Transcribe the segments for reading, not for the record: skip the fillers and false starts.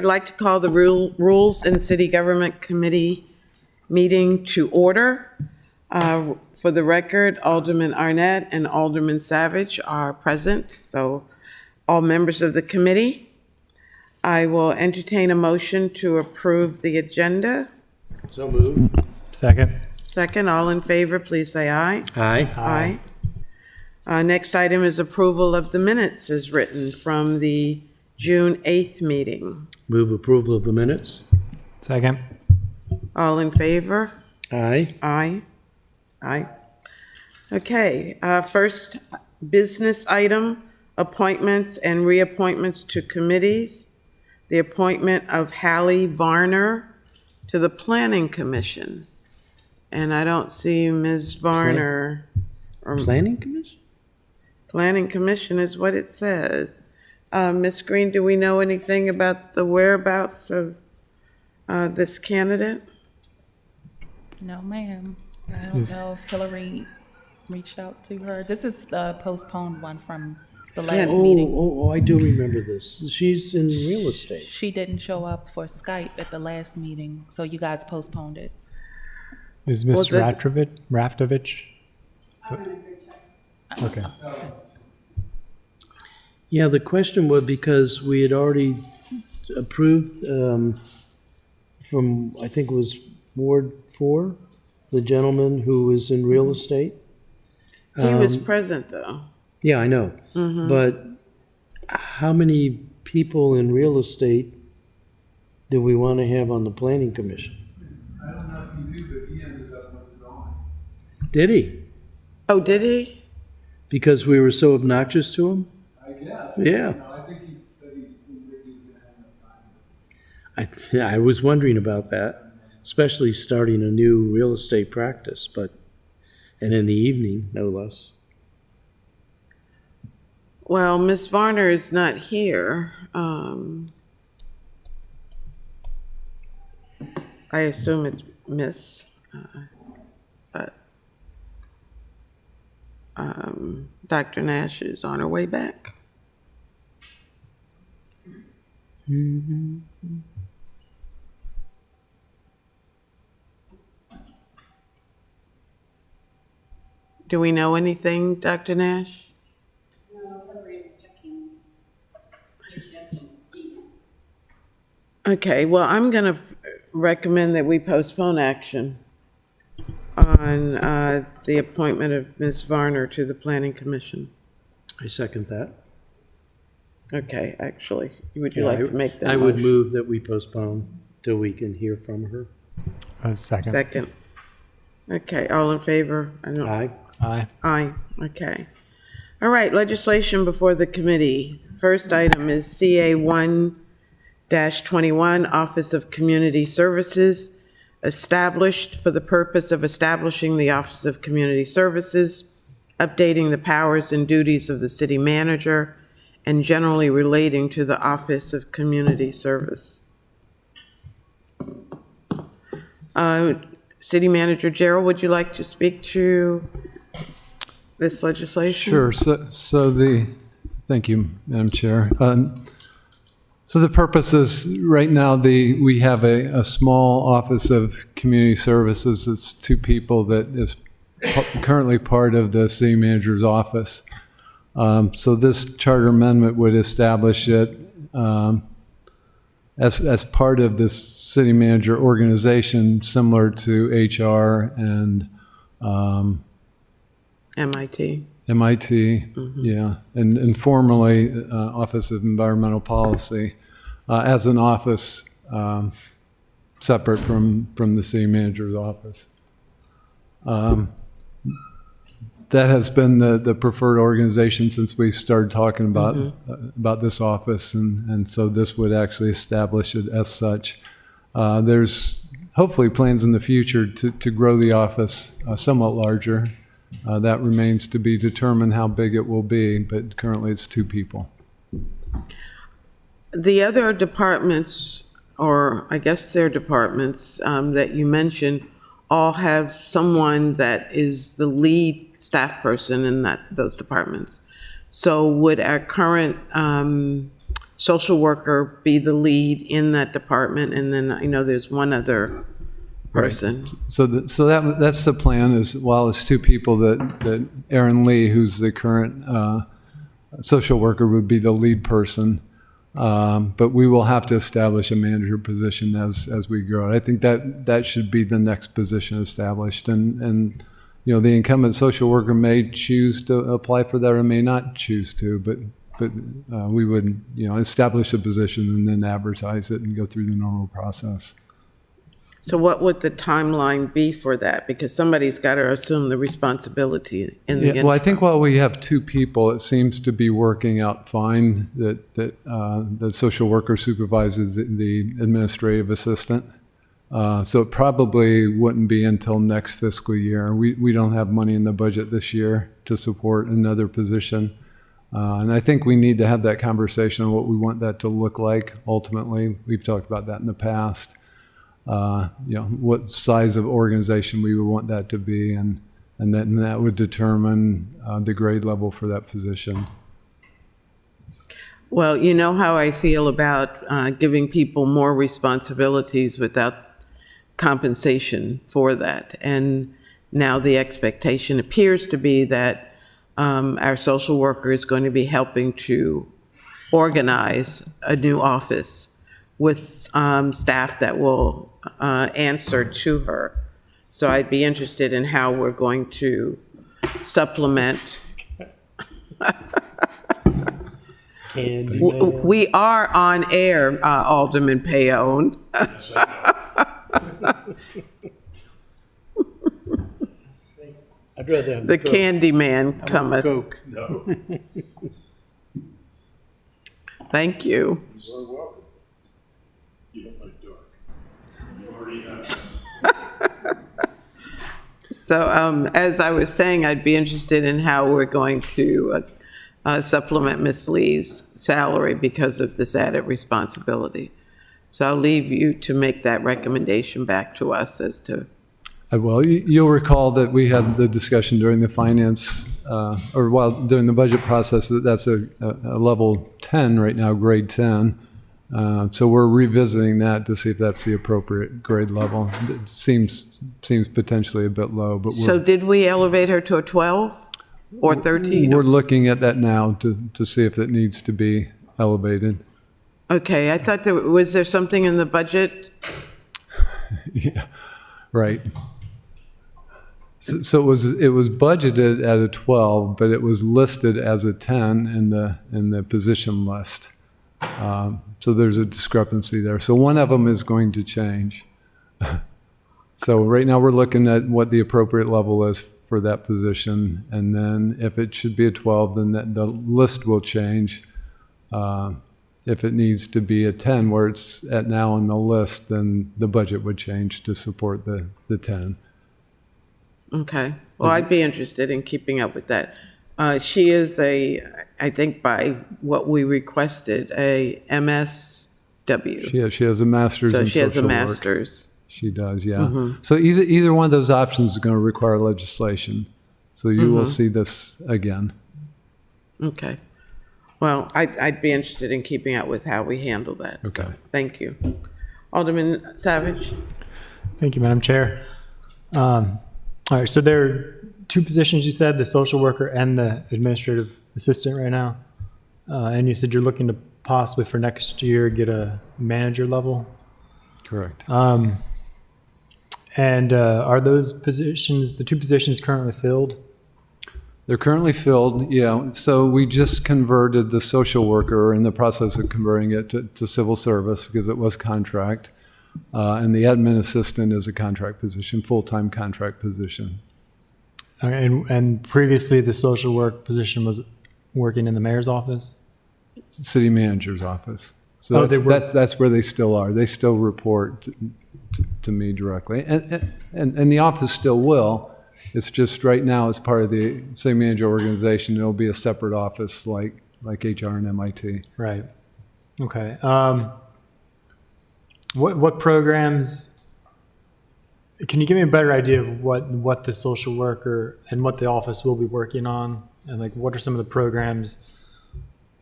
I'd like to call the Rules and City Government Committee meeting to order. For the record, Alderman Arnett and Alderman Savage are present, so all members of the committee. I will entertain a motion to approve the agenda. So moved. Second. Second, all in favor, please say aye. Aye. Aye. Next item is approval of the minutes as written from the June 8th meeting. Move approval of the minutes. Second. All in favor? Aye. Aye. Aye. Okay, first business item, appointments and reappointments to committees. The appointment of Hallie Varner to the Planning Commission. And I don't see Ms. Varner. Planning Commission? Planning Commission is what it says. Ms. Green, do we know anything about the whereabouts of this candidate? No, ma'am. I don't know if Hillary reached out to her. This is the postponed one from the last meeting. I do remember this. She's in real estate. She didn't show up for Skype at the last meeting, so you guys postponed it. Is Ms. Well, Raftovich? Okay. Yeah, the question was because we had already approved from, I think it was Ward 4, the gentleman who was in real estate. He was present, though. Yeah, I know. But how many people in real estate do we want to have on the Planning Commission? I don't know if he knew, but he ended up withdrawing. Did he? Oh, did he? Because we were so obnoxious to him? I guess. Yeah. No, I think he said he didn't think he was gonna have enough time. I was wondering about that, especially starting a new real estate practice, and in the evening, no less. Well, Ms. Varner is not here. I assume it's Miss. But Dr. Nash is on her way back. Do we know anything, Dr. Nash? Okay, well, I'm going to recommend that we postpone action on the appointment of Ms. Varner to the Planning Commission. I second that. Okay, actually, would you like to make that I would motion? move that we postpone till we can hear from her. Second. Second. Okay, all in favor? Aye. Aye. Aye, okay. All right, legislation before the committee. First item is CA 1-21, Office of Community Services, established for the purpose of establishing the Office of Community Services, updating the powers and duties of the city manager, and generally relating to the Office of Community Service. City Manager Gerald, would you like to speak to this legislation? Sure. Thank you, Madam Chair. So the purpose is, right now, we have a small Office of Community Services. It's 2 people that is currently part of the city manager's office. So this charter amendment would establish it as part of this city manager organization, similar to HR and MIT. yeah, and formerly Office of Environmental Policy, as an office separate from the city manager's office. That has been the preferred organization since we started talking about this office, and so this would actually establish it as such. There's hopefully plans in the future to grow the office somewhat larger. That remains to be determined how big it will be, but currently it's 2 people. The other departments, or I guess they're departments that you mentioned, all have someone that is the lead staff person in those departments. So would our current social worker be the lead in that department, and then I know there's one other person. So that's the plan, is while it's two people, that Erin Lee, who's the current social worker, would be the lead person. But we will have to establish a manager position as we grow. I think that should be the next position established. And you know, the incumbent social worker may choose to apply for that or may not choose to, but we would, you know, establish a position and then advertise it and go through the normal process. So what would the timeline be for that? Because somebody's got to assume the responsibility in the Yeah, well, I interim. think while we have two people, it seems to be working out fine, that the social worker supervises the administrative assistant. So it probably wouldn't be until next fiscal year. We don't have money in the budget this year to support another position. And I think we need to have that conversation on what we want that to look like ultimately. We've talked about that in the past. You know, what size of organization we would want that to be, and then that would determine the grade level for that position. Well, you know how I feel about giving people more responsibilities without compensation for that. And now the expectation appears to be that our social worker is going to be helping to organize a new office with staff that will answer to her. So I'd be interested in how we're going to supplement. We are on air, Alderman Payone. I'd rather have The Coke. candy man cometh. Coke. Thank you. You're welcome. You don't like dark. You already have. So as I was saying, I'd be interested in how we're going to supplement Ms. Lee's salary because of this added responsibility. So I'll leave you to make that recommendation back to us as to. Well, you'll recall that we had the discussion during the finance, or while during the budget process, that's a level 10 right now, grade 10. So we're revisiting that to see if that's the appropriate grade level. It seems potentially a bit low, but So did we elevate her to a 12 or 13? we're looking at that now to see if it needs to be elevated. Okay, I thought was there something in the budget? Yeah, right. So it was budgeted at a 12, but it was listed as a 10 in the position list. So there's a discrepancy there. So one of them is going to change. So right now we're looking at what the appropriate level is for that position, and then if it should be a 12, then the list will change. If it needs to be a 10, where it's at now on the list, then the budget would change to support the 10. Okay, well, I'd be interested in keeping up with that. She is I think by what we requested, a MSW. She has a master's So in she has a social work. master's. She does, yeah. So either one of those options is going to require legislation. So you will see this again. Okay. Well, I'd be interested in keeping up with how we handle that. So, Okay. thank you. Alderman Savage? Thank you, Madam Chair. All right, so there are two positions you said, the social worker and the administrative assistant right now. And you said you're looking to possibly for next year get a manager level. Correct. And are those positions, the two positions currently filled? They're currently filled, yeah. So we just converted the social worker, in the process of converting it to civil service because it was contract. And the admin assistant is a contract position, full-time contract position. Okay, and previously the social work position was working in the mayor's office? City manager's office. So Oh, they work- that's where they still are. They still report to me directly. And the office still will. It's just right now, as part of the city manager organization, it'll be a separate office like HR and MIT. Right. Okay. What programs, can you give me a better idea of what the social worker and what the office will be working on? And like, what are some of the programs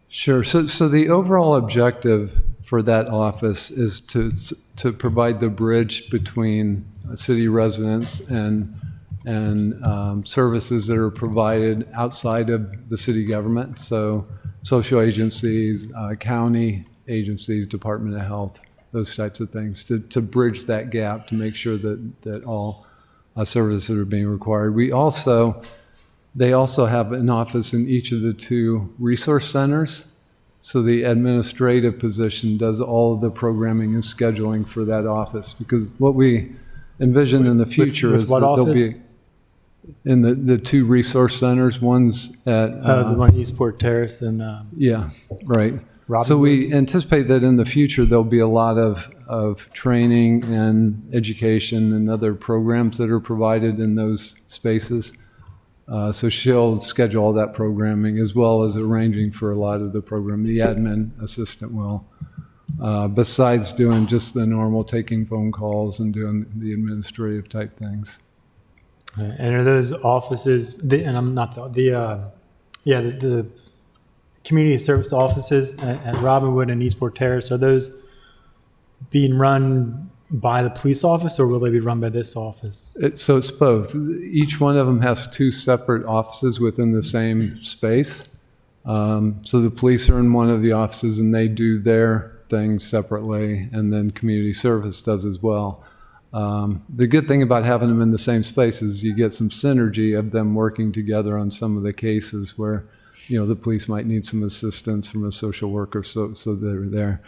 Sure. So the overall objective for that office is to provide the bridge between city residents and services that are provided outside of the city government. So social agencies, county agencies, Department of Health, those types of things, to bridge that gap, to make sure that all services are being required. They also have an office in each of the 2 resource centers. So the administrative position does all of the programming and scheduling for that office. Because what we envision in the future with is what that there'll office? be in the 2 resource centers. One's at The one at Eastport Terrace and yeah, right. Robin So we Williams? anticipate that in the future, there'll be a lot of training and education and other programs that are provided in those spaces. So she'll schedule all that programming as well as arranging for a lot of the program. The admin assistant will, besides doing just the normal taking phone calls and doing the administrative type things. and are those offices? And I'm not the community service offices at Robinwood and Eastport Terrace. Are those being run by the police office, or will they be run by this office? So it's both. Each one of them has 2 separate offices within the same space. So the police are in one of the offices and they do their things separately, and then community service does as well. The good thing about having them in the same space is you get some synergy of them working together on some of the cases where, the police might need some assistance from a social worker, so they're there.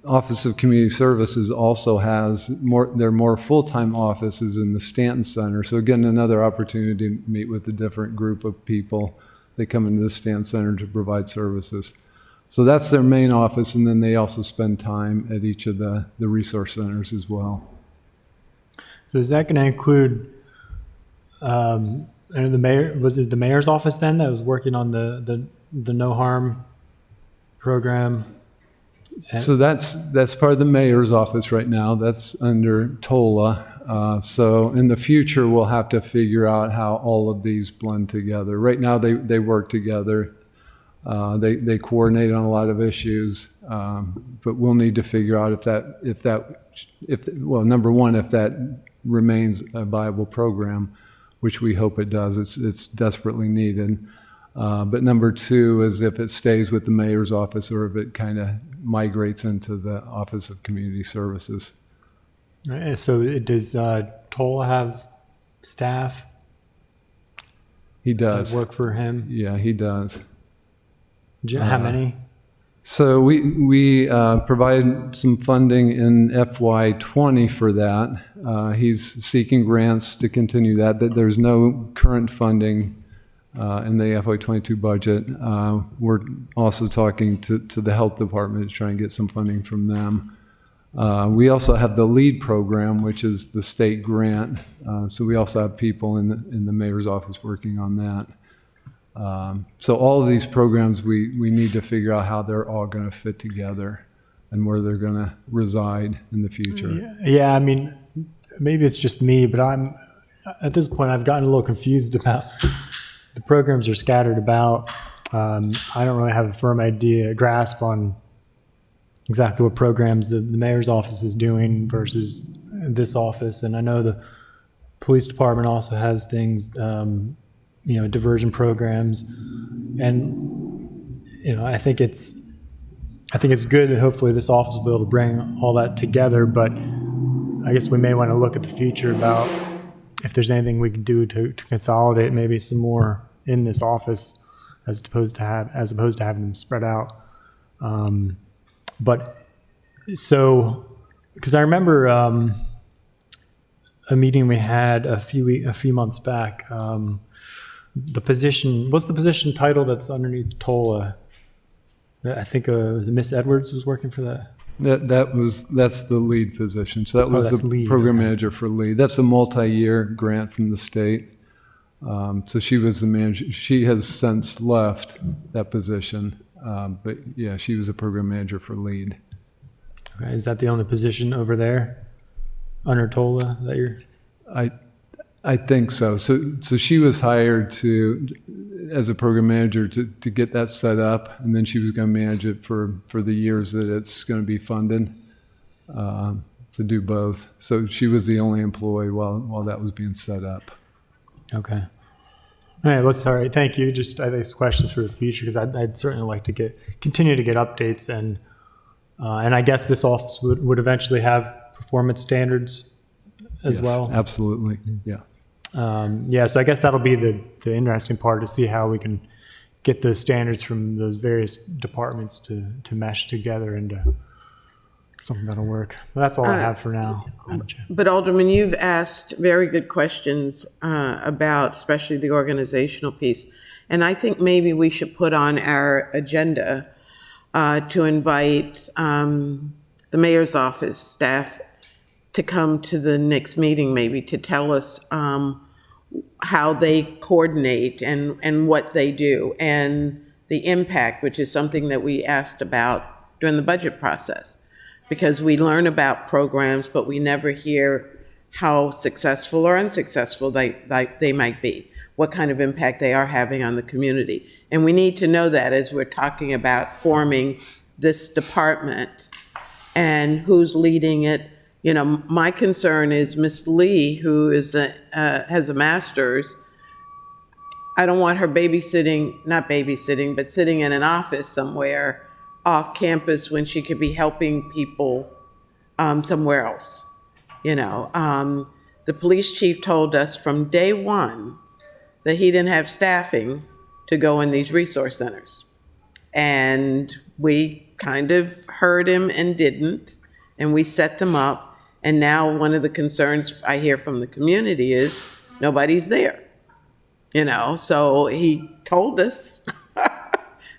Office of Community Services also has more full-time offices in the Stanton Center. So again, another opportunity to meet with a different group of people that come into the Stanton Center to provide services. So that's their main office, and then they also spend time at each of the resource centers as well. So is that going to include? And the mayor, was it the mayor's office then that was working on the no harm program? So that's part of the mayor's office right now. That's under TOLA. So in the future, we'll have to figure out how all of these blend together. Right now, they work together. They coordinate on a lot of issues, but we'll need to figure out number one, if that remains a viable program, which we hope it does. It's desperately needed. But number 2 is if it stays with the mayor's office or if it kind of migrates into the Office of Community Services. Right, so does Tola have staff He that does. work for him? Yeah, he does. How many? So we provided some funding in FY20 for that. He's seeking grants to continue that. There's no current funding in the FY22 budget. We're also talking to the health department to try and get some funding from them. We also have the LEAD program, which is the state grant. So we also have people in the mayor's office working on that. So all of these programs, we need to figure out how they're all going to fit together and where they're going to reside in the future. Yeah, I mean, maybe it's just me, but at this point, I've gotten a little confused about the programs are scattered about. I don't really have a firm grasp on exactly what programs the mayor's office is doing versus this office. And I know the police department also has things, diversion programs. And, I think it's good that hopefully this office will be able to bring all that together. But I guess we may want to look at the future about if there's anything we can do to consolidate maybe some more in this office as opposed to having them spread out. But so, because I remember a meeting we had a few months back. What's the position title that's underneath TOLA? I think Miss Edwards was working for that. That's the lead position. So that was that's the lead, program okay. manager for lead. That's a multi-year grant from the state. So she was the manager. She has since left that position. But yeah, she was the program manager for lead. Okay, is that the only position over there under TOLA that you're? I think so. So she was hired as a program manager to get that set up, and then she was going to manage it for the years that it's going to be funded, to do both. So she was the only employee while that was being set up. Okay. All right. Well, all right. Thank you. Just I think questions for the future because I'd certainly like to continue to get updates and I guess this office would eventually have performance standards as Yes, well. absolutely. Yeah. Yeah. So I guess that'll be the interesting part to see how we can get those standards from those various departments to mesh together into something that'll work. Well, that's all I have for now, Madam Chair. But Alderman, you've asked very good questions about especially the organizational piece. And I think maybe we should put on our agenda to invite the mayor's office staff to come to the next meeting, maybe to tell us how they coordinate and what they do and the impact, which is something that we asked about during the budget process. Because we learn about programs, but we never hear how successful or unsuccessful they might be, what kind of impact they are having on the community. And we need to know that as we're talking about forming this department and who's leading it. You know, my concern is Miss Lee, who is has a master's. I don't want her not babysitting, but sitting in an office somewhere off campus when she could be helping people somewhere else. You know, the police chief told us from day one that he didn't have staffing to go in these resource centers. And we kind of heard him and didn't, and we set them up. And now one of the concerns I hear from the community is nobody's there. You know, so he told us,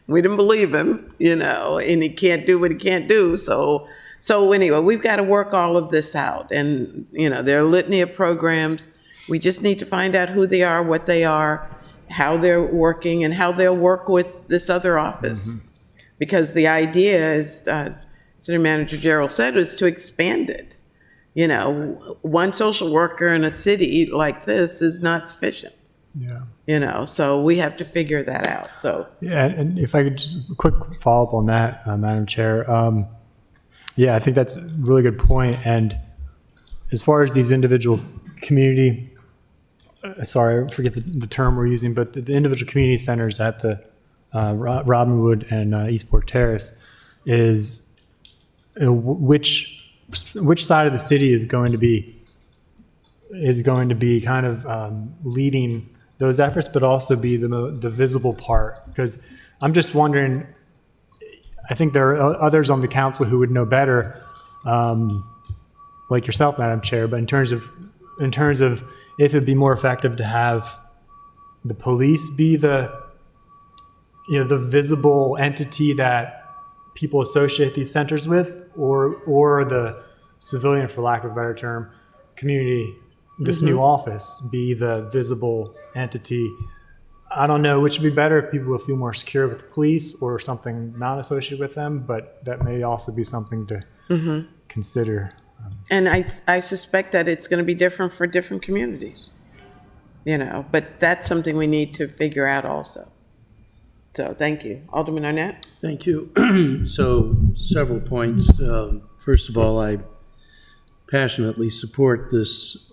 we didn't believe him, you know, and he can't do what he can't do. So anyway, we've got to work all of this out. And, you know, there are a litany of programs. We just need to find out who they are, what they are, how they're working, and how they'll work with this other office. Mm-hmm. Because the idea, as City Manager Gerald said, was to expand it. You know, one social worker in a city like this is not sufficient. Yeah. You know, so we have to figure that out. So yeah, and if I could just a quick follow up on that, Madam Chair. Yeah, I think that's a really good point. And as far as these individual community, sorry, I forget the term we're using, but the individual community centers at the Robinwood and Eastport Terrace is which side of the city is going to be kind of leading those efforts, but also be the visible part. Because I'm just wondering, I think there are others on the council who would know better, like yourself, Madam Chair, but in terms of if it'd be more effective to have the police be the visible entity that people associate these centers with, or the civilian, for lack of a better term, community, this new office be the visible entity. I don't know which would be better, if people will feel more secure with the police or something not associated with them, but that may also be something to consider. And I suspect that it's going to be different for different communities, you know, but that's something we need to figure out also. So thank you. Alderman Arnett? Thank you. So several points. First of all, I passionately support this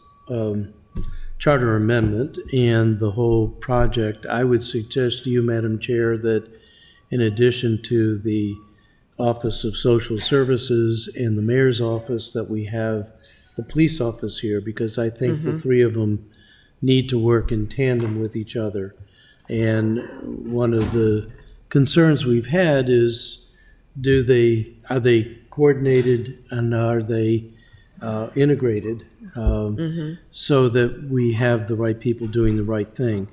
charter amendment and the whole project. I would suggest to you, Madam Chair, that in addition to the Office of Social Services and the Mayor's office, that we have the police office here, because I think the three of them need to work in tandem with each other. And one of the concerns we've had is, are they coordinated and are they integrated, so that we have the right people doing the right thing.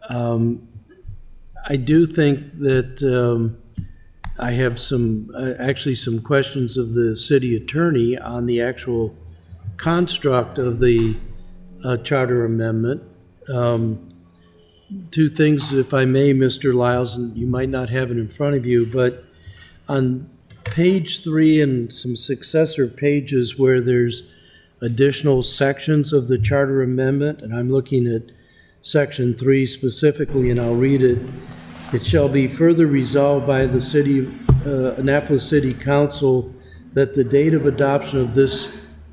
I do think that I have some questions of the city attorney on the actual construct of the charter amendment. Two things, if I may, Mr. Lyles, and you might not have it in front of you, but on page 3 and some successor pages where there's additional sections of the charter amendment, and I'm looking at Section 3 specifically, and I'll read it. It shall be further resolved by the city, Annapolis City Council, that the date of adoption of this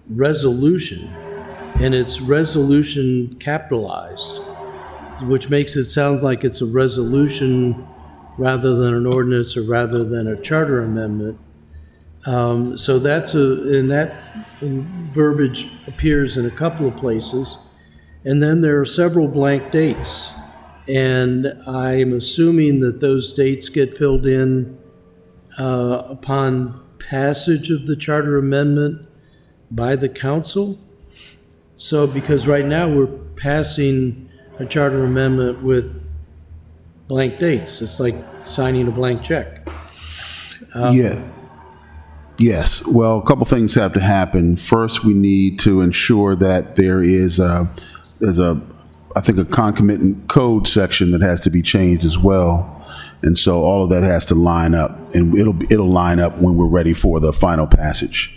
resolution, and it's resolution capitalized, which makes it sound like it's a resolution rather than an ordinance or rather than a charter amendment. So that's and that verbiage appears in a couple of places. And then there are several blank dates. And I'm assuming that those dates get filled in upon passage of the charter amendment by the council. So, because right now we're passing a charter amendment with blank dates. It's like signing a blank check. Yes. Well, a couple things have to happen. First, we need to ensure that there's I think a concomitant code section that has to be changed as well. And so all of that has to line up, and it'll line up when we're ready for the final passage.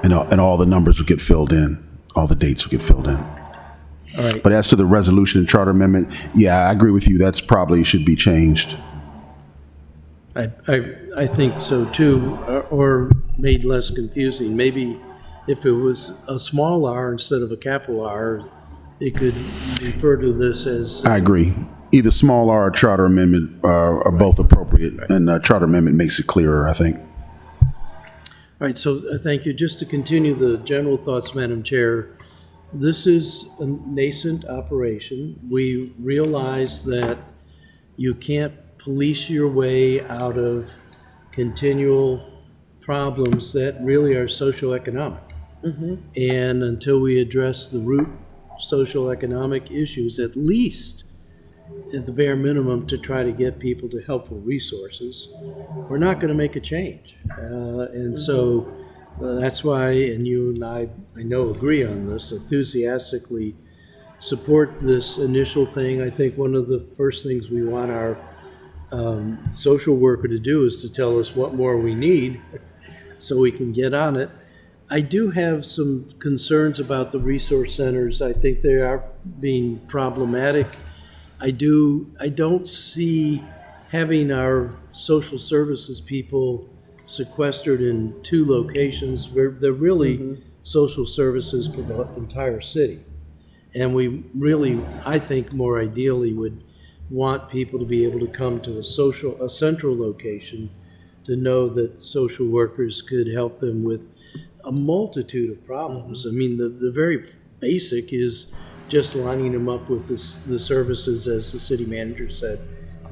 And all the numbers will get filled in. All the dates will get filled in. All right. But as to the resolution and charter amendment, yeah, I agree with you. That's probably should be changed. I think so too, or made less confusing. Maybe if it was a small r instead of a capital R, it could refer to this as. I agree. Either small R or charter amendment are both appropriate, and charter amendment makes it clearer, I think. All right, so thank you. Just to continue the general thoughts, Madam Chair, this is a nascent operation. We realize that you can't police your way out of continual problems that really are socioeconomic. And until we address the root socioeconomic issues, at least at the bare minimum to try to get people to helpful resources, we're not going to make a change. And so that's why, and you and I know, agree on this, enthusiastically support this initial thing. I think one of the first things we want our social worker to do is to tell us what more we need so we can get on it. I do have some concerns about the resource centers. I think they are being problematic. I don't see having our social services people sequestered in 2 locations where they're really social services for the entire city. And we really, I think more ideally would want people to be able to come to a central location to know that social workers could help them with a multitude of problems. I mean, the very basic is just lining them up with the services, as the city manager said,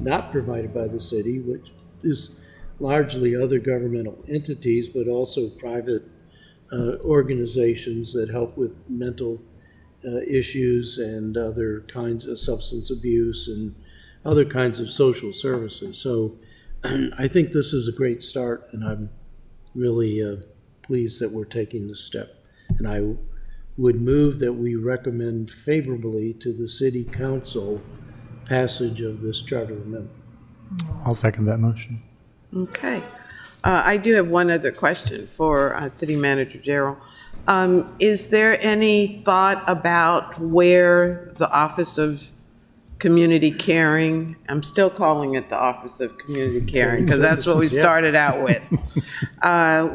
not provided by the city, which is largely other governmental entities, but also private organizations that help with mental issues and other kinds of substance abuse and other kinds of social services. So I think this is a great start, and I'm really pleased that we're taking this step. And I would move that we recommend favorably to the city council passage of this charter amendment. I'll second that motion. Okay. I do have one other question for City Manager Gerald. Is there any thought about where the Office of Community Caring, I'm still calling it the Office of Community Caring because that's what we started out with,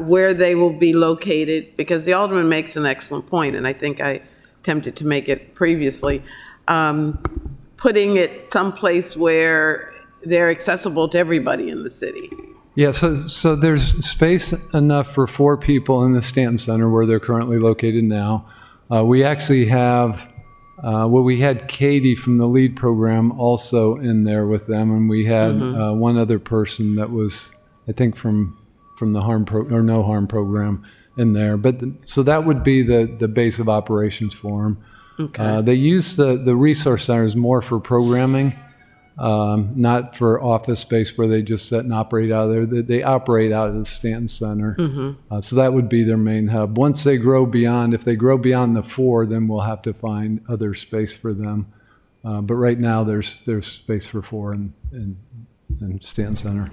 where they will be located? Because the Alderman makes an excellent point, and I think I attempted to make it previously, putting it someplace where they're accessible to everybody in the city. Yeah, so there's space enough for 4 people in the Stanton Center where they're currently located now. We actually have, we had Katie from the LEAD program also in there with them, and we had one other person that was, I think, from the No Harm program in there. But so that would be the base of operations for them. Okay. They use the resource centers more for programming. Not for office space where they just sit and operate out of there. They operate out of the Stanton Center. So that would be their main hub. Once they grow beyond, if they grow beyond the 4, then we'll have to find other space for them. But right now there's space for 4 in Stanton Center.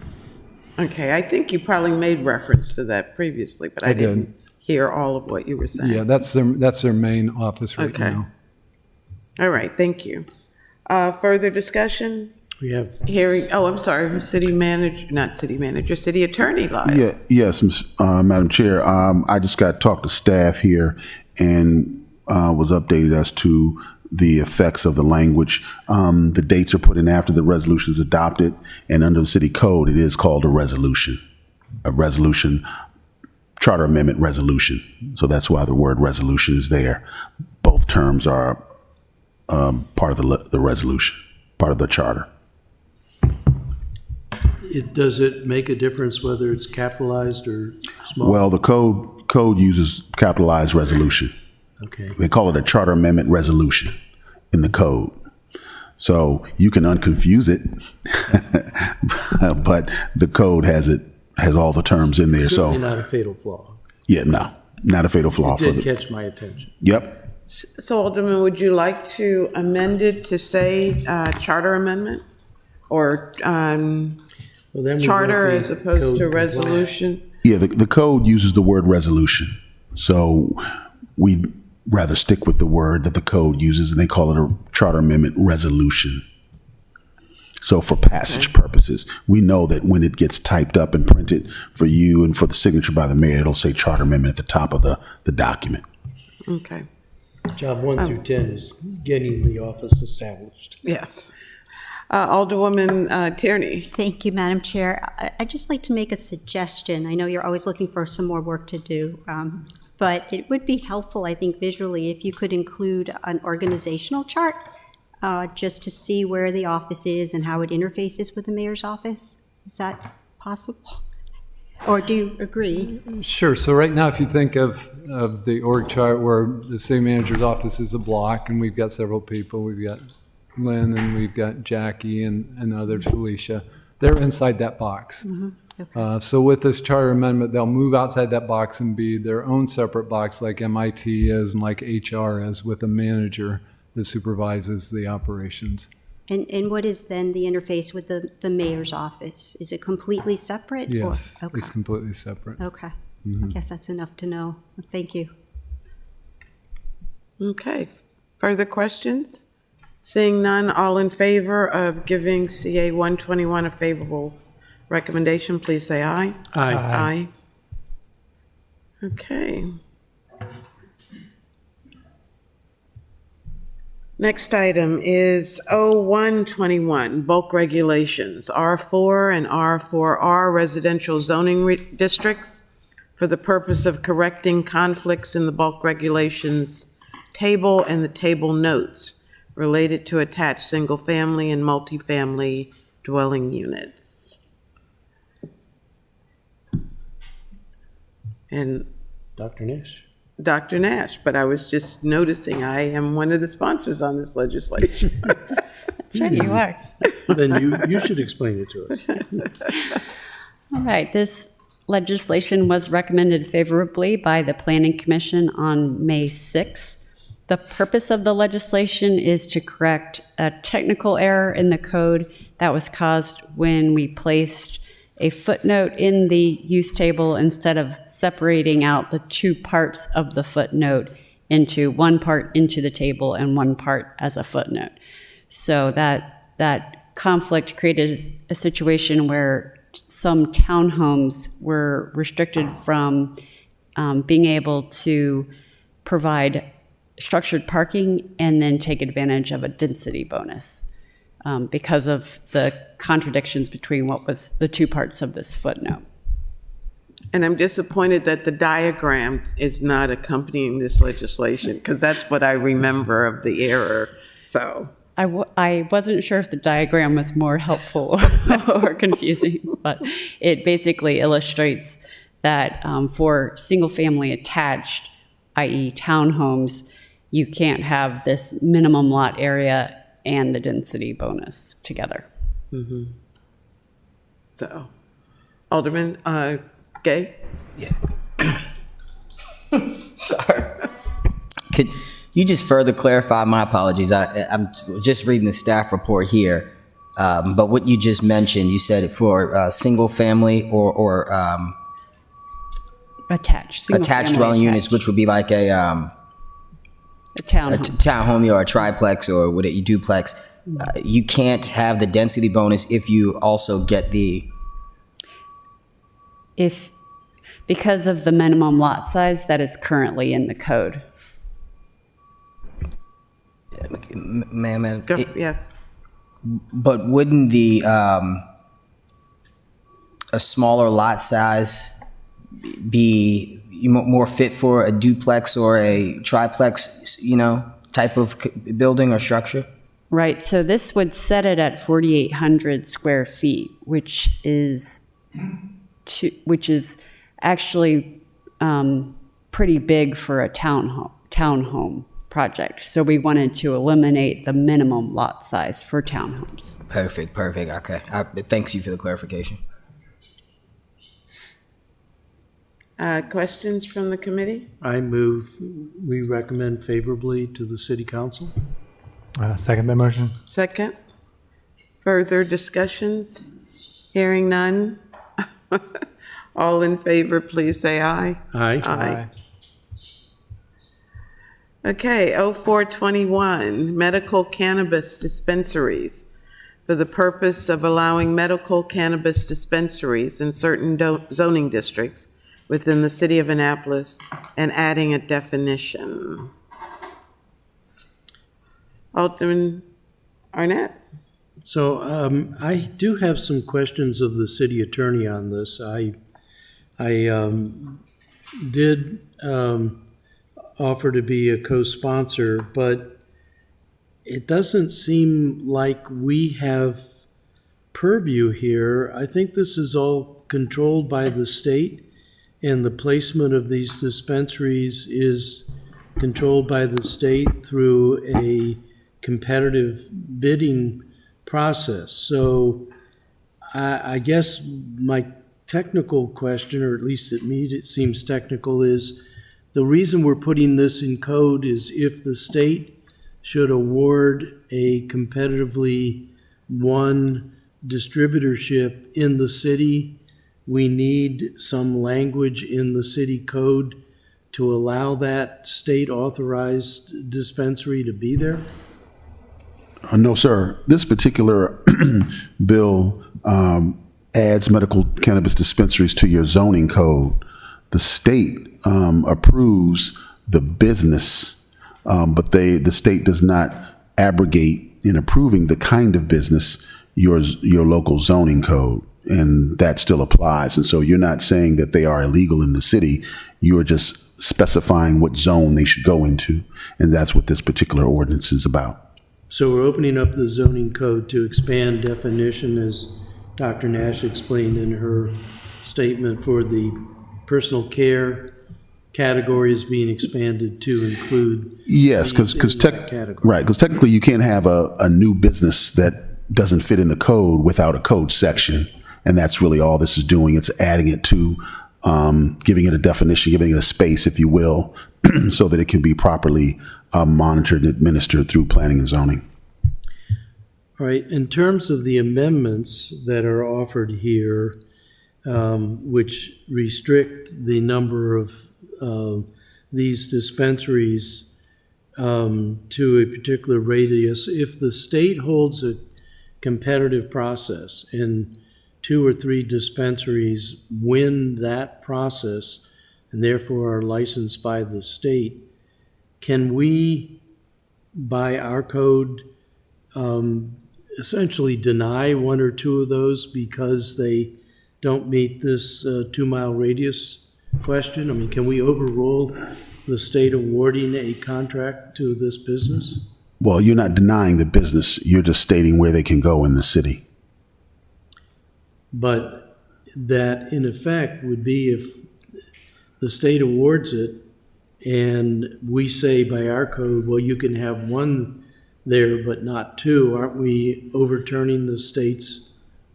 Okay, I think you probably made reference to that previously, but I didn't hear all of what you were saying. Yeah, that's their main office right now. All right, thank you. Further discussion? We have, Hearing, oh, I'm sorry, city manager, not city manager, city attorney live. Yeah, yes, Madam Chair. I just got talked to staff here and was updated as to the effects of the language. The dates are put in after the resolution is adopted, and under the city code, it is called a resolution, charter amendment resolution. So that's why the word resolution is there. Both terms are part of the resolution, part of the charter. does it make a difference whether it's capitalized or small? Well, the code uses capitalized resolution. Okay. They call it a charter amendment resolution in the code. So you can unconfuse it, but the code has all the terms in there. Certainly So not a fatal flaw. yeah, no, not a fatal flaw It for did the. catch my attention. Yep. So Alderman, would you like to amend it to say charter amendment? Or Well, then we charter won't be as opposed code to compliant. resolution? Yeah, the code uses the word resolution. So we'd rather stick with the word that the code uses, and they call it a charter amendment resolution. So for passage purposes, we know that when it gets typed up and printed for you and for the signature by the mayor, it'll say charter amendment at the top of the document. Okay, Job 1 through 10 is getting the office established. yes. Alderwoman Tierney. Thank you, Madam Chair. I'd just like to make a suggestion. I know you're always looking for some more work to do, but it would be helpful, I think, visually, if you could include an organizational chart, just to see where the office is and how it interfaces with the mayor's office. Is that possible? Or do you agree? Sure. So right now, if you think of the org chart where the city manager's office is a block and we've got several people, we've got Lynn and we've got Jackie and others, Felicia, they're inside that box. Okay. So with this charter amendment, they'll move outside that box and be their own separate box like MIT is and like HR is, with a manager that supervises the operations. And what is then the interface with the mayor's office? Is it completely separate? or- Yes, Okay. it's completely separate. Okay. I guess that's enough to know. Thank you. Okay, further questions? Seeing none, all in favor of giving CA 121 a favorable recommendation, please say aye. Aye. Aye. Okay. Next item is 0121, bulk regulations, R4 and R4R residential zoning districts for the purpose of correcting conflicts in the bulk regulations table and the table notes related to attached single-family and multifamily dwelling units. And Dr. Nash. Dr. Nash, but I was just noticing I am one of the sponsors on this legislation. That's right, you are. Then you should explain it to us. All right, this legislation was recommended favorably by the Planning Commission on May 6th. The purpose of the legislation is to correct a technical error in the code that was caused when we placed a footnote in the use table instead of separating out the two parts of the footnote into one part into the table and one part as a footnote. So that conflict created a situation where some townhomes were restricted from being able to provide structured parking and then take advantage of a density bonus because of the contradictions between what was the two parts of this footnote. And I'm disappointed that the diagram is not accompanying this legislation, because that's what I remember of the error, so. I wasn't sure if the diagram was more helpful or confusing, but it basically illustrates that for single-family attached, i.e. townhomes, you can't have this minimum lot area and the density bonus together. So, Alderman Gay? Sorry. Could you just further clarify? My apologies. I'm just reading the staff report here. But what you just mentioned, you said it for single family or Attached. attached dwelling units, which would be like a A townhome. townhome or a triplex or what you duplex, you can't have the density bonus if you also get the, Because of the minimum lot size that is currently in the code. ma'am, Yes. but wouldn't the, a smaller lot size be more fit for a duplex or a triplex, type of building or structure? Right, so this would set it at 4,800 square feet, which is actually pretty big for a townhome project. So we wanted to eliminate the minimum lot size for townhomes. Perfect. Okay. Thanks you for the clarification. Questions from the committee? I move we recommend favorably to the city council. Second that motion. Second? Further discussions? Hearing none? All in favor, please say aye. Aye. Aye. Okay, 0421, medical cannabis dispensaries. For the purpose of allowing medical cannabis dispensaries in certain zoning districts within the city of Annapolis and adding a definition. Alderman Arnett? So I do have some questions of the city attorney on this. I did offer to be a co-sponsor, but it doesn't seem like we have purview here. I think this is all controlled by the state, and the placement of these dispensaries is controlled by the state through a competitive bidding process. So I guess my technical question, or at least it seems technical, is the reason we're putting this in code is if the state should award a competitively won distributorship in the city, we need some language in the city code to allow that state-authorized dispensary to be there? No, sir. This particular bill adds medical cannabis dispensaries to your zoning code. The state approves the business, but the state does not abrogate in approving the kind of business your local zoning code, and that still applies. And so you're not saying that they are illegal in the city. You are just specifying what zone they should go into, and that's what this particular ordinance is about. So we're opening up the zoning code to expand definition, as Dr. Nash explained in her statement, for the personal care category is being expanded to include. Yes, because technically you can't have a new business that doesn't fit in the code without a code section, and that's really all this is doing. It's adding it to, giving it a definition, giving it a space, if you will, so that it can be properly monitored and administered through planning and zoning. All right, in terms of the amendments that are offered here, which restrict the number of these dispensaries to a particular radius, if the state holds a competitive process and 2 or 3 dispensaries win that process and therefore are licensed by the state, can we, by our code, essentially deny 1 or 2 of those because they don't meet this 2-mile radius question? I mean, can we overrule the state awarding a contract to this business? Well, you're not denying the business. You're just stating where they can go in the city. But that, in effect, would be if the state awards it and we say by our code, well, you can have 1 there but not 2, aren't we overturning the state's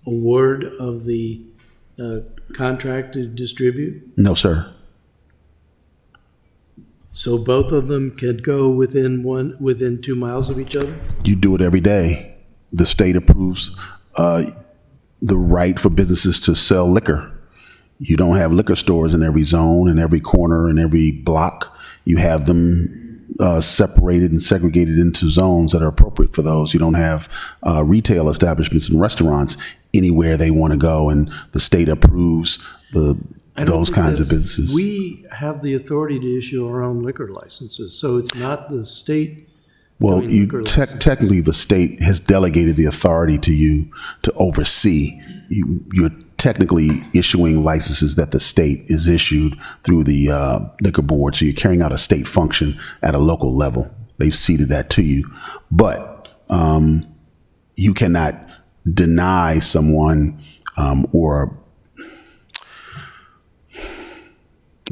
award of the contract to distribute? No, sir. So both of them could go within 2 miles of each other? You do it every day. The state approves the right for businesses to sell liquor. You don't have liquor stores in every zone, in every corner, in every block. You have them separated and segregated into zones that are appropriate for those. You don't have retail establishments and restaurants anywhere they want to go, and the state approves I don't those think kinds of that's- businesses. We have the authority to issue our own liquor licenses, so it's not the state. Well, doing you liquor licenses. technically the state has delegated the authority to you to oversee. You're technically issuing licenses that the state is issued through the liquor board. So you're carrying out a state function at a local level. They've ceded that to you, but you cannot deny someone or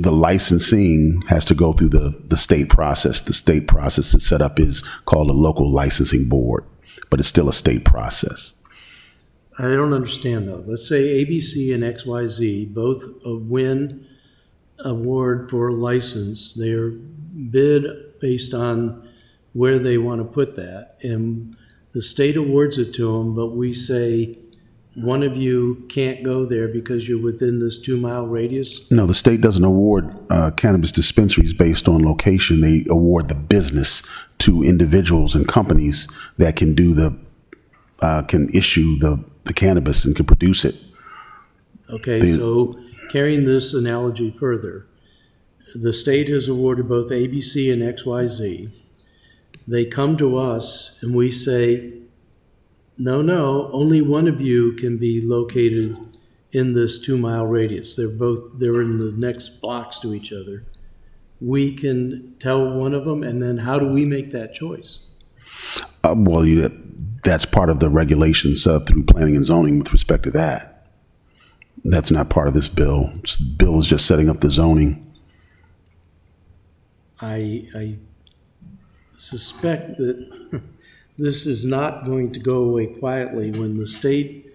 the licensing has to go through the state process. The state process is set up is called a local licensing board, but it's still a state process. I don't understand though. Let's say ABC and XYZ both win award for a license. They're bid based on where they want to put that, and the state awards it to them, but we say, one of you can't go there because you're within this 2-mile radius? No, the state doesn't award cannabis dispensaries based on location. They award the business to individuals and companies that can do can issue the cannabis and can produce it. Okay, so carrying this analogy further, the state has awarded both ABC and XYZ. They come to us and we say, no, only one of you can be located in this 2-mile radius. They're in the next blocks to each other. We can tell one of them, and then how do we make that choice? That's part of the regulations set up through planning and zoning with respect to that. That's not part of this bill. This bill is just setting up the zoning. I suspect that this is not going to go away quietly when the state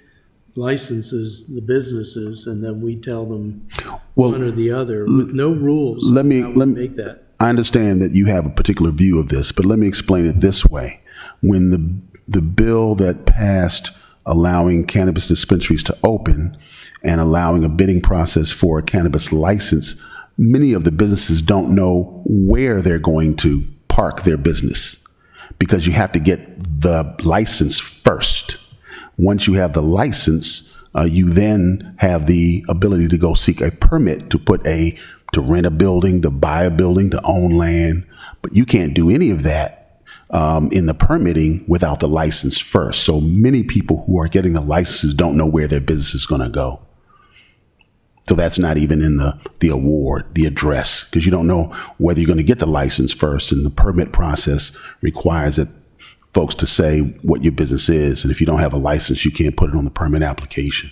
licenses the businesses and then we tell them one or the other with no rules. Let me make that. I understand that you have a particular view of this, but let me explain it this way. When the bill that passed allowing cannabis dispensaries to open and allowing a bidding process for a cannabis license, many of the businesses don't know where they're going to park their business because you have to get the license first. Once you have the license, you then have the ability to go seek a permit to rent a building, to buy a building, to own land. But you can't do any of that in the permitting without the license first. So many people who are getting the licenses don't know where their business is going to go. So that's not even in the award, the address, because you don't know whether you're going to get the license first. And the permit process requires that folks to say what your business is. And if you don't have a license, you can't put it on the permit application.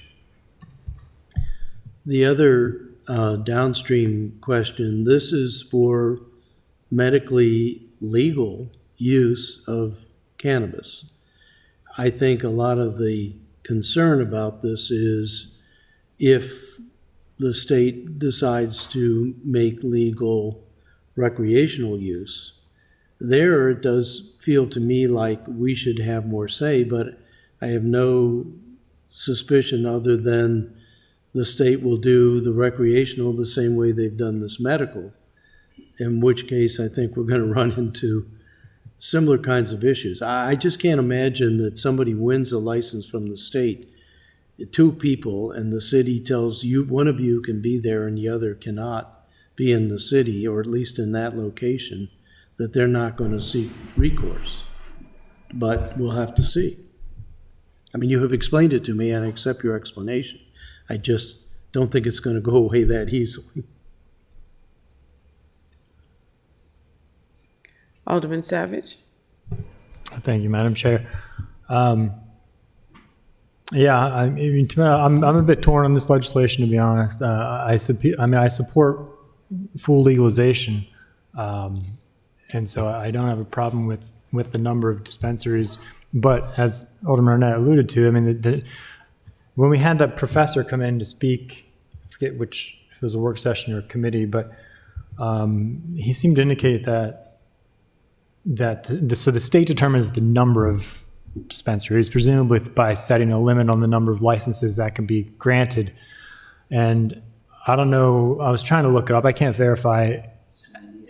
The other downstream question, this is for medically legal use of cannabis. I think a lot of the concern about this is if the state decides to make legal recreational use, there it does feel to me like we should have more say, but I have no suspicion other than the state will do the recreational the same way they've done this medical, in which case I think we're going to run into similar kinds of issues. I just can't imagine that somebody wins a license from the state, 2 people, and the city tells you one of you can be there and the other cannot be in the city, or at least in that location, that they're not going to seek recourse. But we'll have to see. I mean, you have explained it to me, and I accept your explanation. I just don't think it's going to go away that easily. Alderman Savage? Thank you, Madam Chair. Yeah, I mean, I'm a bit torn on this legislation, to be honest. I support full legalization, and so I don't have a problem with the number of dispensaries. But as Alderman Arnett alluded to, I mean, when we had that professor come in to speak, I forget which, if it was a work session or a committee, but he seemed to indicate so the state determines the number of dispensaries, presumably by setting a limit on the number of licenses that can be granted. And I don't know, I was trying to look it up, I can't verify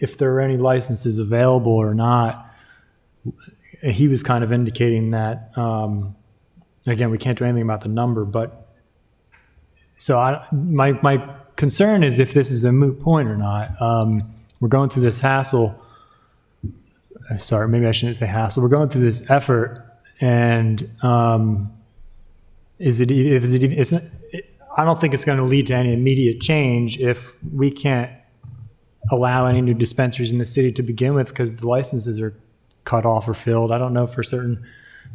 if there are any licenses available or not. He was kind of indicating that, again, we can't do anything about the number, but so my concern is if this is a moot point or not. We're going through this hassle. Sorry, maybe I shouldn't say hassle. We're going through this effort, and I don't think it's going to lead to any immediate change if we can't allow any new dispensaries in the city to begin with because the licenses are cut off or filled. I don't know for certain.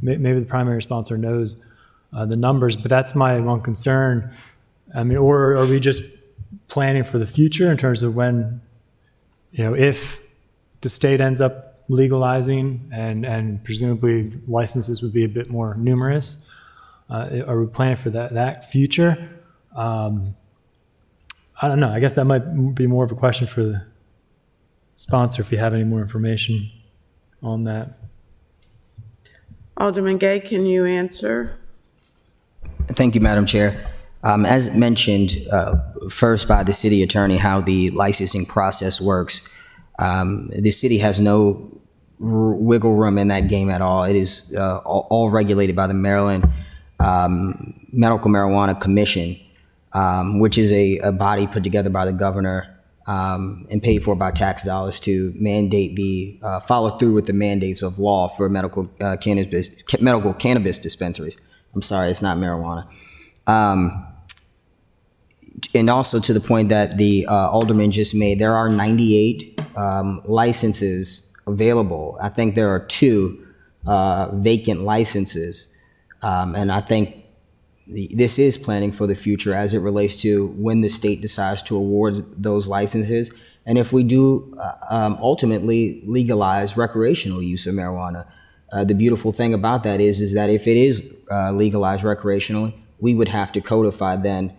Maybe the primary sponsor knows the numbers, but that's my one concern. I mean, or are we just planning for the future in terms of when, if the state ends up legalizing and presumably licenses would be a bit more numerous, are we planning for that future? I don't know. I guess that might be more of a question for the sponsor if you have any more information on that. Alderman Gay, can you answer? Thank you, Madam Chair. As mentioned first by the city attorney, how the licensing process works, the city has no wiggle room in that game at all. It is all regulated by the Maryland Medical Marijuana Commission, which is a body put together by the governor and paid for by tax dollars to mandate follow through with the mandates of law for medical cannabis dispensaries. I'm sorry, it's not marijuana. And also to the point that the alderman just made, there are 98 licenses available. I think there are 2 vacant licenses. And I think this is planning for the future as it relates to when the state decides to award those licenses. And if we do ultimately legalize recreational use of marijuana, the beautiful thing about that is that if it is legalized recreationally, we would have to codify then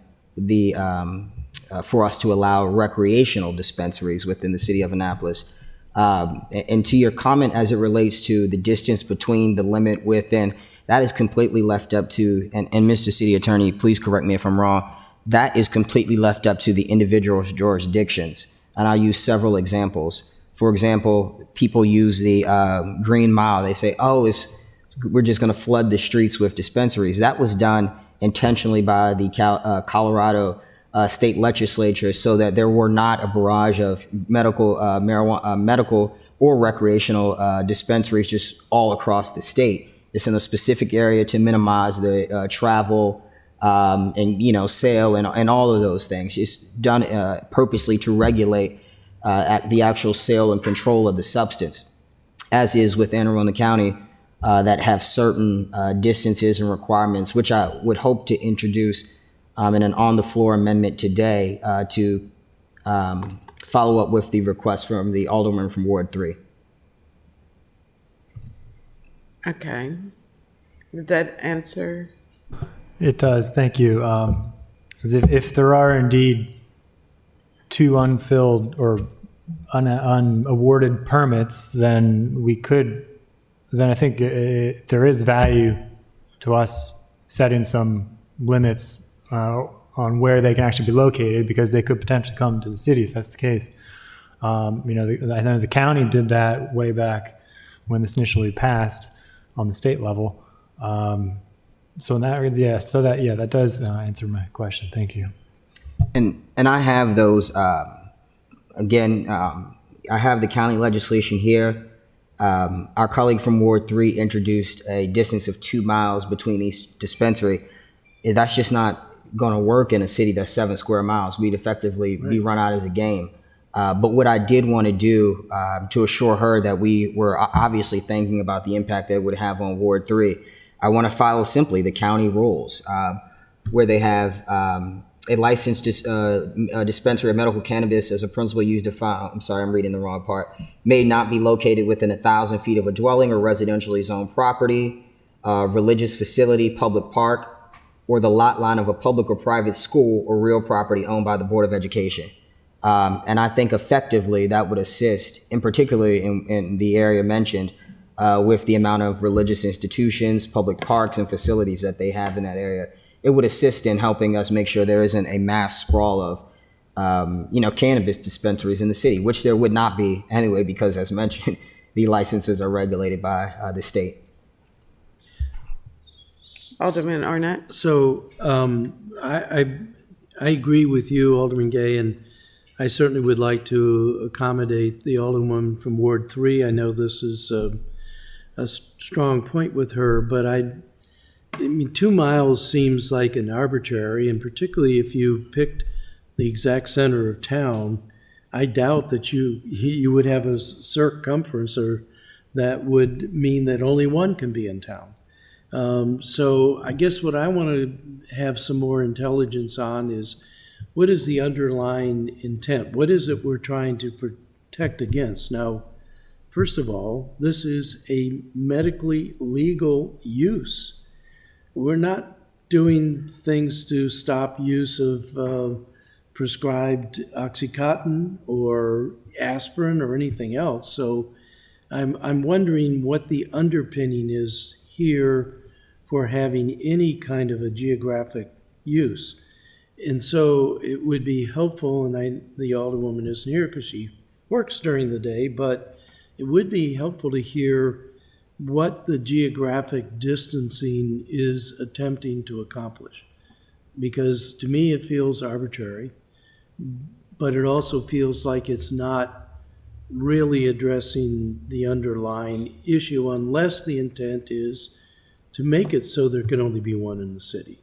for us to allow recreational dispensaries within the city of Annapolis. And to your comment as it relates to the distance between the limit within, that is completely left up to, and Mr. City Attorney, please correct me if I'm wrong, that is completely left up to the individual jurisdictions. And I'll use several examples. For example, people use the Green Mile. They say, we're just going to flood the streets with dispensaries. That was done intentionally by the Colorado state legislature so that there were not a barrage of medical or recreational dispensaries just all across the state. It's in a specific area to minimize the travel and sale and all of those things. It's done purposely to regulate the actual sale and control of the substance, as is with Anne Arundel County, that have certain distances and requirements, which I would hope to introduce in an on-the-floor amendment today to follow up with the request from the alderman from Ward 3. Okay. Did that answer? It does. Thank you. 'Cause if there are indeed 2 unfilled or unawarded permits, then I think there is value to us setting some limits on where they can actually be located, because they could potentially come to the city if that's the case. I know the county did that way back when this initially passed on the state level. So in that, that does answer my question. Thank you. And I have those, again, I have the county legislation here. Our colleague from Ward 3 introduced a distance of 2 miles between each dispensary. That's just not going to work in a city that's 7 square miles. We'd effectively be run out of the game. But what I did want to do to assure her that we were obviously thinking about the impact that it would have on Ward 3, I want to follow simply the county rules where they have a licensed dispensary of medical cannabis as a principal use defined, I'm sorry, I'm reading the wrong part, may not be located within 1,000 feet of a dwelling or residentially zoned property, religious facility, public park, or the lot line of a public or private school or real property owned by the Board of Education. And I think effectively that would assist, in particularly in the area mentioned, with the amount of religious institutions, public parks, and facilities that they have in that area. It would assist in helping us make sure there isn't a mass sprawl of cannabis dispensaries in the city, which there would not be anyway, because as mentioned, the licenses are regulated by the state. Alderman Arnett? So I agree with you, Alderman Gay, and I certainly would like to accommodate the Alderwoman from Ward 3. I know this is a strong point with her, but I mean, 2 miles seems like an arbitrary, and particularly if you picked the exact center of town, I doubt that you would have a circumference or that would mean that only one can be in town. So I guess what I want to have some more intelligence on is what is the underlying intent? What is it we're trying to protect against? Now, first of all, this is a medically legal use. We're not doing things to stop use of prescribed Oxycontin or aspirin or anything else. So I'm wondering what the underpinning is here for having any kind of a geographic use. And so it would be helpful, and the Alderwoman isn't here because she works during the day, but it would be helpful to hear what the geographic distancing is attempting to accomplish. Because to me, it feels arbitrary, but it also feels like it's not really addressing the underlying issue unless the intent is to make it so there can only be one in the city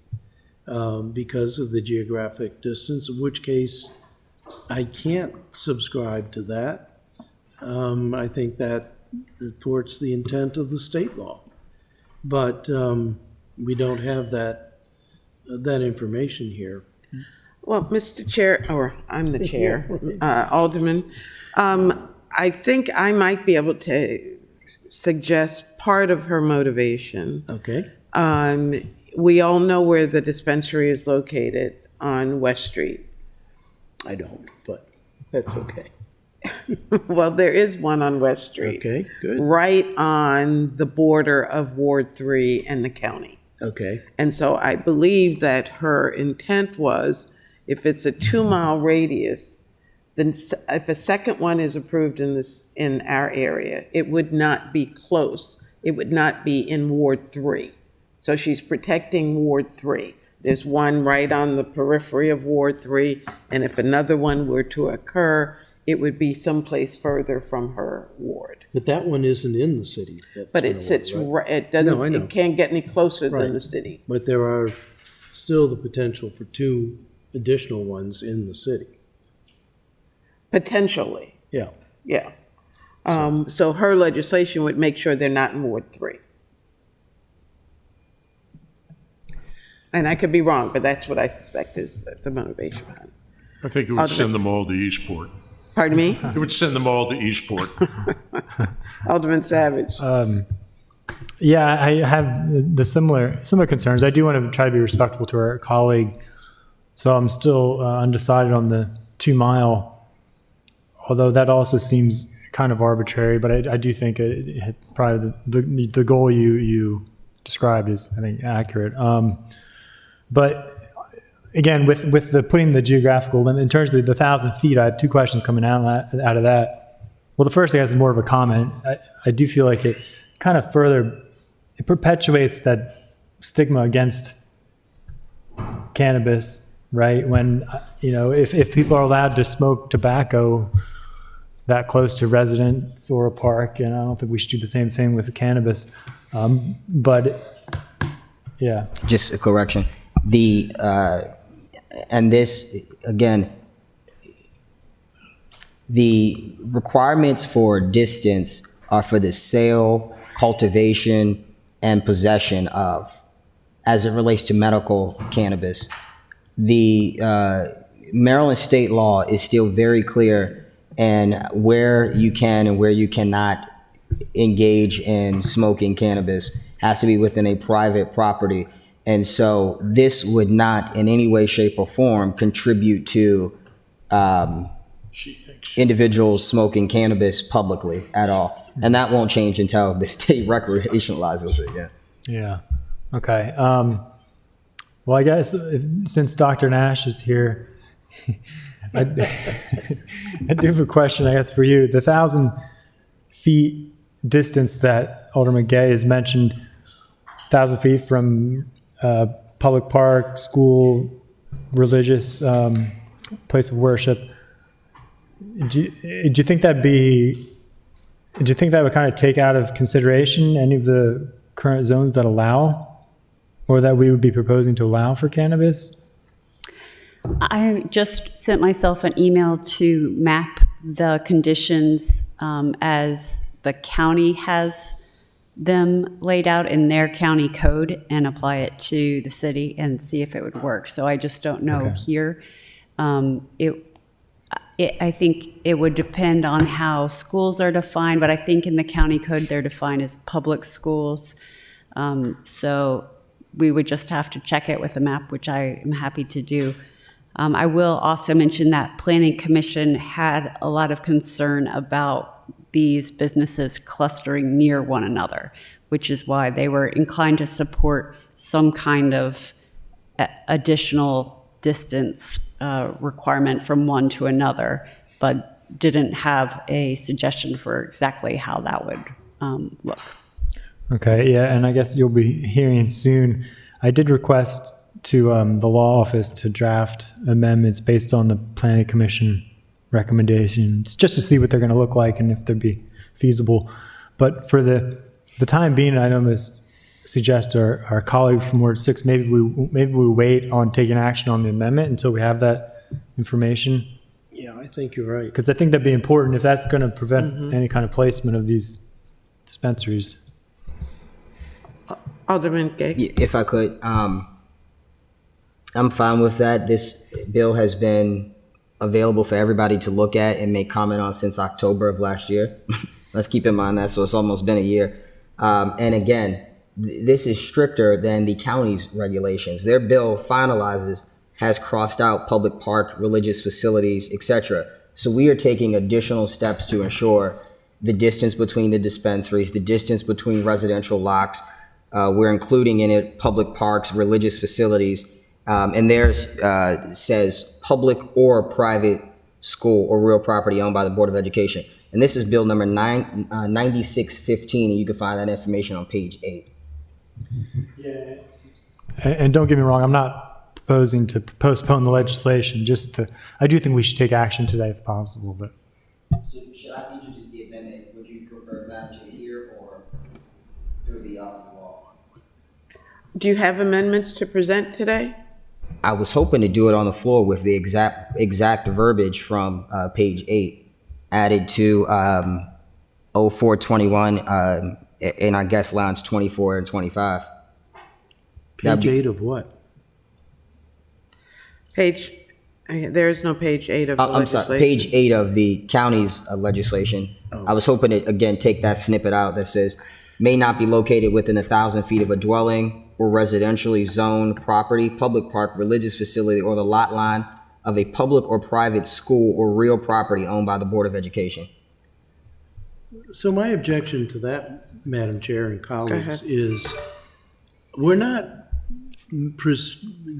because of the geographic distance, in which case I can't subscribe to that. I think that thwarts the intent of the state law. But we don't have that information here. Well, Mr. Chair, or I'm the chair, Alderman, I think I might be able to suggest part of her motivation. Okay. We all know where the dispensary is located on West Street. I don't, but that's okay. Well, there is one on West Street. Okay, good. Right on the border of Ward 3 and the county. Okay. And so I believe that her intent was, if it's a 2-mile radius, then if a second one is approved in our area, it would not be close. It would not be in Ward 3. So she's protecting Ward 3. There's one right on the periphery of Ward 3, and if another one were to occur, it would be someplace further from her ward. But that one isn't in the city. But it sits right, it doesn't, No, I know. it can't get any closer Right. than the city. But there are still the potential for 2 additional ones in the city. Potentially, Yeah. yeah. So her legislation would make sure they're not in Ward 3. And I could be wrong, but that's what I suspect is the motivation behind it. I think it would send them all to Eastport. Pardon me? It would send them all to Eastport. Alderman Savage. Yeah, I have the similar concerns. I do want to try to be respectful to our colleague, so I'm still undecided on the 2-mile, although that also seems kind of arbitrary, but I do think probably the goal you described is, I think, accurate. But again, with the putting the geographical limit, in terms of the 1,000 feet, I have 2 questions coming out of that. Well, the first, I guess, is more of a comment. I do feel like it kind of it perpetuates that stigma against cannabis, right? When, if people are allowed to smoke tobacco that close to residents or a park, and I don't think we should do the same thing with the cannabis. But yeah. Just a correction. And this, again, the requirements for distance are for the sale, cultivation, and possession of, as it relates to medical cannabis. The Maryland state law is still very clear and where you can and where you cannot engage in smoking cannabis has to be within a private property. And so this would not in any way, shape, or form contribute to individuals smoking cannabis publicly at all. And that won't change until the state recreationalizes it, yeah. Yeah, okay. Well, I guess since Dr. Nash is here, I do have a question, I guess, for you. The 1,000 feet distance that Alderman Gay has mentioned, 1,000 feet from public park, school, religious place of worship. Do you think that'd be? Do you think that would kind of take out of consideration any of the current zones that allow, or that we would be proposing to allow for cannabis? I just sent myself an email to map the conditions as the county has them laid out in their county code and apply it to the city and see if it would work. So I just don't know here. I think it would depend on how schools are defined, but I think in the county code they're defined as public schools. So we would just have to check it with a map, which I am happy to do. I will also mention that Planning Commission had a lot of concern about these businesses clustering near one another, which is why they were inclined to support some kind of additional distance requirement from one to another, but didn't have a suggestion for exactly how that would look. Okay, yeah, and I guess you'll be hearing soon. I did request to the law office to draft amendments based on the Planning Commission recommendations, just to see what they're going to look like and if they'd be feasible. But for the time being, I'd almost suggest our colleague from Ward 6, maybe we wait on taking action on the amendment until we have that information. Yeah, I think you're right. Because I think that'd be important if that's going to prevent any kind of placement of these dispensaries. Alderman Gay. If I could, I'm fine with that. This bill has been available for everybody to look at and make comment on since October of last year. Let's keep in mind that, so it's almost been a year. And again, this is stricter than the county's regulations. Their bill has crossed out public park, religious facilities, etc. So we are taking additional steps to ensure the distance between the dispensaries, the distance between residential lots. We're including in it public parks, religious facilities, and theirs says public or private school or real property owned by the Board of Education. And this is bill number 9615, and you can find that information on page 8. Yeah. And don't get me wrong, I'm not proposing to postpone the legislation. I do think we should take action today if possible. But So should I introduce the amendment? Would you prefer Madam Chair here or through the Office of Law? Do you have amendments to present today? I was hoping to do it on the floor with the exact verbiage from page 8 added to 0421 and I guess lines 24 and 25. Page 8 of what? There is no page 8 of the I'm sorry, legislation. page 8 of the county's legislation. I was hoping to, again, take that snippet out that says, may not be located within 1,000 feet of a dwelling or residentially zoned property, public park, religious facility, or the lot line of a public or private school or real property owned by the Board of Education. So my objection to that, Madam Chair and colleagues, ahead. is we're not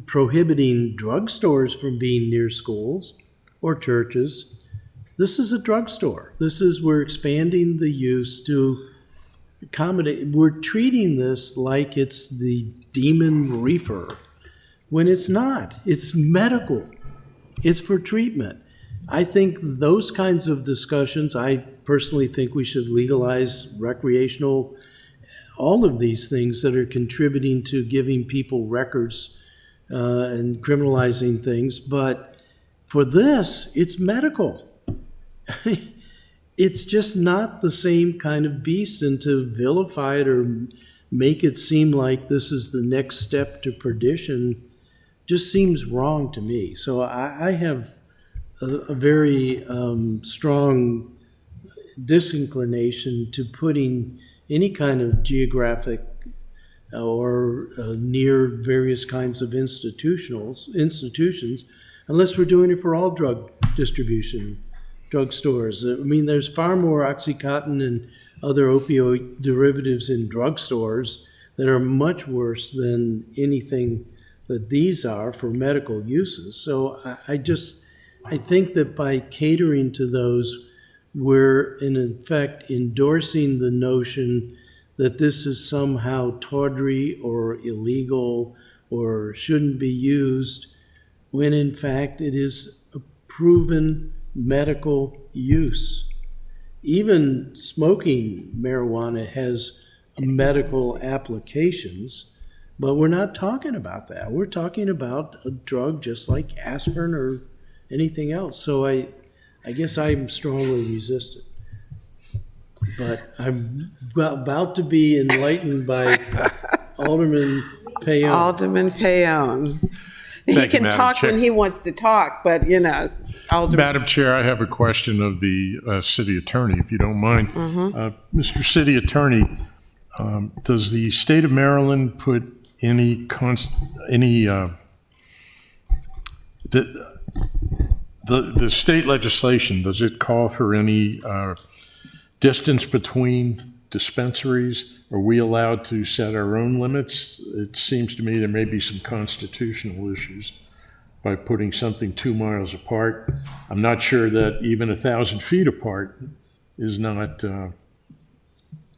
prohibiting drugstores from being near schools or churches. This is a drugstore. We're expanding the use to accommodate. We're treating this like it's the demon reefer when it's not. It's medical. It's for treatment. I think those kinds of discussions, I personally think we should legalize recreational, all of these things that are contributing to giving people records and criminalizing things. But for this, it's medical. It's just not the same kind of beast, and to vilify it or make it seem like this is the next step to perdition just seems wrong to me. So I have a very strong disinclination to putting any kind of geographic or near various kinds of institutions, unless we're doing it for all drug distribution, drugstores. I mean, there's far more Oxycontin and other opioid derivatives in drugstores that are much worse than anything that these are for medical uses. So I just I think that by catering to those, we're in effect endorsing the notion that this is somehow tawdry or illegal or shouldn't be used, when in fact it is a proven medical use. Even smoking marijuana has medical applications, but we're not talking about that. We're talking about a drug just like aspirin or anything else. So I guess I'm strongly resistant. But I'm about to be enlightened by Alderman Payon. Alderman Payon. He Thank you, can Madam talk Chair. when he wants to talk, but, you know, Alderman. Madam Chair, I have a question of the city attorney, if you don't mind. Mr. City Attorney, does the state of Maryland put any the state legislation, does it call for any distance between dispensaries? Are we allowed to set our own limits? It seems to me there may be some constitutional issues by putting something 2 miles apart. I'm not sure that even 1,000 feet apart is not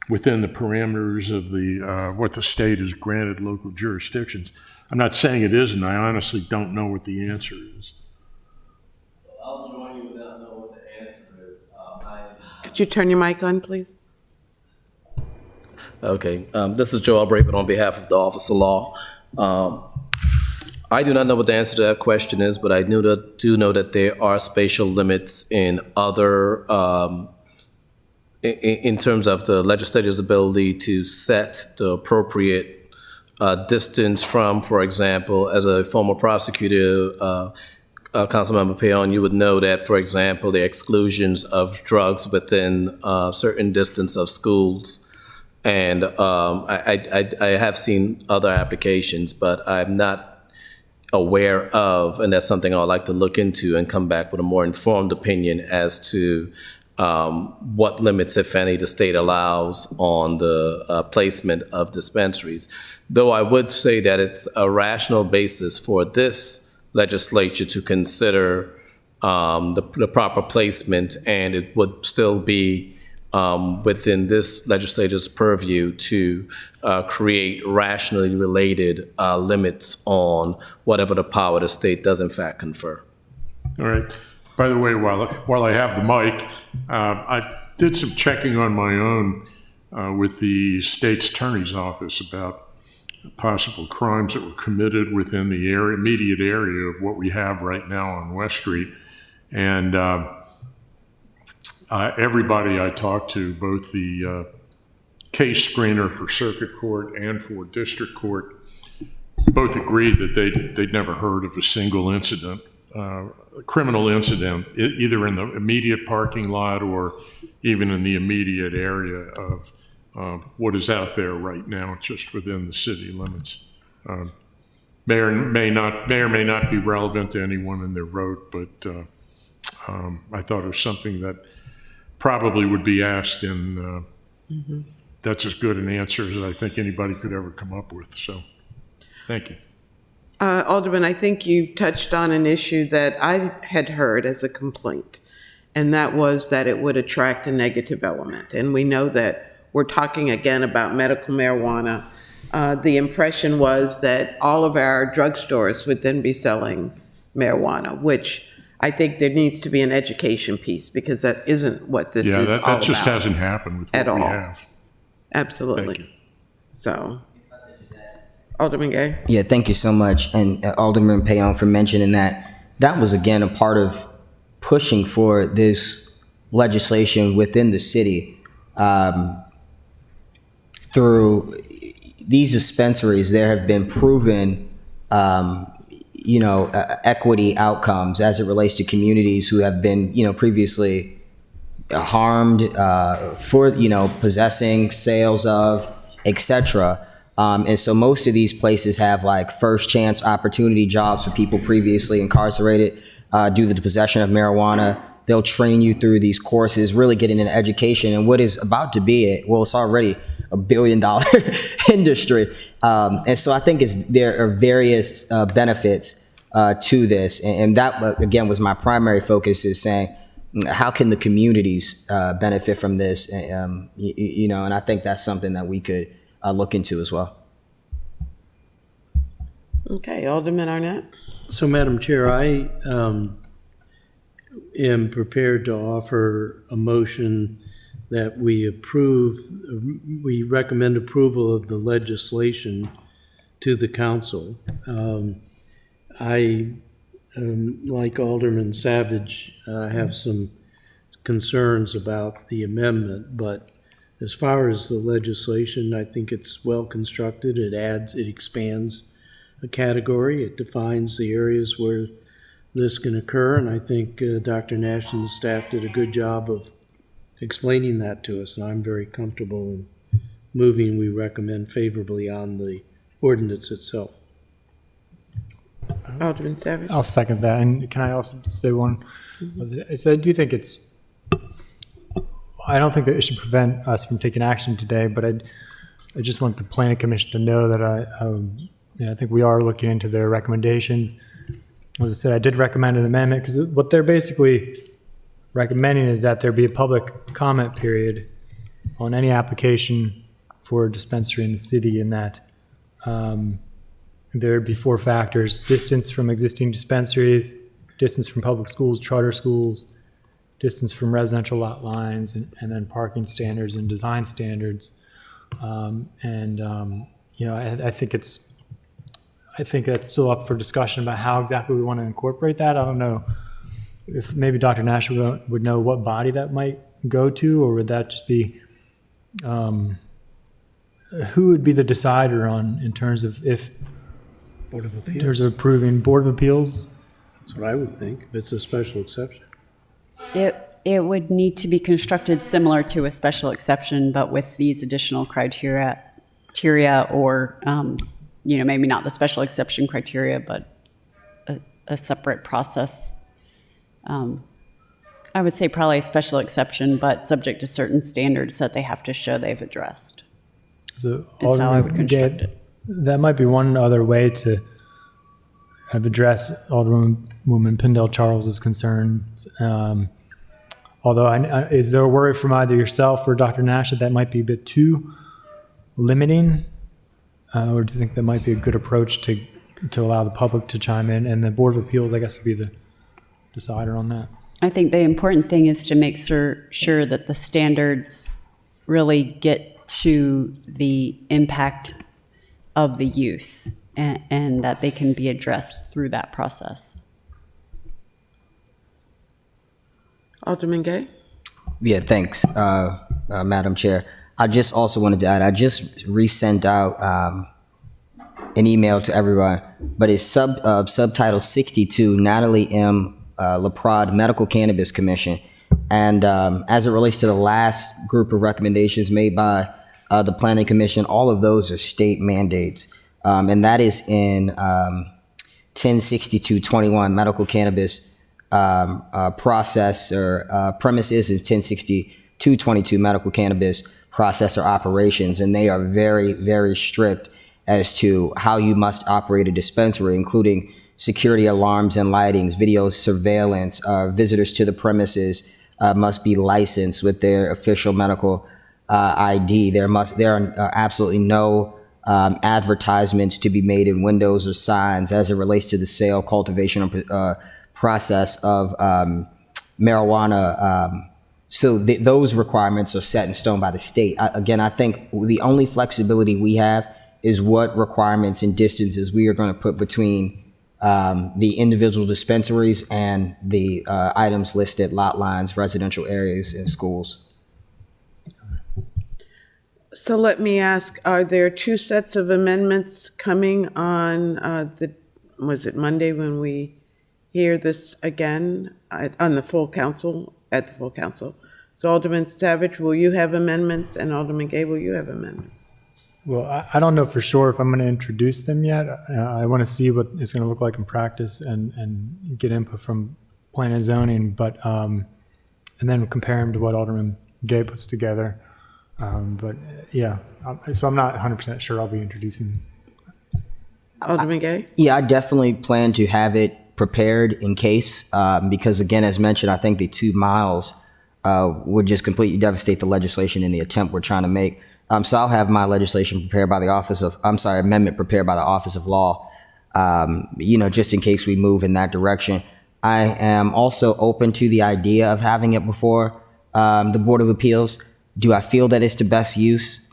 within the parameters of the what the state has granted local jurisdictions. I'm not saying it isn't. I honestly don't know what the answer is. I'll join you without knowing what the answer is. Could you turn your mic on, please? Okay, this is Joe Albright on behalf of the Office of Law. I do not know what the answer to that question is, but I do know that there are spatial limits in other, in terms of the legislature's ability to set the appropriate distance from, for example, as a former prosecutor, Councilmember Payon, you would know that, for example, the exclusions of drugs within a certain distance of schools. And I have seen other applications, but I'm not aware of, and that's something I'd like to look into and come back with a more informed opinion as to what limits, if any, the state allows on the placement of dispensaries. Though I would say that it's a rational basis for this legislature to consider the proper placement, and it would still be within this legislature's purview to create rationally related limits on whatever the power the state does in fact confer. All right. By the way, while I have the mic, I did some checking on my own with the state's attorney's office about possible crimes that were committed within the immediate area of what we have right now on West Street. And everybody I talked to, both the case screener for circuit court and for district court, both agreed that they'd never heard of a single incident, criminal incident, either in the immediate parking lot or even in the immediate area of what is out there right now, just within the city limits. May or may not be relevant to anyone in their vote, but I thought it was something that probably would be asked, and that's as good an answer as I think anybody could ever come up with. So, thank you. Alderman, I think you touched on an issue that I had heard as a complaint, and that was that it would attract a negative element. And we know that we're talking again about medical marijuana. The impression was that all of our drugstores would then be selling marijuana, which I think there needs to be an education piece, because that isn't what this is all about. Yeah, that just hasn't happened with what we have. Absolutely. Thank you. So, Alderman Gay? Yeah, thank you so much. And Alderman Payon for mentioning that. That was, again, a part of pushing for this legislation within the city. Through these dispensaries, there have been proven, equity outcomes as it relates to communities who have been, previously harmed for, possessing, sales of, etc. And so most of these places have like first chance opportunity jobs for people previously incarcerated due to the possession of marijuana. They'll train you through these courses, really getting an education in what is about to be it's already $1 billion industry. And so I think there are various benefits to this. And that, again, was my primary focus, is saying, how can the communities benefit from this? You know, and I think that's something that we could look into as well. Okay, Alderman Arnett? So, Madam Chair, I am prepared to offer a motion that we recommend approval of the legislation to the council. I, like Alderman Savage, have some concerns about the amendment, but as far as the legislation, I think it's well constructed. It expands a category. It defines the areas where this can occur, and I think Dr. Nash and the staff did a good job of explaining that to us, and I'm very comfortable in moving. We recommend favorably on the ordinance itself. Alderman Savage? I'll second that. And can I also just say one? So I do think I don't think that it should prevent us from taking action today, but I just want the Planning Commission to know that I think we are looking into their recommendations. As I said, I did recommend an amendment because what they're basically recommending is that there be a public comment period on any application for a dispensary in the city, and that there be 4 factors: distance from existing dispensaries, distance from public schools, charter schools, distance from residential lot lines, and then parking standards and design standards. You know, I think that's still up for discussion about how exactly we want to incorporate that. I don't know if maybe Dr. Nash would know what body that might go to, or would that just be, who would be the decider in terms of Board of Appeals. in terms of approving Board of Appeals? That's what I would think, if it's a special exception. It would need to be constructed similar to a special exception, but with these additional criteria, or you know, maybe not the special exception criteria, but a separate process. I would say probably a special exception, but subject to certain standards that they have to show they've addressed. So Is how I would construct it. That might be one other way to have addressed Alderwoman Pindell Charles's concerns. Although, is there a worry from either yourself or Dr. Nash that might be a bit too limiting? Or do you think that might be a good approach to allow the public to chime in? And the Board of Appeals, I guess, would be the decider on that. I think the important thing is to make sure that the standards really get to the impact of the use, and that they can be addressed through that process. Alderman Gay? Yeah, thanks, Madam Chair. I just also wanted to add, I just resent out an email to everyone, but it's subtitle 62, Natalie M. LaPrade Medical Cannabis Commission. And as it relates to the last group of recommendations made by the Planning Commission, all of those are state mandates. And that is in 106221, medical cannabis process or premises, is 106222, medical cannabis process or operations. And they are very, very strict as to how you must operate a dispensary, including security alarms and lightings, video surveillance. Visitors to the premises must be licensed with their official medical ID. There are absolutely no advertisements to be made in windows or signs as it relates to the sale, cultivation, or process of marijuana. So those requirements are set in stone by the state. Again, I think the only flexibility we have is what requirements and distances we are going to put between the individual dispensaries and the items listed, lot lines, residential areas, and schools. So let me ask, are there 2 sets of amendments coming on was it Monday when we hear this again on the full council, at the full council? So Alderman Savage, will you have amendments? And Alderman Gay, will you have amendments? Well, I don't know for sure if I'm going to introduce them yet. I want to see what it's going to look like in practice and get input from planning and zoning, but and then compare them to what Alderman Gay puts together. But yeah, so I'm not 100% sure I'll be introducing. Alderman Gay? Yeah, I definitely plan to have it prepared in case, because again, as mentioned, I think the 2 miles would just completely devastate the legislation in the attempt we're trying to make. So I'll have my legislation prepared by the amendment prepared by the Office of Law, just in case we move in that direction. I am also open to the idea of having it before the Board of Appeals. Do I feel that it's the best use?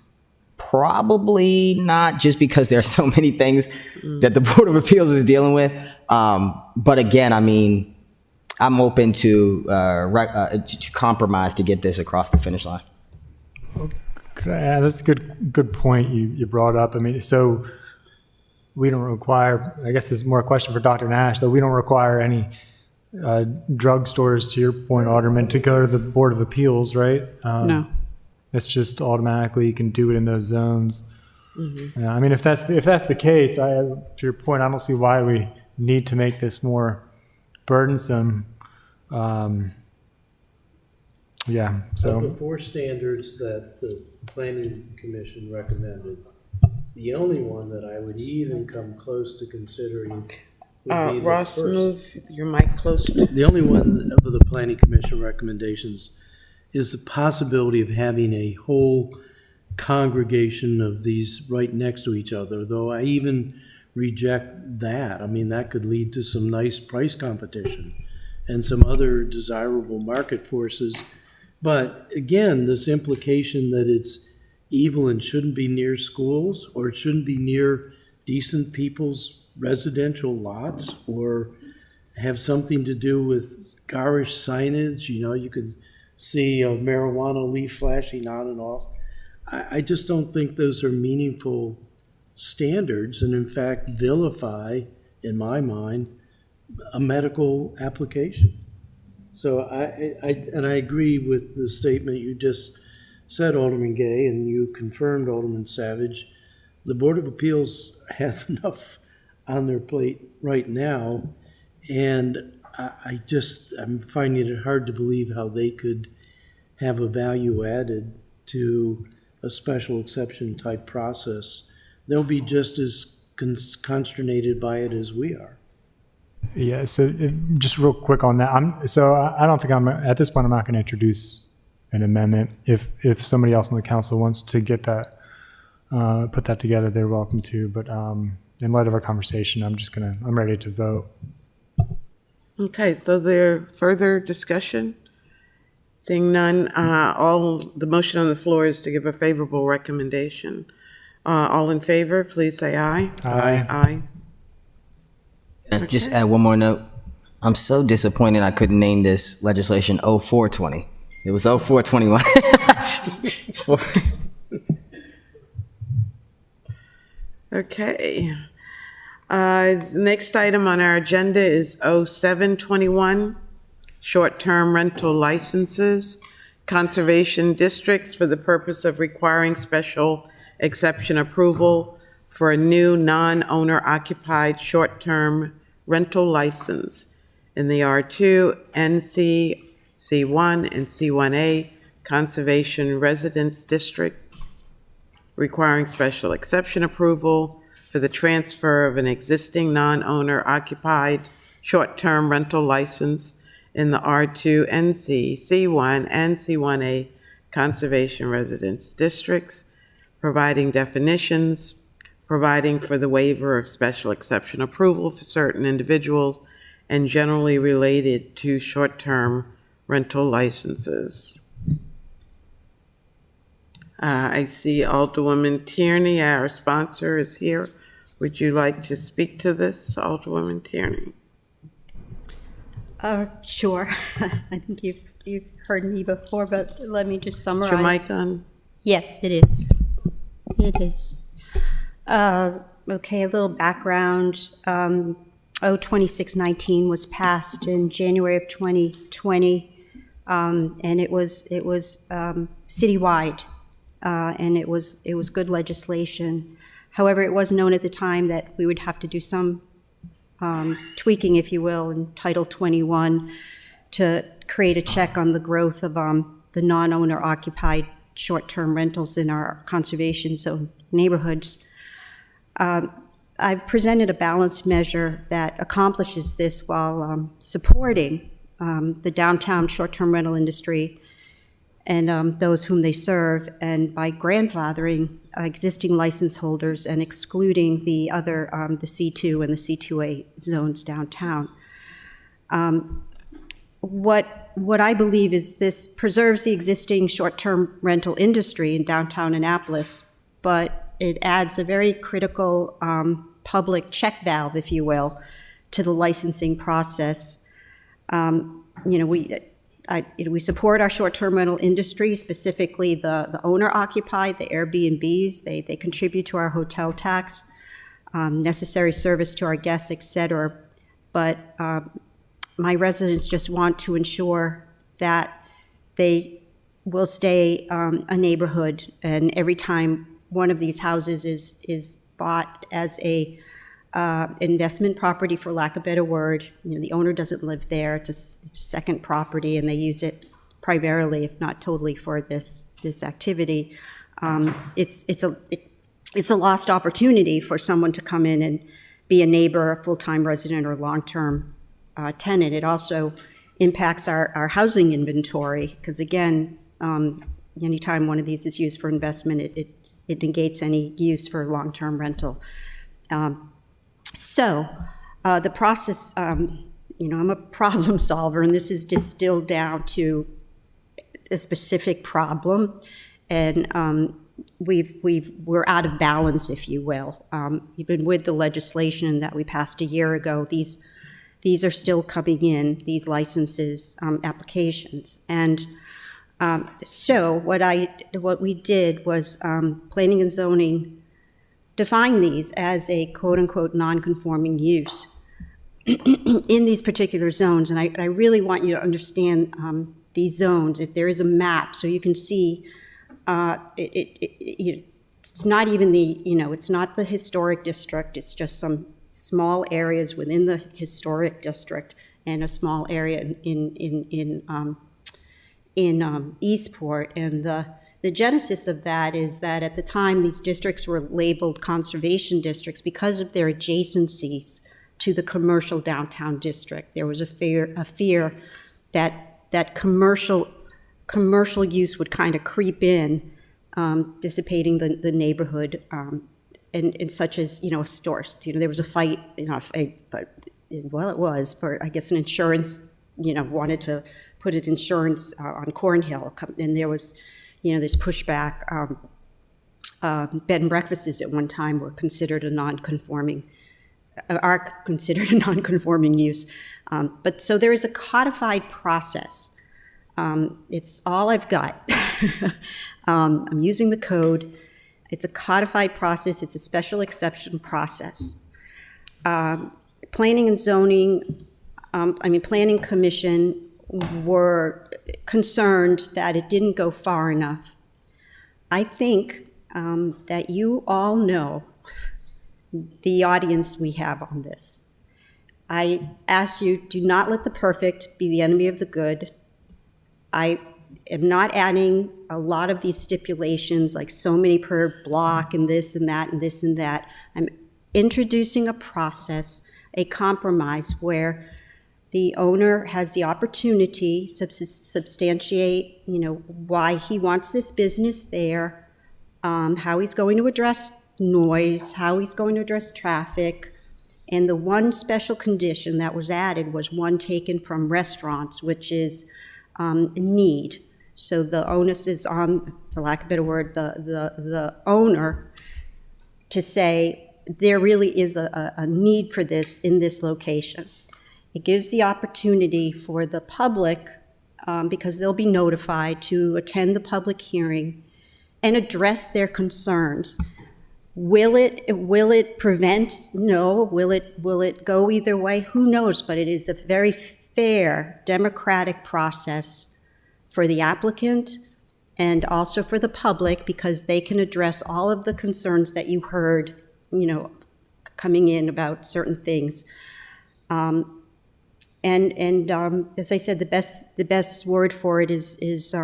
Probably not, just because there are so many things that the Board of Appeals is dealing with. But again, I mean, I'm open to compromise to get this across the finish line. Could I add, that's a good point you brought up. I mean, so we don't require, I guess this is more a question for Dr. Nash, though we don't require any drugstores, to your point, Alderman, to go to the Board of Appeals, right? No. It's just automatically you can do it in those zones. Yeah, I mean, if that's the case, to your point, I don't see why we need to make this more burdensome. Yeah, so. Of the 4 standards that the Planning Commission recommended, the only one that I would even come close to considering would be the Ross, first. move your mic closer. The only one of the Planning Commission recommendations is the possibility of having a whole congregation of these right next to each other, though I even reject that. I mean, that could lead to some nice price competition and some other desirable market forces. But again, this implication that it's evil and shouldn't be near schools, or it shouldn't be near decent people's residential lots, or have something to do with garish signage, you could see a marijuana leaf flashing on and off. I just don't think those are meaningful standards, and in fact vilify, in my mind, a medical application. So I agree with the statement you just said, Alderman Gay, and you confirmed, Alderman Savage. The Board of Appeals has enough on their plate right now, and I'm finding it hard to believe how they could have a value added to a special exception type process. They'll be just as consternated by it as we are. Yeah, so just real quick on that. I don't think at this point, I'm not going to introduce an amendment. If somebody else on the council wants to get that, put that together, they're welcome to. But in light of our conversation, I'm ready to vote. Okay, so there further discussion? Seeing none, the motion on the floor is to give a favorable recommendation. All in favor, please say aye. Aye. Aye. And just add one more note. I'm so disappointed I couldn't name this legislation 0420. It was 0421. Okay. The next item on our agenda is 0721, short-term rental licenses, conservation districts for the purpose of requiring special exception approval for a new non-owner occupied short-term rental license in the R2, NC, C1, and C1A conservation residence districts, requiring special exception approval for the transfer of an existing non-owner occupied short-term rental license in the R2, NC, C1, and C1A conservation residence districts, providing definitions, providing for the waiver of special exception approval for certain individuals, and generally related to short-term rental licenses. I see Alderwoman Tierney, our sponsor, is here. Would you like to speak to this, Alderwoman Tierney? Sure. I think you've heard me before, but let me just summarize. Is your mic on? Yes, it is. It is. Okay, a little background. 2619 was passed in January of 2020, and it was citywide, and it was good legislation. However, it was known at the time that we would have to do some tweaking, if you will, in Title 21 to create a check on the growth of the non-owner occupied short-term rentals in our conservation zone neighborhoods. I've presented a balanced measure that accomplishes this while supporting the downtown short-term rental industry and those whom they serve, and by grandfathering existing license holders and excluding the other, the C2 and the C2A zones downtown. What I believe is this preserves the existing short-term rental industry in downtown Annapolis, but it adds a very critical public check valve, if you will, to the licensing process. We support our short-term rental industry, specifically the owner-occupied, the Airbnbs. They contribute to our hotel tax, necessary service to our guests, et cetera. But my residents just want to ensure that they will stay a neighborhood, and every time one of these houses is bought as a investment property, for lack of a better word, the owner doesn't live there. It's a second property, and they use it primarily, if not totally, for this activity. It's a lost opportunity for someone to come in and be a neighbor, a full-time resident, or long-term tenant. It also impacts our housing inventory, because again, anytime one of these is used for investment, it negates any use for long-term rental. So the process, I'm a problem solver, and this is distilled down to a specific problem, and we're out of balance, if you will. Even with the legislation that we passed a year ago, these are still coming in, these licenses, applications. And so what we did was planning and zoning define these as a quote-unquote non-conforming use in these particular zones. And I really want you to understand these zones. If there is a map, so you can see it's not even it's not the historic district, it's just some small areas within the historic district and a small area in Eastport. And the genesis of that is that at the time these districts were labeled conservation districts because of their adjacencies to the commercial downtown district. There was a fear that commercial use would kind of creep in, dissipating the neighborhood, and such as stores. There was a fight, but it was for, I guess, an insurance. Wanted to put an insurance on Cornhill, and there was, there's pushback. Bed and breakfasts at one time were considered are considered a non-conforming use. But so there is a codified process. It's all I've got. I'm using the code. It's a codified process. It's a special exception process. Planning and zoning, Planning Commission were concerned that it didn't go far enough. I think that you all know the audience we have on this. I ask you, do not let the perfect be the enemy of the good. I am not adding a lot of these stipulations, like so many per block and this and that and this and that. I'm introducing a process, a compromise where the owner has the opportunity to substantiate, why he wants this business there, how he's going to address noise, how he's going to address traffic. And the one special condition that was added was one taken from restaurants, which is need. So the onus is on, for lack of a better word, the owner to say there really is a need for this in this location. It gives the opportunity for the public, because they'll be notified, to attend the public hearing and address their concerns. Will it prevent? No. Will it go either way? Who knows? But it is a very fair, democratic process for the applicant and also for the public, because they can address all of the concerns that you heard, coming in about certain things. And as I said, the best word for it is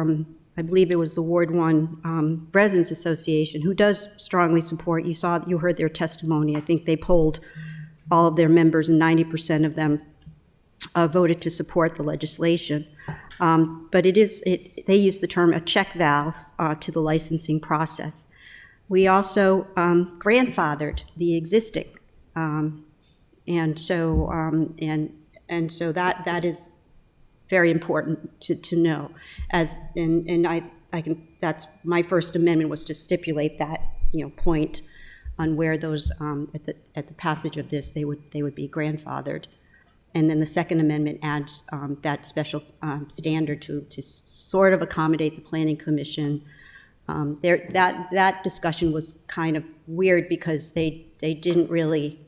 I believe it was the Ward 1 Residents Association, who does strongly support. You heard their testimony. I think they polled all of their members, and 90% of them voted to support the legislation. But they use the term a check valve to the licensing process. We also grandfathered the existing, and so that is very important to know. That's my first amendment, was to stipulate that point on where those at the passage of this they would be grandfathered. And then the Second Amendment adds that special standard to sort of accommodate the Planning Commission. That discussion was kind of weird because they didn't really.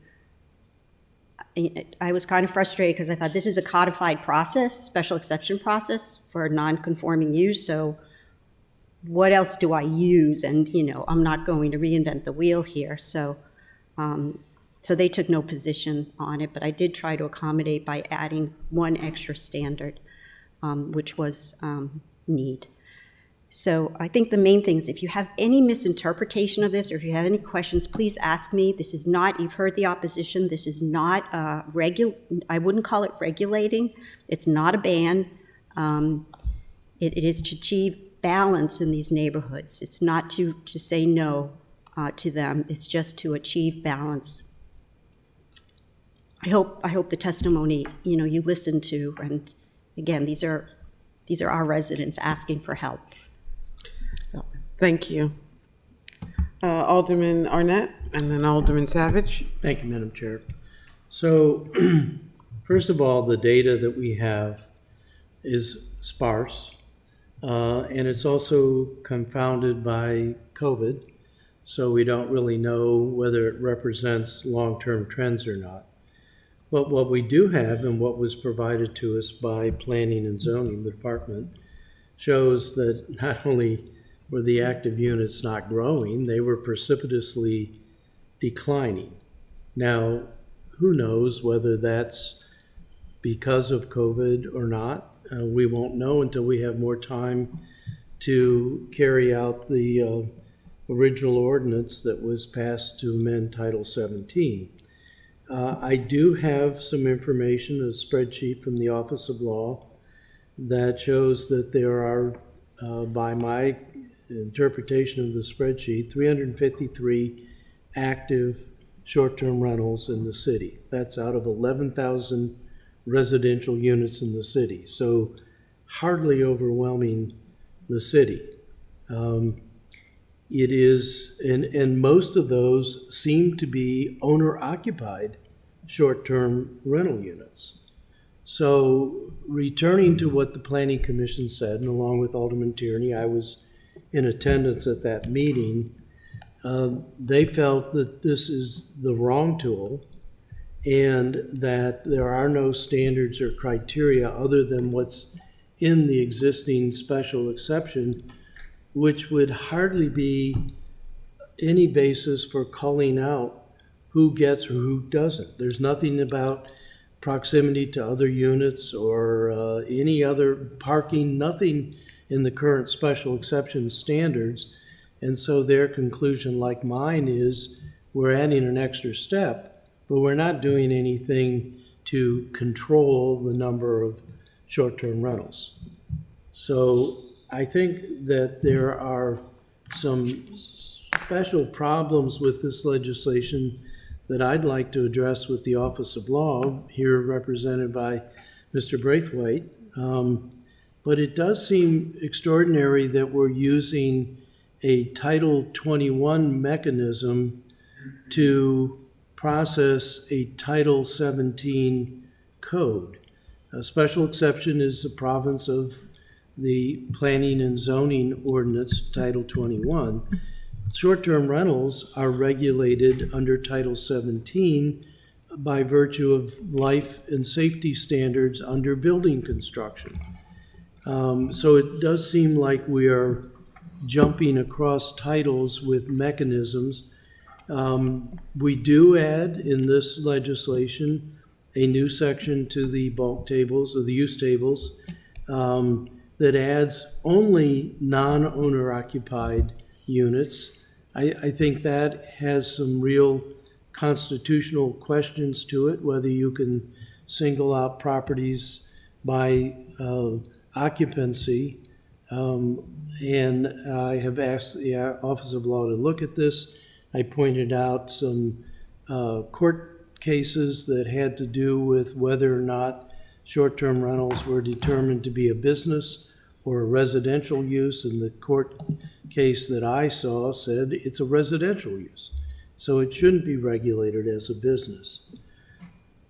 I was kind of frustrated because I thought this is a codified process, special exception process for non-conforming use. So what else do I use? And I'm not going to reinvent the wheel here. So. So they took no position on it, but I did try to accommodate by adding one extra standard, which was need. So I think the main thing is, if you have any misinterpretation of this, or if you have any questions, please ask me. This is not, you've heard the opposition, this is not I wouldn't call it regulating. It's not a ban. It is to achieve balance in these neighborhoods. It's not to say no to them. It's just to achieve balance. I hope the testimony you listen to, and again, these are our residents asking for help. So Thank you. Alderman Arnett, and then Alderman Savage. Thank you, Madam Chair. So, first of all, the data that we have is sparse, and it's also confounded by COVID, so we don't really know whether it represents long-term trends or not. But what we do have, and what was provided to us by Planning and Zoning, the department, shows that not only were the active units not growing, they were precipitously declining. Now, who knows whether that's because of COVID or not? We won't know until we have more time to carry out the original ordinance that was passed to amend Title 17. I do have some information, a spreadsheet from the Office of Law, that shows that there are, by my interpretation of the spreadsheet, 353 active short-term rentals in the city. That's out of 11,000 residential units in the city. So hardly overwhelming the city. It is, and most of those seem to be owner-occupied short-term rental units. So returning to what the Planning Commission said, and along with Alderman Tierney, I was in attendance at that meeting, they felt that this is the wrong tool and that there are no standards or criteria other than what's in the existing special exception, which would hardly be any basis for calling out who gets or who doesn't. There's nothing about proximity to other units or any other parking, nothing in the current special exception standards. And so their conclusion, like mine, is we're adding an extra step, but we're not doing anything to control the number of short-term rentals. So I think that there are some special problems with this legislation that I'd like to address with the Office of Law, here represented by Mr. Braithwaite. But it does seem extraordinary that we're using a Title 21 mechanism to process a Title 17 code. A special exception is the province of the Planning and Zoning Ordinance, Title 21. Short-term rentals are regulated under Title 17 by virtue of life and safety standards under building construction. So it does seem like we are jumping across titles with mechanisms. We do add in this legislation a new section to the bulk tables or the use tables, that adds only non-owner occupied units, I think that has some real constitutional questions to it, whether you can single out properties by occupancy. And I have asked the Office of Law to look at this. I pointed out some court cases that had to do with whether or not short-term rentals were determined to be a business or a residential use, and the court case that I saw said it's a residential use, so it shouldn't be regulated as a business.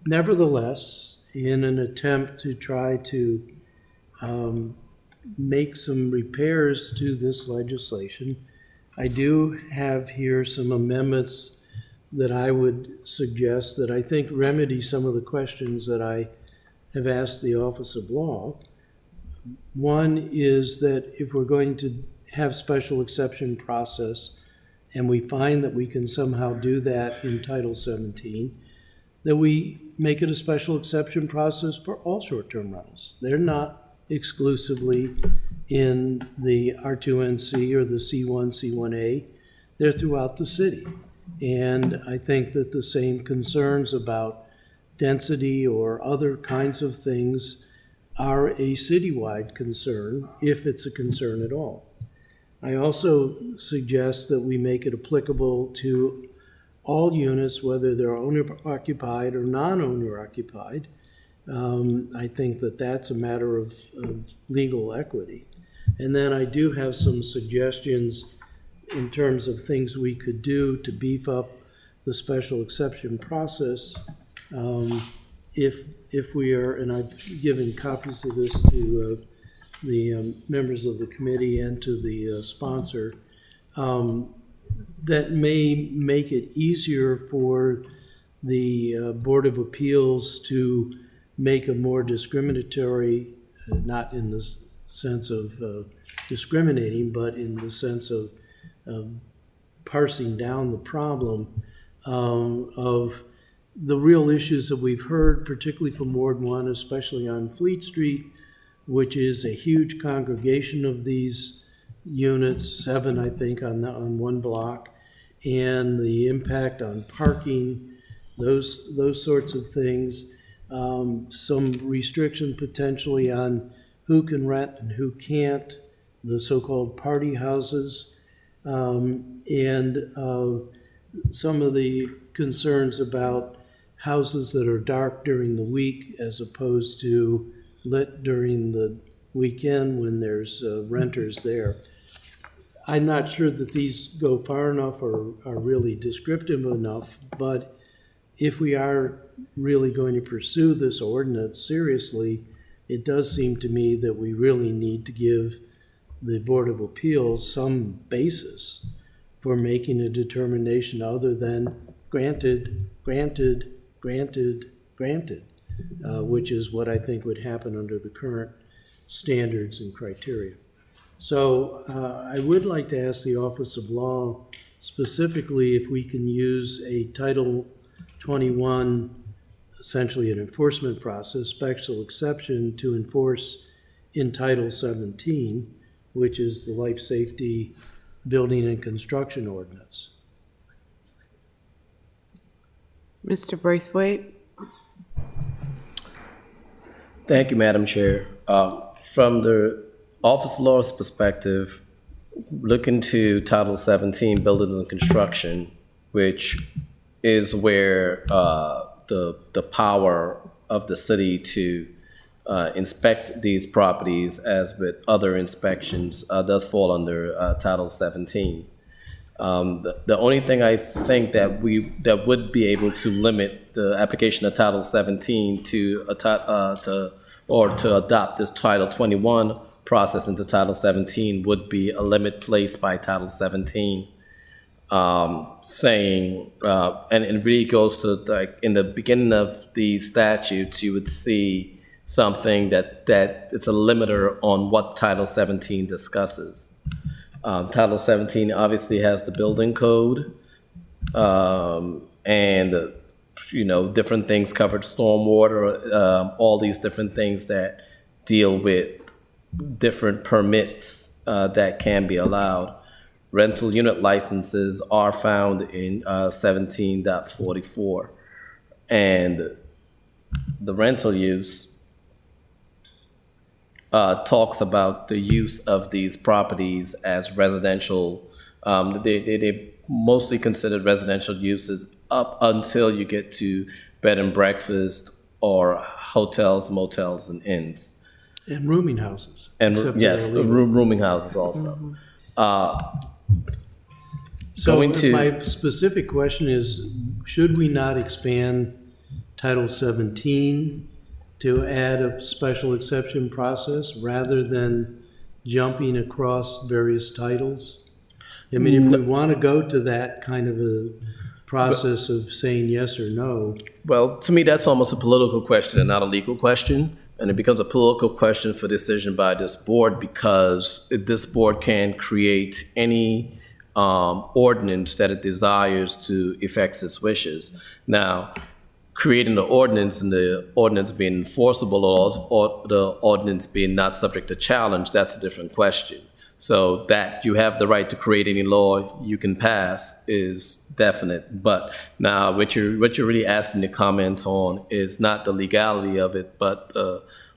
Nevertheless, in an attempt to try to make some repairs to this legislation, I do have here some amendments that I would suggest that I think remedy some of the questions that I have asked the Office of Law. One is that if we're going to have special exception process, and we find that we can somehow do that in Title 17, that we make it a special exception process for all short-term rentals. They're not exclusively in the R2NC or the C1, C1A. They're throughout the city. And I think that the same concerns about density or other kinds of things are a citywide concern, if it's a concern at all. I also suggest that we make it applicable to all units, whether they're owner-occupied or non-owner-occupied. I think that that's a matter of legal equity. And then I do have some suggestions in terms of things we could do to beef up the special exception process. If we are, and I've given copies of this to the members of the committee and to the sponsor, that may make it easier for the Board of Appeals to make a more discriminatory, not in the sense of discriminating, but in the sense of parsing down the problem of the real issues that we've heard, particularly from Ward 1, especially on Fleet Street, which is a huge congregation of these units, 7, I think, on one block, and the impact on parking, those sorts of things. Some restriction potentially on who can rent and who can't, the so-called party houses, and some of the concerns about houses that are dark during the week as opposed to lit during the weekend when there's renters there. I'm not sure that these go far enough or are really descriptive enough, but if we are really going to pursue this ordinance seriously, it does seem to me that we really need to give the Board of Appeals some basis for making a determination other than granted, granted, granted, granted, which is what I think would happen under the current standards and criteria. So I would like to ask the Office of Law specifically if we can use a Title 21, essentially an enforcement process, special exception to enforce in Title 17, which is the Life Safety Building and Construction Ordinance. Mr. Braithwaite? Thank you, Madam Chair. From the Office of Law's perspective, looking to Title 17, Buildings and Construction, which is where the power of the city to inspect these properties, as with other inspections, does fall under Title 17. The only thing I think that would be able to limit the application of Title 17 to adopt this Title 21 process into Title 17 would be a limit placed by Title 17, saying, and it really goes to, like, in the beginning of the statutes, you would see something that it's a limiter on what Title 17 discusses. Title 17 obviously has the building code, and different things covered, stormwater, all these different things that deal with different permits that can be allowed. Rental unit licenses are found in 17.44, and the rental use talks about the use of these properties as residential. They mostly considered residential uses up until you get to bed and breakfast or hotels, motels, and inns. And rooming houses. And except yes, they're illegal. rooming houses also. So Going to- my specific question is, should we not expand Title 17 to add a special exception process rather than jumping across various titles? I mean, if we want to go to that kind of a process of saying yes or no, Well, to me, that's almost a political question and not a legal question. And it becomes a political question for decision by this board, because this board can create any ordinance that it desires to effect its wishes. Now, creating the ordinance and the ordinance being enforceable or the ordinance being not subject to challenge, that's a different question. So that you have the right to create any law you can pass is definite. But now what you're really asking to comment on is not the legality of it, but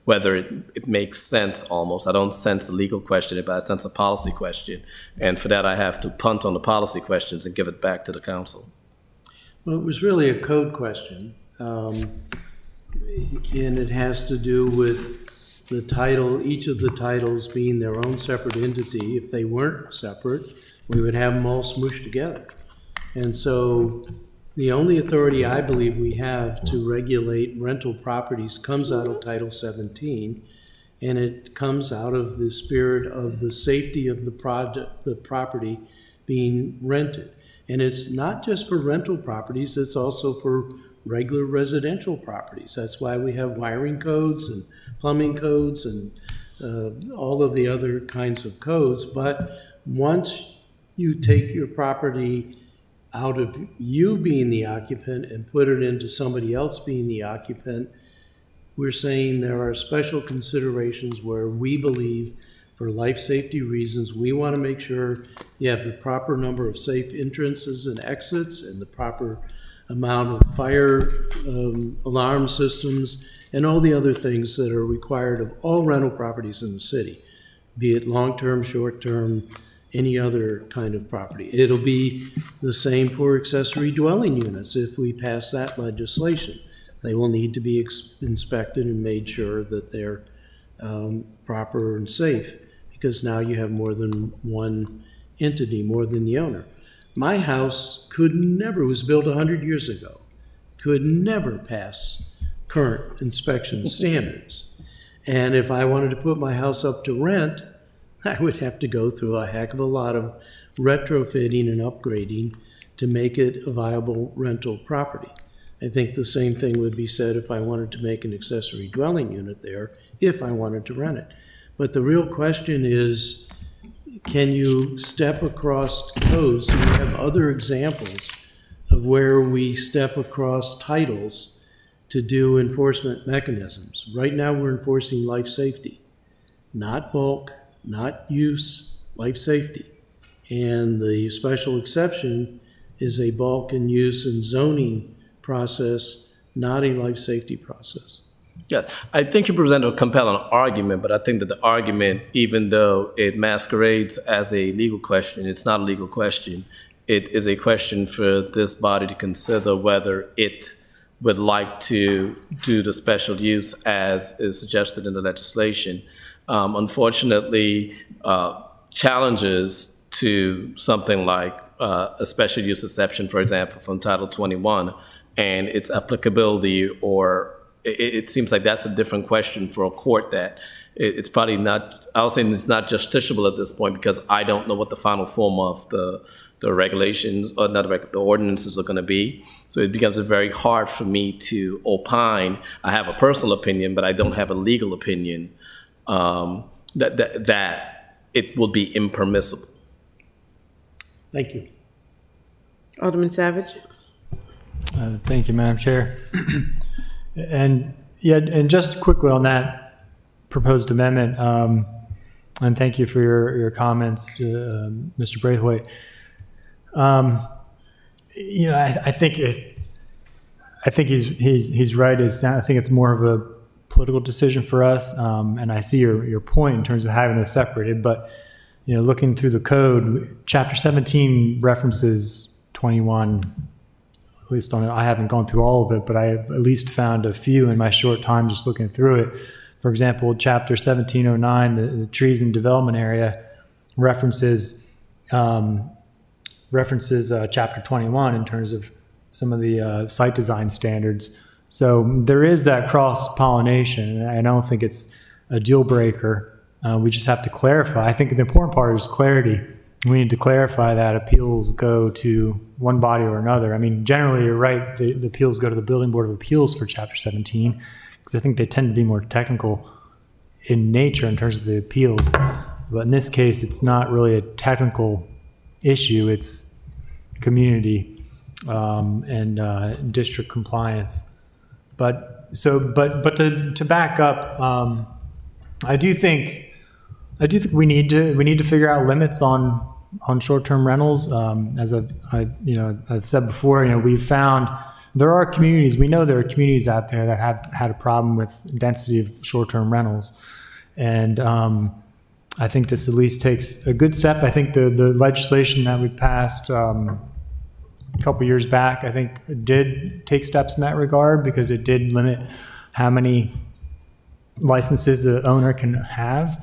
whether it makes sense almost. I don't sense a legal question, but I sense a policy question. And for that, I have to punt on the policy questions and give it back to the council. well, it was really a code question. And it has to do with the title, each of the titles being their own separate entity. If they weren't separate, we would have them all smooshed together. And so the only authority I believe we have to regulate rental properties comes out of Title 17, and it comes out of the spirit of the safety of the property being rented. And it's not just for rental properties, it's also for regular residential properties. That's why we have wiring codes and plumbing codes and all of the other kinds of codes. But once you take your property out of you being the occupant and put it into somebody else being the occupant, we're saying there are special considerations where we believe, for life safety reasons, we want to make sure you have the proper number of safe entrances and exits and the proper amount of fire alarm systems and all the other things that are required of all rental properties in the city, be it long-term, short-term, any other kind of property. It'll be the same for accessory dwelling units if we pass that legislation. They will need to be inspected and made sure that they're proper and safe, because now you have more than one entity, more than the owner. My house could never, was built 100 years ago, could never pass current inspection standards. And if I wanted to put my house up to rent, I would have to go through a heck of a lot of retrofitting and upgrading to make it a viable rental property. I think the same thing would be said if I wanted to make an accessory dwelling unit there, if I wanted to rent it. But the real question is, can you step across codes? We have other examples of where we step across titles to do enforcement mechanisms. Right now, we're enforcing life safety, not bulk, not use, life safety. And the special exception is a bulk and use and zoning process, not a life safety process. Yeah, I think you present a compelling argument, but I think that the argument, even though it masquerades as a legal question, it's not a legal question. It is a question for this body to consider whether it would like to do the special use as is suggested in the legislation. Unfortunately, challenges to something like a special use exception, for example, from Title 21 and its applicability, or it seems like that's a different question for a court that it's probably not, I'll say it's not justiciable at this point, because I don't know what the final form of the regulations, or not the ordinances are going to be. So it becomes very hard for me to opine. I have a personal opinion, but I don't have a legal opinion that it will be impermissible. Thank you. Alderman Savage? Thank you, Madam Chair. And yeah, and just quickly on that proposed amendment, And thank you for your comments, Mr. Braithwaite. I think he's right. I think it's more of a political decision for us, and I see your point in terms of having those separated. But looking through the code, Chapter 17 references 21. At least I haven't gone through all of it, but I have at least found a few in my short time just looking through it. For example, Chapter 1709, the trees and development area, references Chapter 21 in terms of some of the site design standards. So there is that cross-pollination, and I don't think it's a deal breaker. We just have to clarify. I think the important part is clarity. We need to clarify that appeals go to one body or another. I mean, generally, you're right. The appeals go to the Building Board of Appeals for Chapter 17, because I think they tend to be more technical in nature in terms of the appeals. But in this case, it's not really a technical issue. It's community and district compliance. But to back up, I do think we need to figure out limits on short-term rentals. As I've said before, we've found there are communities. We know there are communities out there that have had a problem with density of short-term rentals, and I think this at least takes a good step. I think the legislation that we passed a couple years back, I think, did take steps in that regard, because it did limit how many licenses the owner can have.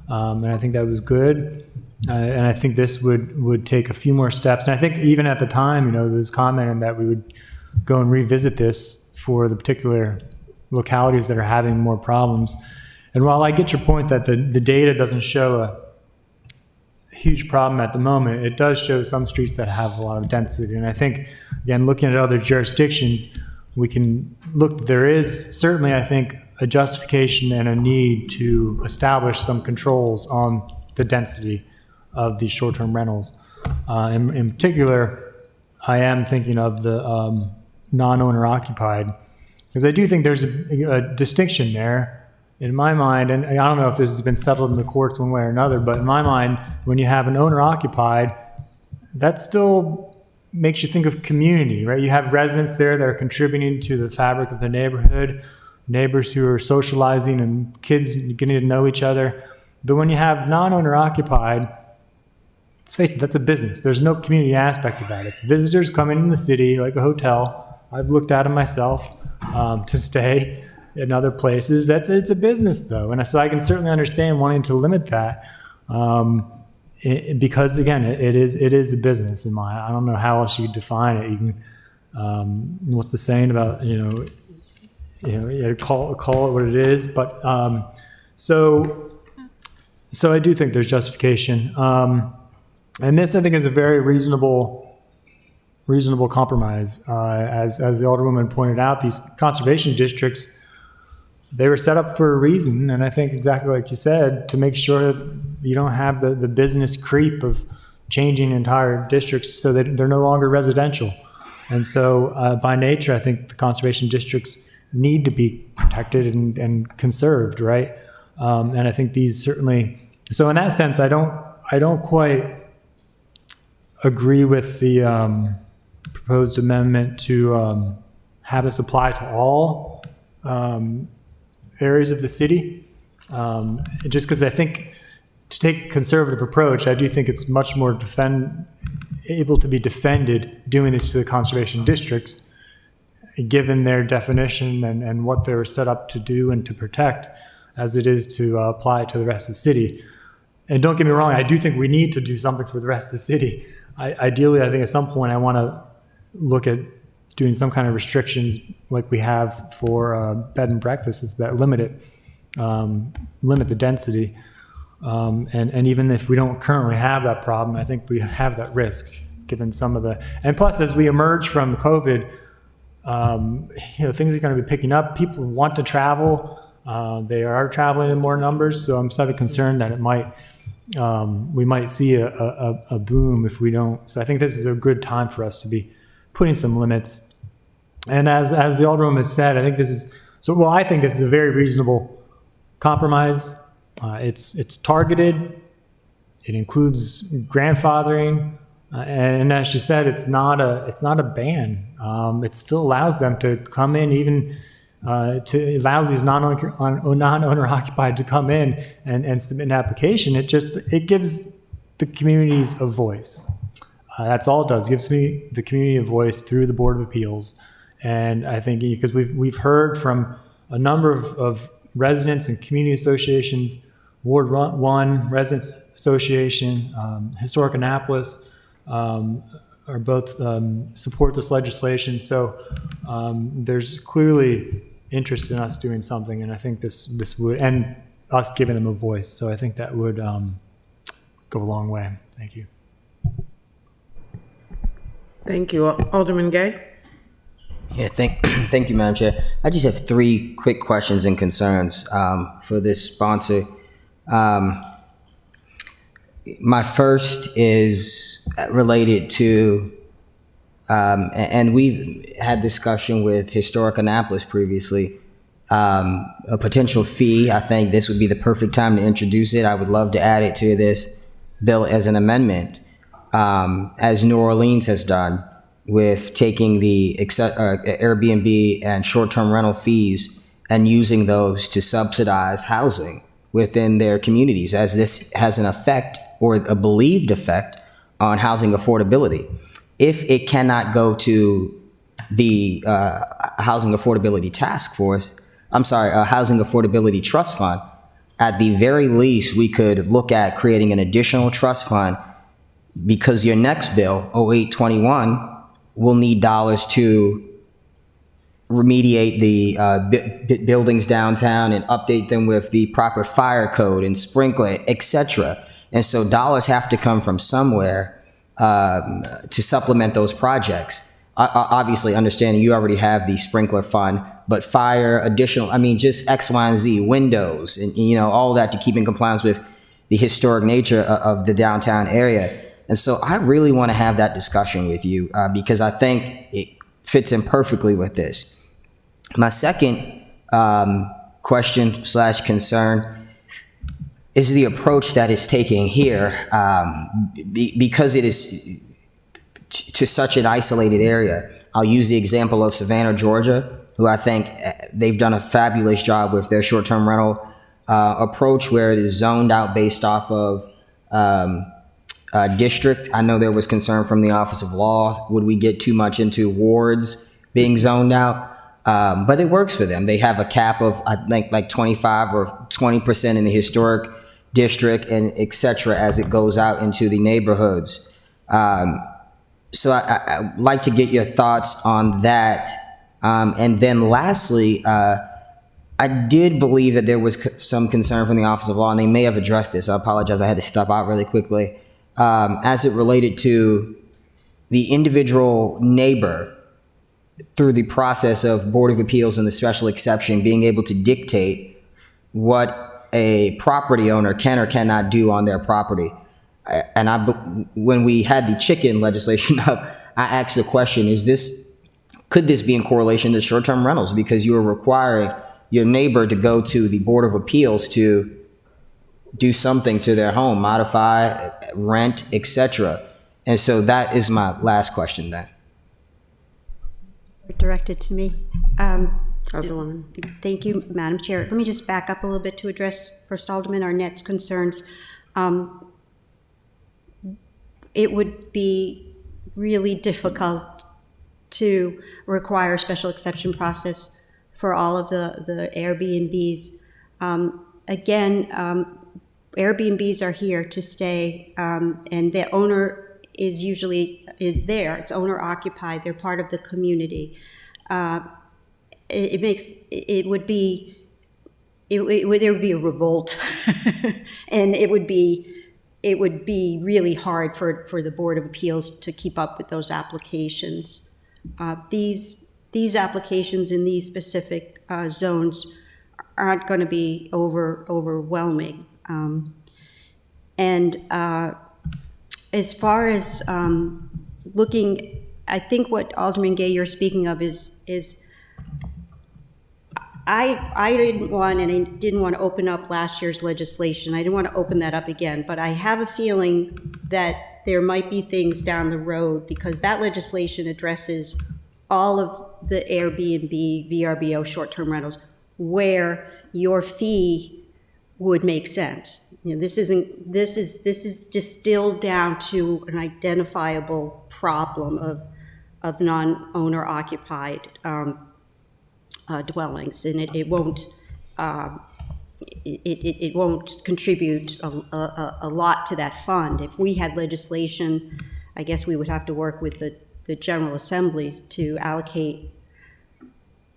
And I think that was good. And I think this would take a few more steps. And I think even at the time, it was commented that we would go and revisit this for the particular localities that are having more problems. And while I get your point that the data doesn't show a huge problem at the moment, it does show some streets that have a lot of density. And I think, again, looking at other jurisdictions, we can look, there is certainly, I think, a justification and a need to establish some controls on the density of these short-term rentals. In particular, I am thinking of the non-owner occupied, because I do think there's a distinction there in my mind, and I don't know if this has been settled in the courts one way or another, but in my mind, when you have an owner occupied, that still makes you think of community, right? You have residents there that are contributing to the fabric of the neighborhood, neighbors who are socializing and kids getting to know each other. But when you have non-owner occupied, let's face it, that's a business. There's no community aspect of that. It's visitors coming in the city, like a hotel. I've looked at them myself to stay in other places. It's a business, though. And so I can certainly understand wanting to limit that because, again, it is a business. I don't know how else you define it. You can, what's the saying about, you call it what it is. But so I do think there's justification. And this, I think, is a very reasonable compromise. As the Alderwoman pointed out, these conservation districts, they were set up for a reason, and I think exactly like you said, to make sure that you don't have the business creep of changing entire districts so that they're no longer residential. And so by nature, I think the conservation districts need to be protected and conserved, right? And I think these certainly, so in that sense, I don't quite agree with the proposed amendment to have this apply to all areas of the city. Just because I think to take a conservative approach, I do think it's much more able to be defended doing this to the conservation districts, given their definition and what they were set up to do and to protect, as it is to apply it to the rest of the city. And don't get me wrong, I do think we need to do something for the rest of the city. Ideally, I think at some point I want to look at doing some kind of restrictions like we have for bed and breakfasts that limit the density. And even if we don't currently have that problem, I think we have that risk given some of the, and plus as we emerge from COVID, things are going to be picking up. People want to travel. They are traveling in more numbers. So I'm sort of concerned that we might see a boom if we don't. So I think this is a good time for us to be putting some limits. And as the Alderwoman has said, I think this is a very reasonable compromise. It's targeted. It includes grandfathering, and as she said, it's not a ban. It still allows them to come in, even allows these non-owner occupied to come in and submit an application. It gives the communities a voice. That's all it does. It gives the community a voice through the Board of Appeals. And I think because we've heard from a number of residents and community associations, Ward 1, Residents Association, Historic Annapolis, are both support this legislation. So there's clearly interest in us doing something, and I think this would, and us giving them a voice. So I think that would go a long way. Thank you. Thank you. Alderman Gay? Yeah, thank you, Madam Chair. I just have 3 quick questions and concerns for this sponsor. My first is related to, and we've had discussion with Historic Annapolis previously, a potential fee. I think this would be the perfect time to introduce it. I would love to add it to this bill as an amendment, as New Orleans has done with taking the Airbnb and short-term rental fees and using those to subsidize housing within their communities, as this has an effect or a believed effect on housing affordability. If it cannot go to the Housing Affordability Task Force, Housing Affordability Trust Fund, at the very least, we could look at creating an additional trust fund, because your next bill, 0821, will need dollars to remediate the buildings downtown and update them with the proper fire code and sprinkler, etc. And so dollars have to come from somewhere to supplement those projects. Obviously, understanding you already have the sprinkler fund, but fire, additional, just X, Y, and Z, windows, and all that to keep in compliance with the historic nature of the downtown area. And so I really want to have that discussion with you because I think it fits in perfectly with this. My second question/concern is the approach that is taking here, because it is to such an isolated area. I'll use the example of Savannah, Georgia, who I think they've done a fabulous job with their short-term rental approach, where it is zoned out based off of district. I know there was concern from the Office of Law. Would we get too much into wards being zoned out? But it works for them. They have a cap of, I think, like 25 or 20% in the historic district, and et cetera, as it goes out into the neighborhoods. So I'd like to get your thoughts on that. And then lastly, I did believe that there was some concern from the Office of Law, and they may have addressed this. I apologize. I had to step out really quickly. As it related to the individual neighbor, through the process of Board of Appeals and the special exception, being able to dictate what a property owner can or cannot do on their property. And when we had the chicken legislation up, I asked the question, could this be in correlation to short-term rentals? Because you are requiring your neighbor to go to the Board of Appeals to do something to their home, modify, rent, etc. And so that is my last question then. Directed to me. Alderwoman. Thank you, Madam Chair. Let me just back up a little bit to address First Alderman Arnett's concerns. It would be really difficult to require a special exception process for all of the Airbnbs. Again, Airbnbs are here to stay, and the owner is there. It's owner occupied. They're part of the community. There would be a revolt, and it would be really hard for the Board of Appeals to keep up with those applications. These applications in these specific zones aren't going to be overwhelming. As far as looking, I think what Alderman Gay you're speaking of is I didn't want, and I didn't want to open up last year's legislation. I didn't want to open that up again, but I have a feeling that there might be things down the road, because that legislation addresses all of the Airbnb, VRBO, short-term rentals, where your fee would make sense. You know, this is distilled down to an identifiable problem of non-owner occupied dwellings, and it won't it won't contribute a lot to that fund. If we had legislation, I guess we would have to work with the General Assemblies to allocate.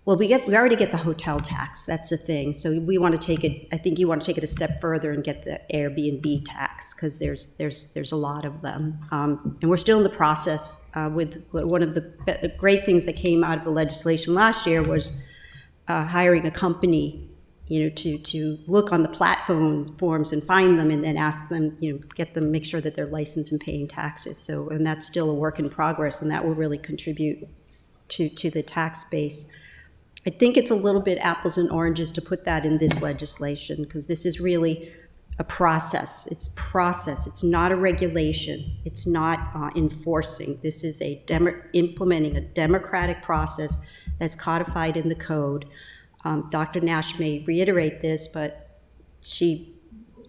Well, we already get the hotel tax. That's the thing. So we want to take it. I think you want to take it a step further and get the Airbnb tax, because there's a lot of them, and we're still in the process. With one of the great things that came out of the legislation last year was hiring a company, you know, to look on the platform forms and find them, and then ask them, you know, get them, make sure that they're licensed and paying taxes. So, and that's still a work in progress, and that will really contribute to the tax base. I think it's a little bit apples and oranges to put that in this legislation, because this is really a process. It's process. It's not a regulation. It's not enforcing. This is implementing a democratic process that's codified in the code. Dr. Nash may reiterate this, but she,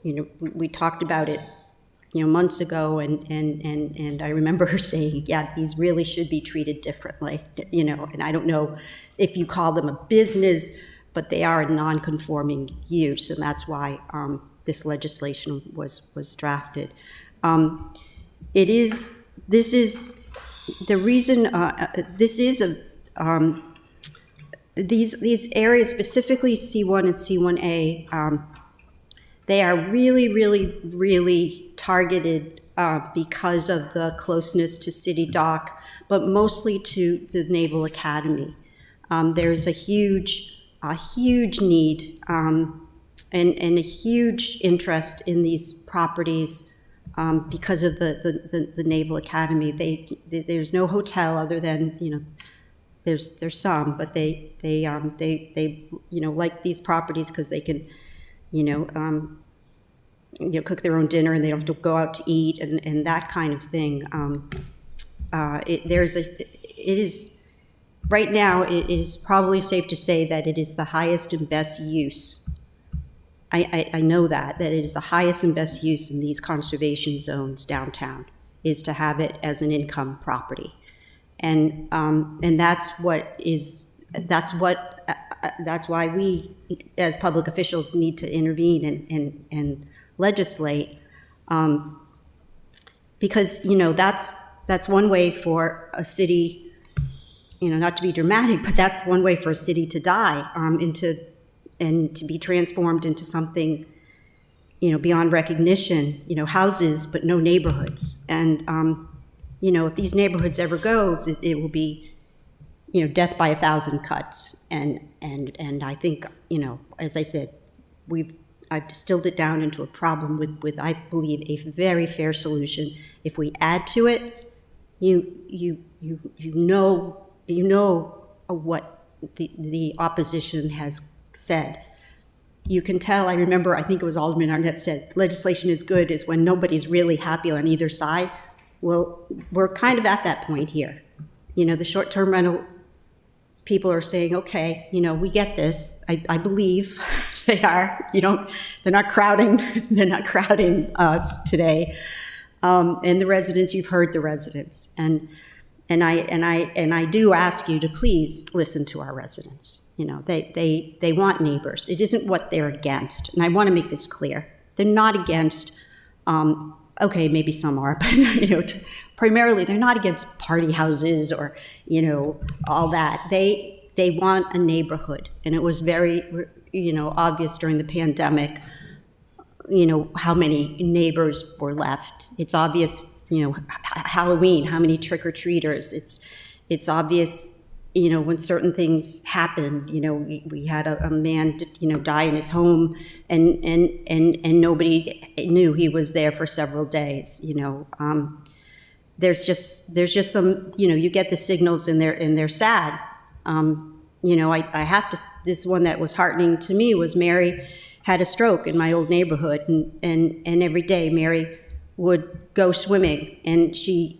you know, we talked about it, you know, months ago, and I remember her saying, yeah, these really should be treated differently, you know, and I don't know if you call them a business, but they are a non-conforming use, and that's why this legislation was drafted. This is the reason, these areas, specifically C1 and C1A, they are really, really, really targeted because of the closeness to City Dock, but mostly to the Naval Academy. There's a huge need and a huge interest in these properties because of the Naval Academy. There's no hotel other than, you know, there's some, but they you know, like these properties because they can, you know, cook their own dinner, and they don't have to go out to eat, and that kind of thing. Right now, it is probably safe to say that it is the highest and best use. I know that it is the highest and best use in these conservation zones downtown, is to have it as an income property. And that's why we, as public officials, need to intervene and legislate, because, you know, that's one way for a city, you know, not to be dramatic, but that's one way for a city to die, and to be transformed into something, you know, beyond recognition, you know, houses but no neighborhoods. And you know, if these neighborhoods ever goes, it will be, you know, death by 1,000 cuts. And I think, you know, as I said, I've distilled it down into a problem with I believe a very fair solution. If we add to it, you know what the opposition has said. You can tell. I remember, I think it was Alderman Arnett said, legislation is good is when nobody's really happy on either side. Well, we're kind of at that point here. You know, the short-term rental people are saying, okay, you know, we get this. I believe they are. They're not crowding. They're not crowding us today. And the residents, you've heard the residents, and I do ask you to please listen to our residents. You know, they want neighbors. It isn't what they're against, and I want to make this clear. They're not against. Okay, maybe some are, but, you know, primarily they're not against party houses or, you know, all that. They want a neighborhood, and it was very, you know, obvious during the pandemic, you know, how many neighbors were left. It's obvious, you know, Halloween, how many trick-or-treaters. It's obvious, you know, when certain things happen. You know, we had a man, you know, die in his home, and nobody knew he was there for several days. You know, there's just some, you know, you get the signals and they're sad. You know, I have to this one that was heartening to me was Mary had a stroke in my old neighborhood, and every day Mary would go swimming, and she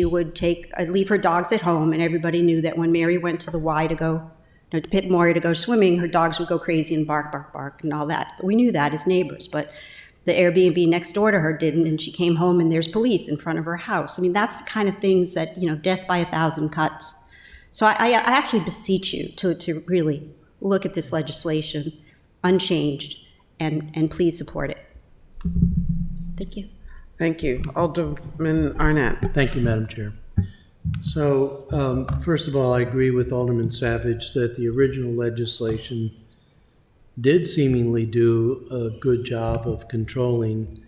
would leave her dogs at home, and everybody knew that when Mary went to the Y to go, to Pit Maury to go swimming, her dogs would go crazy and bark, bark, bark, and all that. But we knew that as neighbors, but the Airbnb next door to her didn't, and she came home and there's police in front of her house. I mean, that's the kind of things that, death by 1,000 cuts. So I actually beseech you to really look at this legislation unchanged and please support it. Thank you. Thank you. Alderman Arnett. Thank you, Madam Chair. So, first of all, I agree with Alderman Savage that the original legislation did seemingly do a good job of controlling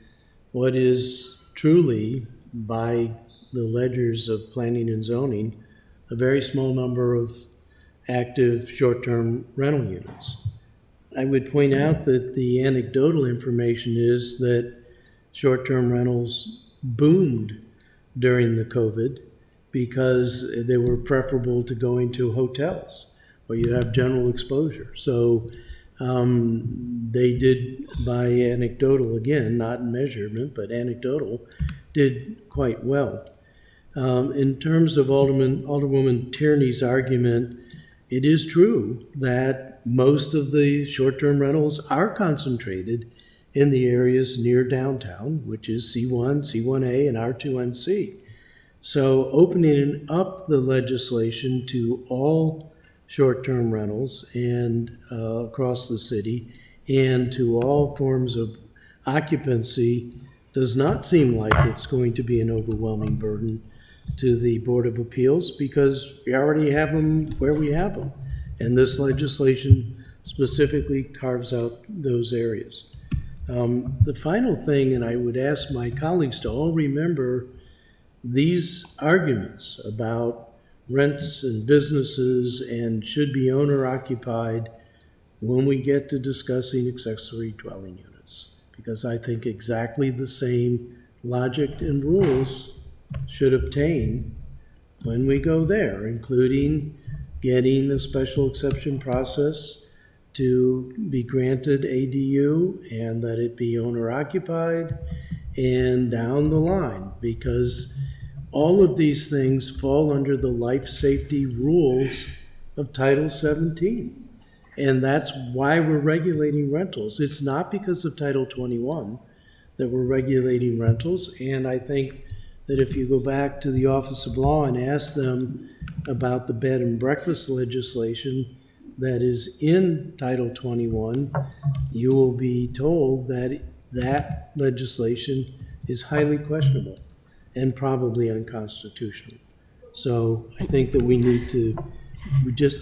what is truly, by the ledgers of planning and zoning, a very small number of active short-term rental units. I would point out that the anecdotal information is that short-term rentals boomed during the COVID because they were preferable to going to hotels where you have general exposure. So they did, by anecdotal, again, not measurement, but anecdotal, did quite well. In terms of Alderwoman Tierney's argument, it is true that most of the short-term rentals are concentrated in the areas near downtown, which is C1, C1A, and R2NC. So opening up the legislation to all short-term rentals and across the city and to all forms of occupancy does not seem like it's going to be an overwhelming burden to the Board of Appeals because we already have them where we have them. And this legislation specifically carves out those areas. The final thing, and I would ask my colleagues to all remember these arguments about rents and businesses and should be owner occupied when we get to discussing accessory dwelling units, because I think exactly the same logic and rules should obtain when we go there, including getting a special exception process to be granted ADU and that it be owner occupied and down the line, because all of these things fall under the life safety rules of Title 17. And that's why we're regulating rentals. It's not because of Title 21 that we're regulating rentals. And I think that if you go back to the Office of Law and ask them about the bed and breakfast legislation that is in Title 21, you will be told that that legislation is highly questionable and probably unconstitutional. So I think that we need to,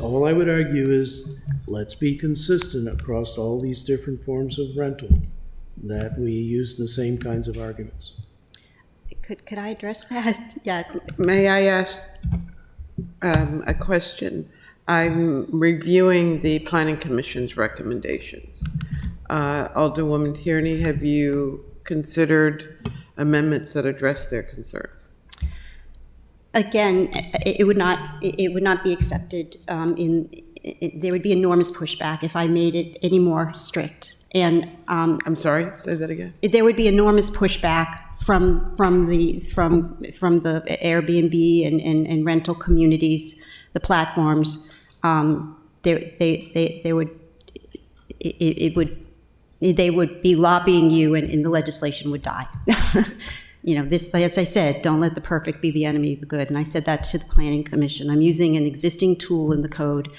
all I would argue is let's be consistent across all these different forms of rental, that we use the same kinds of arguments. Could I address that? Yeah. May I ask a question? I'm reviewing the Planning Commission's recommendations. Alderwoman Tierney, have you considered amendments that address their concerns? Again, it would not be accepted. There would be enormous pushback if I made it any more strict. And I'm sorry, say that again. There would be enormous pushback from the Airbnb and rental communities, the platforms. They would be lobbying you, and the legislation would die. This, as I said, don't let the perfect be the enemy of the good. And I said that to the Planning Commission. I'm using an existing tool in the code.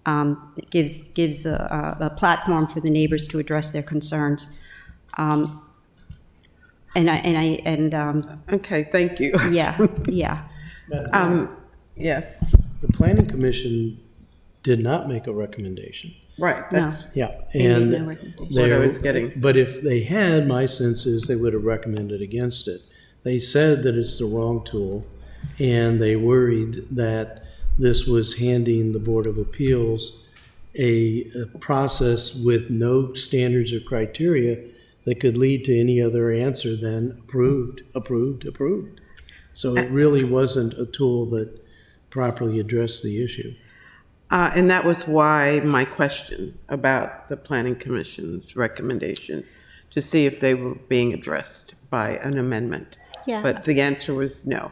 It gives a platform for the neighbors to address their concerns. Okay, thank you. Yeah. Yes. The Planning Commission did not make a recommendation. Right. That's Yeah, They made and no recommendation. what I was getting. But if they had, my sense is they would have recommended against it. They said that it's the wrong tool, and they worried that this was handing the Board of Appeals a process with no standards or criteria that could lead to any other answer than approved, approved, approved. So it really wasn't a tool that properly addressed the issue. And that was why my question about the Planning Commission's recommendations, to see if they were being addressed by an amendment. Yeah. But the answer was no.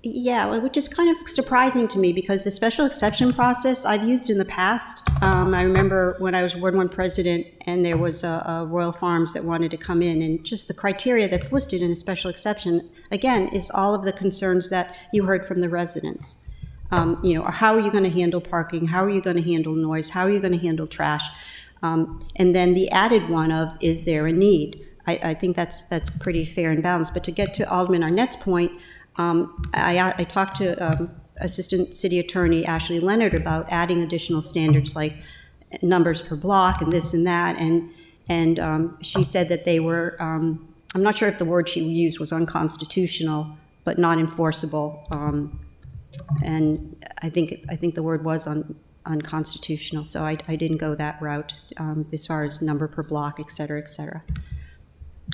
Yeah, which is kind of surprising to me because the special exception process I've used in the past. I remember when I was Ward 1 president and there was a Royal Farms that wanted to come in, and just the criteria that's listed in a special exception, again, is all of the concerns that you heard from the residents. How are you going to handle parking? How are you going to handle noise? How are you going to handle trash? And then the added one of, is there a need? I think that's pretty fair and balanced. But to get to Alderman Arnett's point, I talked to Assistant City Attorney Ashley Leonard about adding additional standards like numbers per block and this and that, and she said that they were, I'm not sure if the word she used was unconstitutional, but not enforceable, and I think the word was unconstitutional, so I didn't go that route as far as number per block, et cetera, et cetera.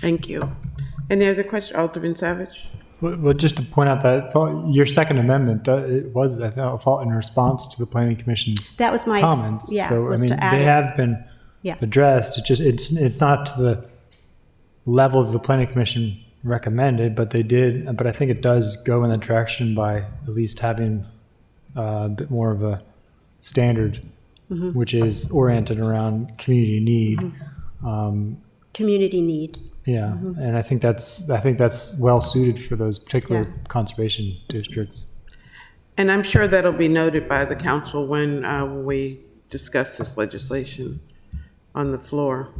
Thank you. Any other question, Alderman Savage? Well, just to point out that your Second Amendment, it was, I thought, a fault in response to the Planning Commission's that was my comments. yeah, so, was I mean, to add they it. have been addressed. It's not to the level the Planning Commission recommended, but they did. But I think it does go in the direction by at least having a bit more of a standard, which is oriented around community need. Community need. Yeah, and I think that's well suited for those particular conservation districts. And I'm sure that'll be noted by the council when we discuss this legislation on the floor.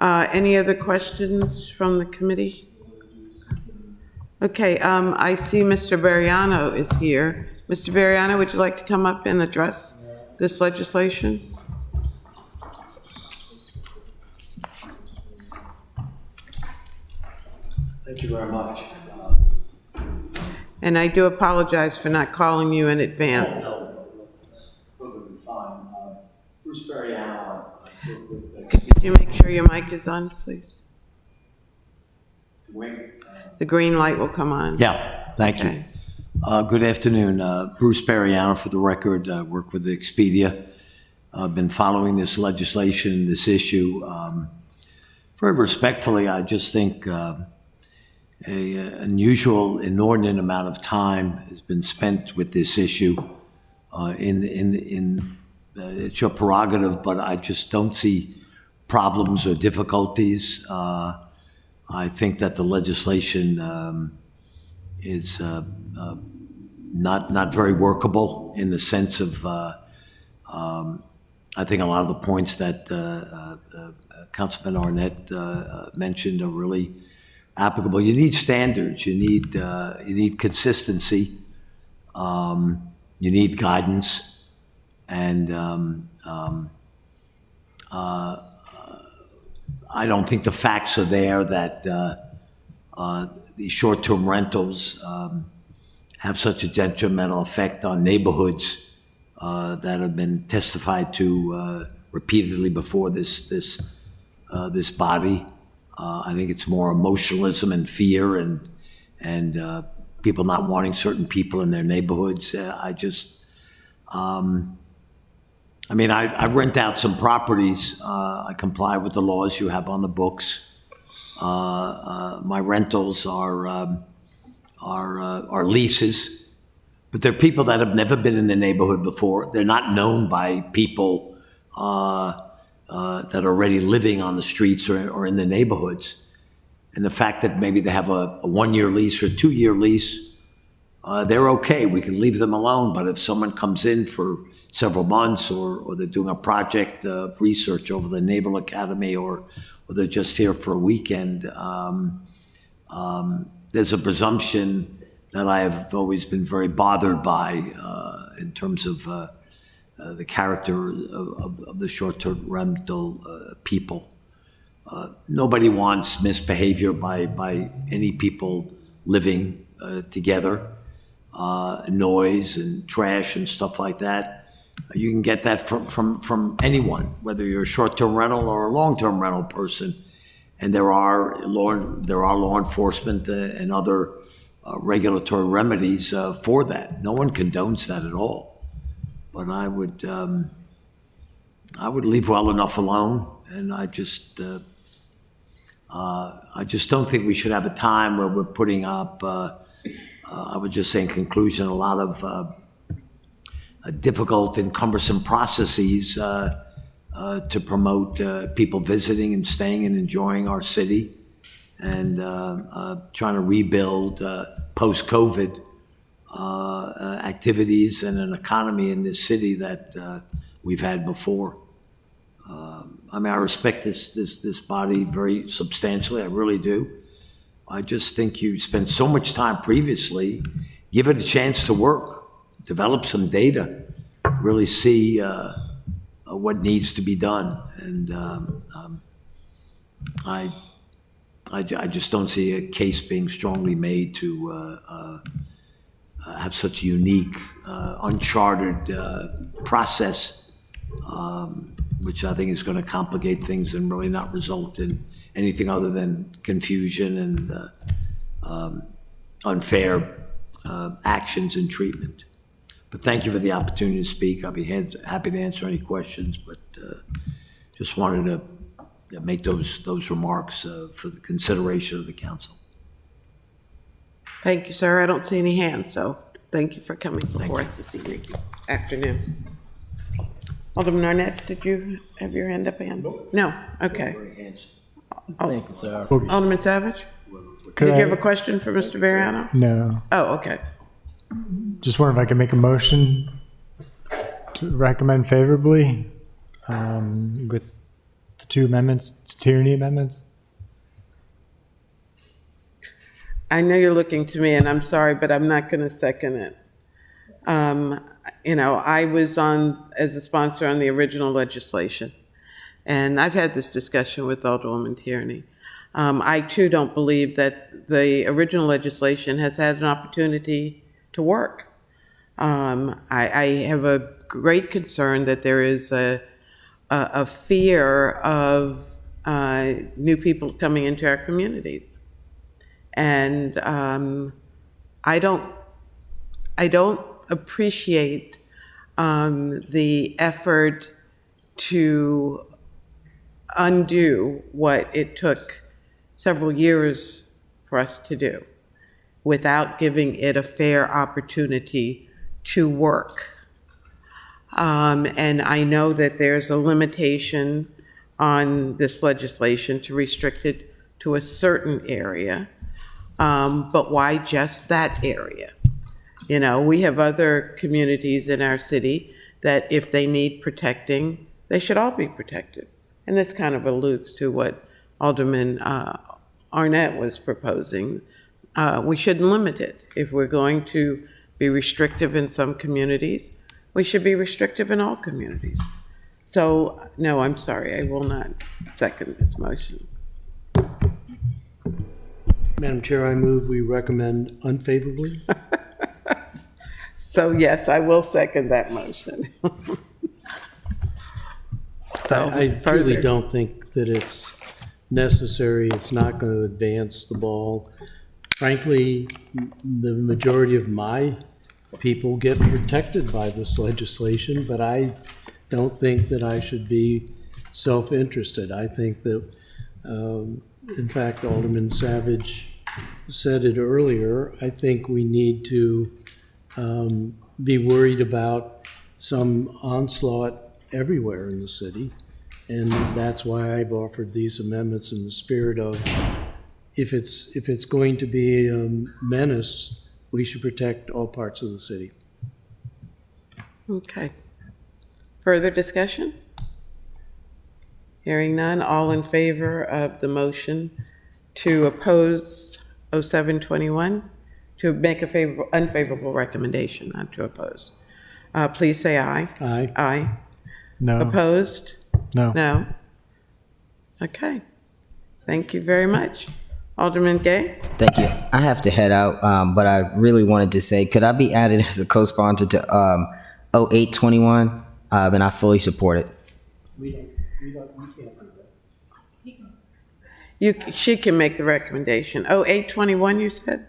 Any other questions from the committee? Okay, I see Mr. Bariano is here. Mr. Bariano, would you like to come up and address this legislation? Thank you very much. And I do apologize for not calling you in advance. No, perfectly fine. Bruce Bariano. Could you make sure your mic is on, please? The green light will come on. Yeah, thank you. Good afternoon. Bruce Bariano, for the record, work with Expedia. I've been following this legislation, this issue. Very respectfully, I just think an unusual, inordinate amount of time has been spent with this issue. It's your prerogative, but I just don't see problems or difficulties. I think that the legislation is not very workable in the sense of. I think a lot of the points that Councilman Arnett mentioned are really applicable. You need standards. You need consistency. You need guidance, and I don't think the facts are there that these short-term rentals have such a detrimental effect on neighborhoods that have been testified to repeatedly before this body. I think it's more emotionalism and fear and people not wanting certain people in their neighborhoods. I rent out some properties. I comply with the laws you have on the books. My rentals are leases, but they're people that have never been in the neighborhood before. They're not known by people that are already living on the streets or in the neighborhoods. And the fact that maybe they have a 1-year lease or a 2-year lease, they're okay. We can leave them alone. But if someone comes in for several months or they're doing a project of research over the Naval Academy or they're just here for a weekend, there's a presumption that I have always been very bothered by in terms of the character of the short-term rental people. Nobody wants misbehavior by any people living together, noise and trash and stuff like that. You can get that from anyone, whether you're a short-term rental or a long-term rental person. And there are law enforcement and other regulatory remedies for that. No one condones that at all. but I would leave well enough alone, and I just don't think we should have a time where we're putting up, I would just say in conclusion, a lot of difficult and cumbersome processes to promote people visiting and staying and enjoying our city, and trying to rebuild post-COVID activities and an economy in this city that we've had before. I mean, I respect this body very substantially. I really do. I just think you spent so much time previously. Give it a chance to work, develop some data, really see what needs to be done. And I just don't see a case being strongly made to have such a unique, uncharted process, which I think is going to complicate things and really not result in anything other than confusion and unfair actions and treatment. But thank you for the opportunity to speak. I'll be happy to answer any questions, but just wanted to make those remarks for the consideration of the council. Thank you, sir. I don't see any hands, so thank you for coming before us this evening, afternoon. Alderman Arnett, did you have your hand up again? No? Okay. Thank you, sir. Alderman Savage? Did you have a question for Mr. Variano? No. Oh, okay. Just wondering if I can make a motion to recommend favorably with the two amendments, tyranny amendments. I know you're looking to me, and I'm sorry, but I'm not going to second it. I was as a sponsor on the original legislation, and I've had this discussion with Alderwoman Tierney. I too don't believe that the original legislation has had an opportunity to work. I have a great concern that there is a fear of new people coming into our communities. And I don't appreciate the effort to undo what it took several years for us to do without giving it a fair opportunity to work. And I know that there's a limitation on this legislation to restrict it to a certain area. But why just that area? We have other communities in our city that if they need protecting, they should all be protected. And this kind of alludes to what Alderman Arnett was proposing. We shouldn't limit it. If we're going to be restrictive in some communities, we should be restrictive in all communities. So, no, I'm sorry, I will not second this motion. Madam Chair, I move we recommend unfavorably. So yes, I will second that motion. I truly don't think that it's necessary. It's not going to advance the ball. Frankly, the majority of my people get protected by this legislation, but I don't think that I should be self-interested. I think that, in fact, Alderman Savage said it earlier, I think we need to be worried about some onslaught everywhere in the city. And that's why I've offered these amendments in the spirit of, if it's going to be a menace, we should protect all parts of the city. Okay. Further discussion? Hearing none, all in favor of the motion to oppose 0721, to make a unfavorable recommendation, not to oppose. Please say aye. Aye. Aye. No. Opposed? No. No. Okay. Thank you very much. Alderman Gay? Thank you. I have to head out, but I really wanted to say, could I be added as a co-sponsor to 0821? And I fully support it. We can't do that. She can make the recommendation. 0821, you said?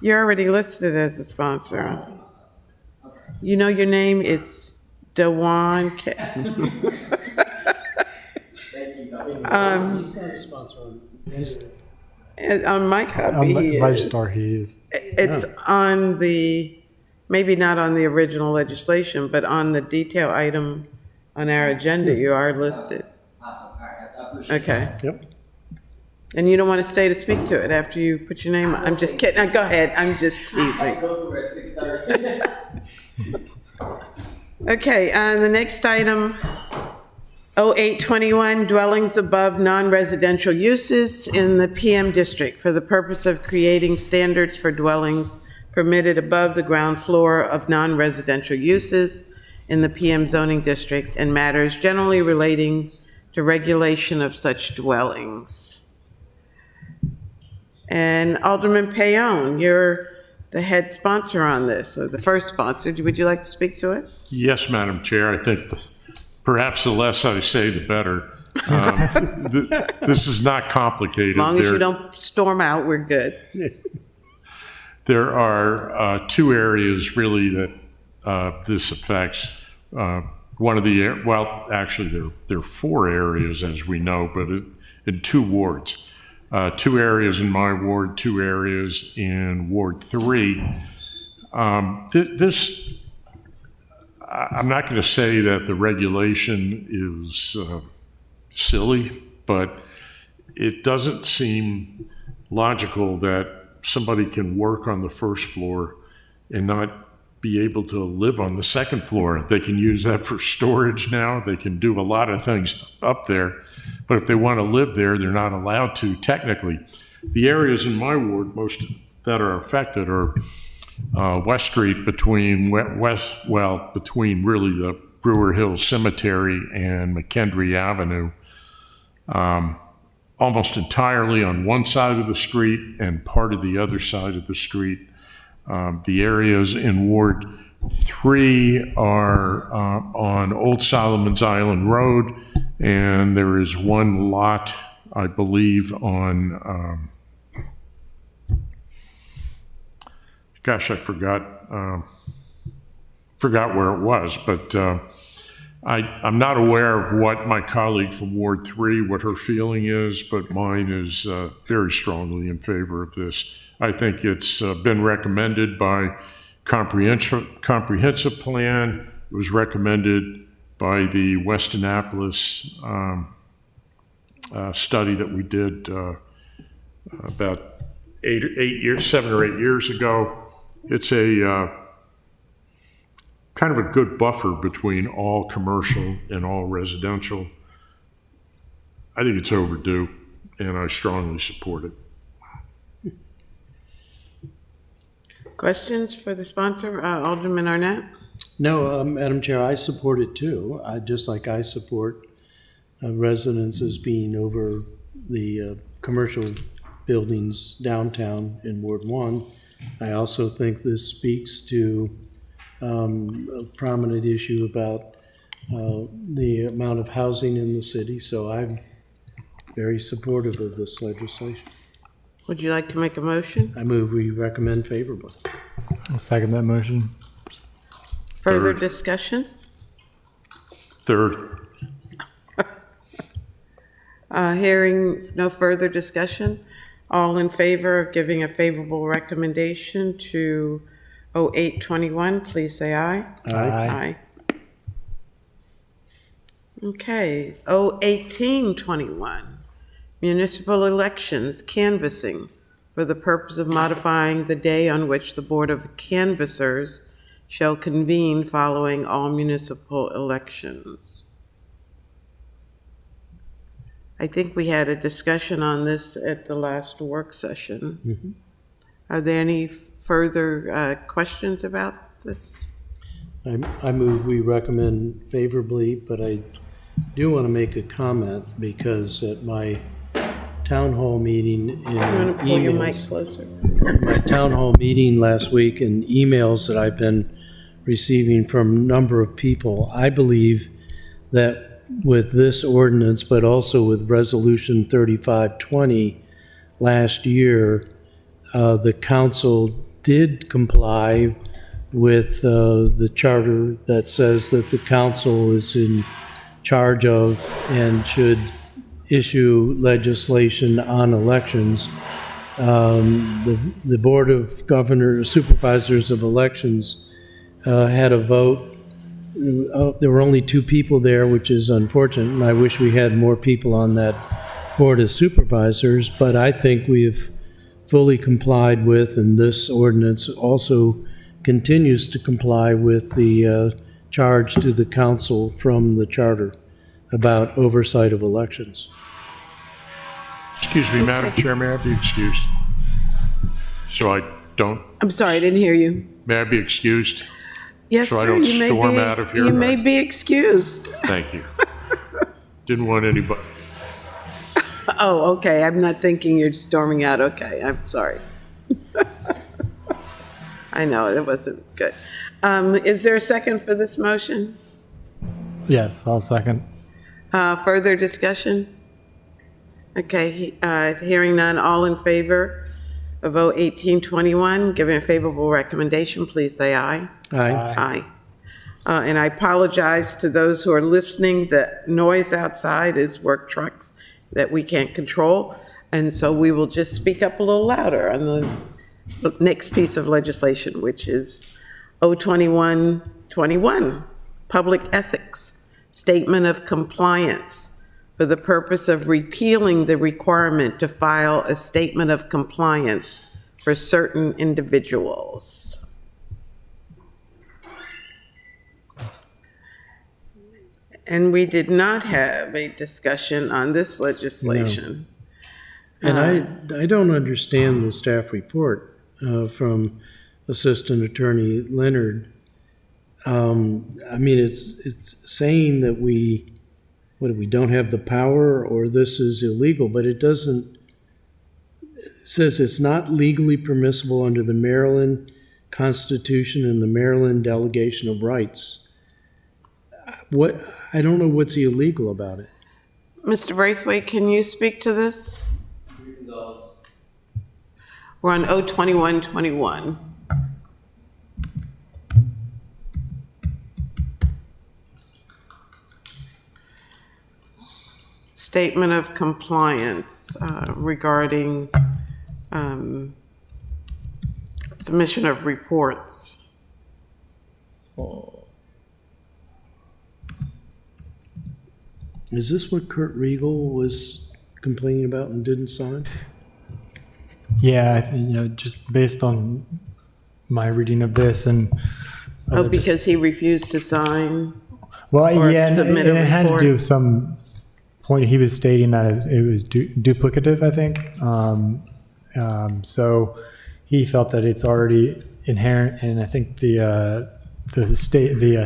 You're already listed as a sponsor. You know your name is Dewan. On my copy, he By is. star he is. It's on the, maybe not on the original legislation, but on the detail item on our agenda, you are listed. Awesome, all right, I appreciate it. Okay. Yep. And you don't want to stay to speak to it after you put your name on? I'm just kidding. Go ahead. I'm just teasing. Go somewhere at 6:30. Okay, the next item, 0821, dwellings above non-residential uses in the PM district for the purpose of creating standards for dwellings permitted above the ground floor of non-residential uses in the PM zoning district and matters generally relating to regulation of such dwellings. And Alderman Payon, you're the head sponsor on this, or the first sponsor. Would you like to speak to it? Yes, Madam Chair. I think perhaps the less I say, the better. This is not complicated. As long as you don't storm out, we're good. There are two areas really that this affects. One of the, well, actually there are four areas as we know, but in two wards. Two areas in my ward, two areas in Ward 3. This, I'm not going to say that the regulation is silly, but it doesn't seem logical that somebody can work on the first floor and not be able to live on the second floor. They can use that for storage now. They can do a lot of things up there. But if they want to live there, they're not allowed to technically. The areas in my ward most that are affected are West Street between between really the Brewer Hill Cemetery and McKendree Avenue. Almost entirely on one side of the street and part of the other side of the street. The areas in Ward 3 are on Old Solomon's Island Road, and there is one lot, I believe, on, gosh, I forgot where it was, but I'm not aware of what my colleague from Ward 3, what her feeling is, but mine is very strongly in favor of this. I think it's been recommended by comprehensive plan. It was recommended by the West Annapolis study that we did about 7 or 8 years ago. It's a kind of a good buffer between all commercial and all residential. I think it's overdue, and I strongly support it. Questions for the sponsor, Alderman Arnett? No, Madam Chair, I support it too. Just like I support residences being over the commercial buildings downtown in Ward 1. I also think this speaks to a prominent issue about the amount of housing in the city, so I'm very supportive of this legislation. Would you like to make a motion? I move we recommend favorably. I'll second that motion. Further Third. discussion? Third. Hearing no further discussion, all in favor of giving a favorable recommendation to 0821, please say aye. Aye. Okay, 01821, municipal elections canvassing for the purpose of modifying the day on which the Board of Canvassers shall convene following all municipal elections. I think we had a discussion on this at the last work session. Mm-hmm. Are there any further questions about this? I move we recommend favorably, but I do want to make a comment because at my town hall meeting in You want to pull your mic emails, closer? my town hall meeting last week and emails that I've been receiving from a number of people, I believe that with this ordinance, but also with Resolution 3520 last year, the council did comply with the charter that says that the council is in charge of and should issue legislation on elections. The Board of Governors, Supervisors of Elections had a vote. There were only 2 people there, which is unfortunate, and I wish we had more people on that Board of Supervisors, but I think we've fully complied with, and this ordinance also continues to comply with the charge to the council from the charter about oversight of elections. Excuse me, Madam Chair, may I be excused? So I don't, I'm sorry, I didn't hear you. may I be excused? Yes, So I sir, don't you may storm be, out of here, you may right? be excused. Thank you. Didn't want anybody, Oh, okay, I'm not thinking you're storming out, okay, I'm sorry. I know, it wasn't good. Is there a second for this motion? Yes, I'll second. Further discussion? Okay, hearing none, all in favor of vote 1821, giving a favorable recommendation, please say aye. Aye. Aye. And I apologize to those who are listening, the noise outside is work trucks that we can't control, and so we will just speak up a little louder on the next piece of legislation, which is 02121, Public Ethics, Statement of Compliance, for the purpose of repealing the requirement to file a statement of compliance for certain individuals. And we did not have a discussion on this legislation. And I don't understand the staff report from Assistant Attorney Leonard. I mean, it's saying that we don't have the power or this is illegal, but it doesn't, it says it's not legally permissible under the Maryland Constitution and the Maryland Delegation of Rights. I don't know what's illegal about it. Mr. Braithwaite, can you speak to this? We're on 02121. Statement of compliance regarding submission of reports. Is this what Kurt Riegel was complaining about and didn't sign? Yeah, I think, just based on my reading of this and. Oh, because he refused to sign? Well, or yeah, and submit a it had to report? do with some point. He was stating that it was duplicative, I think. So he felt that it's already inherent in, I think, the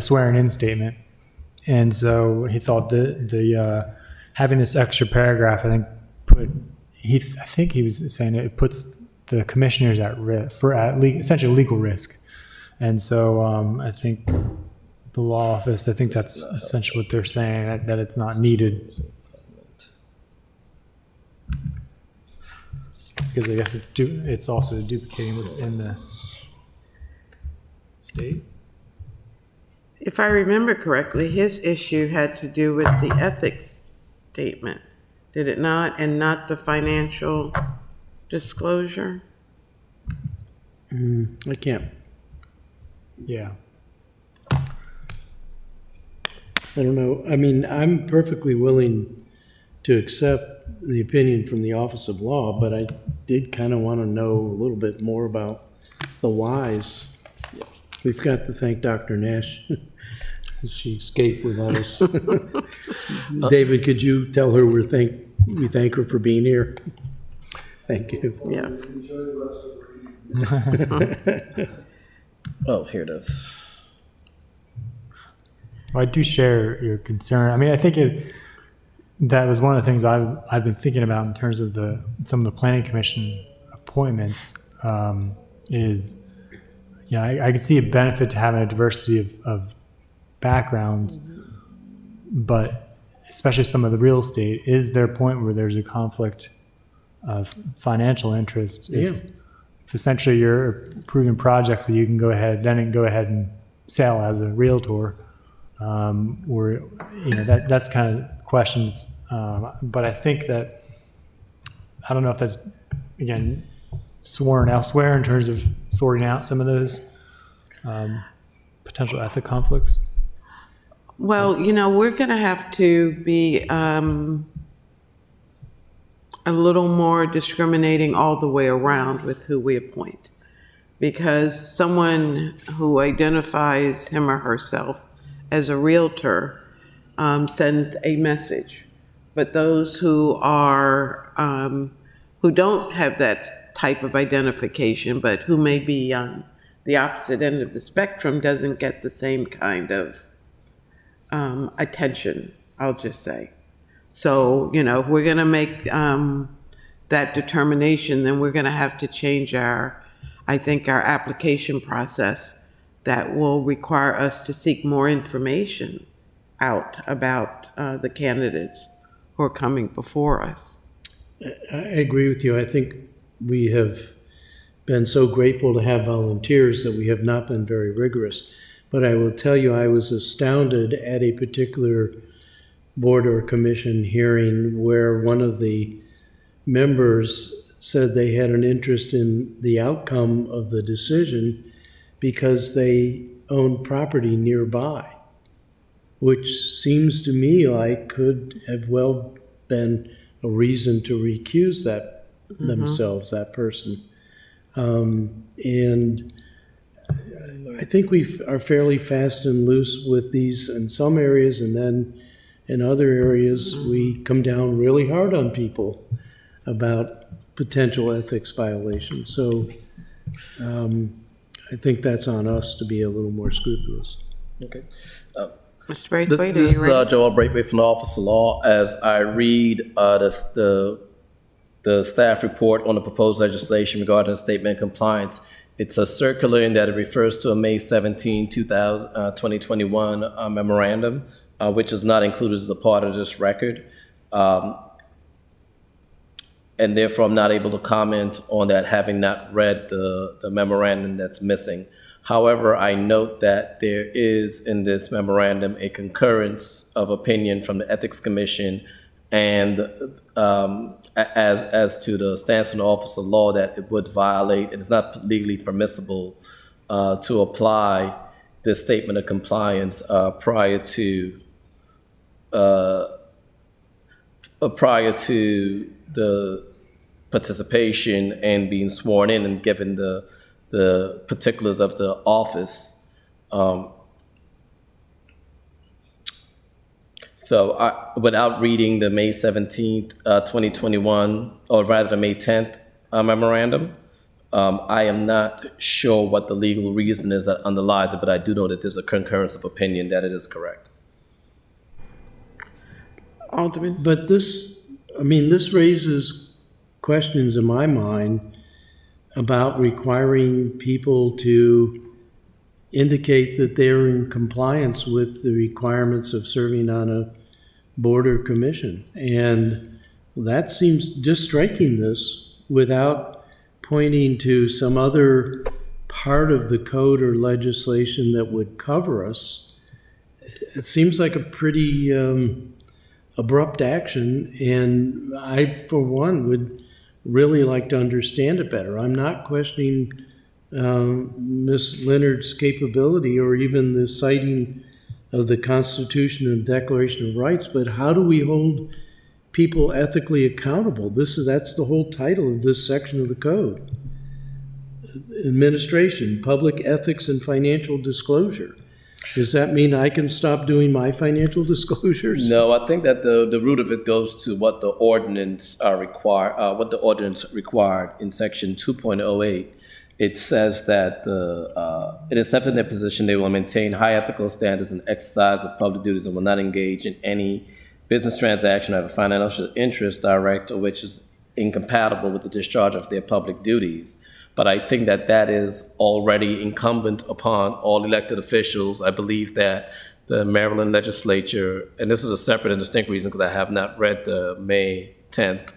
swearing-in statement. And so he thought the having this extra paragraph, I think he was saying it puts the commissioners at risk for essentially legal risk. And so I think the law office, I think that's essentially what they're saying, that it's not needed. Because I guess it's also duplicating what's in the state. If I remember correctly, his issue had to do with the ethics statement, did it not? And not the financial disclosure? I can't. Yeah. I don't know. I mean, I'm perfectly willing to accept the opinion from the Office of Law, but I did kind of want to know a little bit more about the whys. We've got to thank Dr. Nash. She escaped without us. David, could you tell her we thank her for being here? Thank you. Yes. Oh, here it is. I do share your concern. I mean, I think that was one of the things I've been thinking about in terms of some of the planning commission appointments. I could see a benefit to having a diversity of backgrounds, but especially some of the real estate. Is there a point where there's a conflict of financial interest? essentially you're approving projects that you can go ahead and sell as a realtor, or that's kind of questions. But I think that I don't know if that's again sworn elsewhere in terms of sorting out some of those potential ethic conflicts. Well, we're going to have to be a little more discriminating all the way around with who we appoint. Because someone who identifies him or herself as a realtor sends a message. But those who are, who don't have that type of identification, but who may be on the opposite end of the spectrum, doesn't get the same kind of attention, I'll just say. So, if we're going to make that determination, then we're going to have to change our application process that will require us to seek more information out about the candidates who are coming before us. I agree with you. I think we have been so grateful to have volunteers that we have not been very rigorous. But I will tell you, I was astounded at a particular board or commission hearing where one of the members said they had an interest in the outcome of the decision because they owned property nearby, which seems to me like could have well been a reason to recuse that themselves, that person. And I think we are fairly fast and loose with these in some areas, and then in other areas we come down really hard on people about potential ethics violations. So I think that's on us to be a little more scrupulous. Okay. Mr. Braithwaite, This is ready? Joel Braithwaite from the Office of Law. As I read the staff report on the proposed legislation regarding statement compliance, it's a circular in that it refers to a May 17, 2021 memorandum, which is not included as a part of this record. And therefore, I'm not able to comment on that, having not read the memorandum that's missing. However, I note that there is in this memorandum a concurrence of opinion from the Ethics Commission and as to the stance of the Office of Law that it would violate, it is not legally permissible to apply this statement of compliance prior to the participation and being sworn in and given the particulars of the office. So without reading the May 17th, 2021, or rather the May 10th memorandum, I am not sure what the legal reason is that underlies it, but I do know that there's a concurrence of opinion that it is correct. Alderman? But this raises questions in my mind about requiring people to indicate that they're in compliance with the requirements of serving on a board or commission. And that seems, just striking this without pointing to some other part of the code or legislation that would cover us, it seems like a pretty abrupt action, and I, for one, would really like to understand it better. I'm not questioning Ms. Leonard's capability or even the citing of the Constitution and Declaration of Rights, but how do we hold people ethically accountable? That's the whole title of this section of the code. Administration, public ethics and financial disclosure. Does that mean I can stop doing my financial disclosures? No, I think that the root of it goes to what the ordinance required in section 2.08. It says that it is set in their position they will maintain high ethical standards and exercise of public duties and will not engage in any business transaction or have a financial interest direct or which is incompatible with the discharge of their public duties. But I think that that is already incumbent upon all elected officials. I believe that the Maryland legislature, and this is a separate and distinct reason because I have not read the May 10th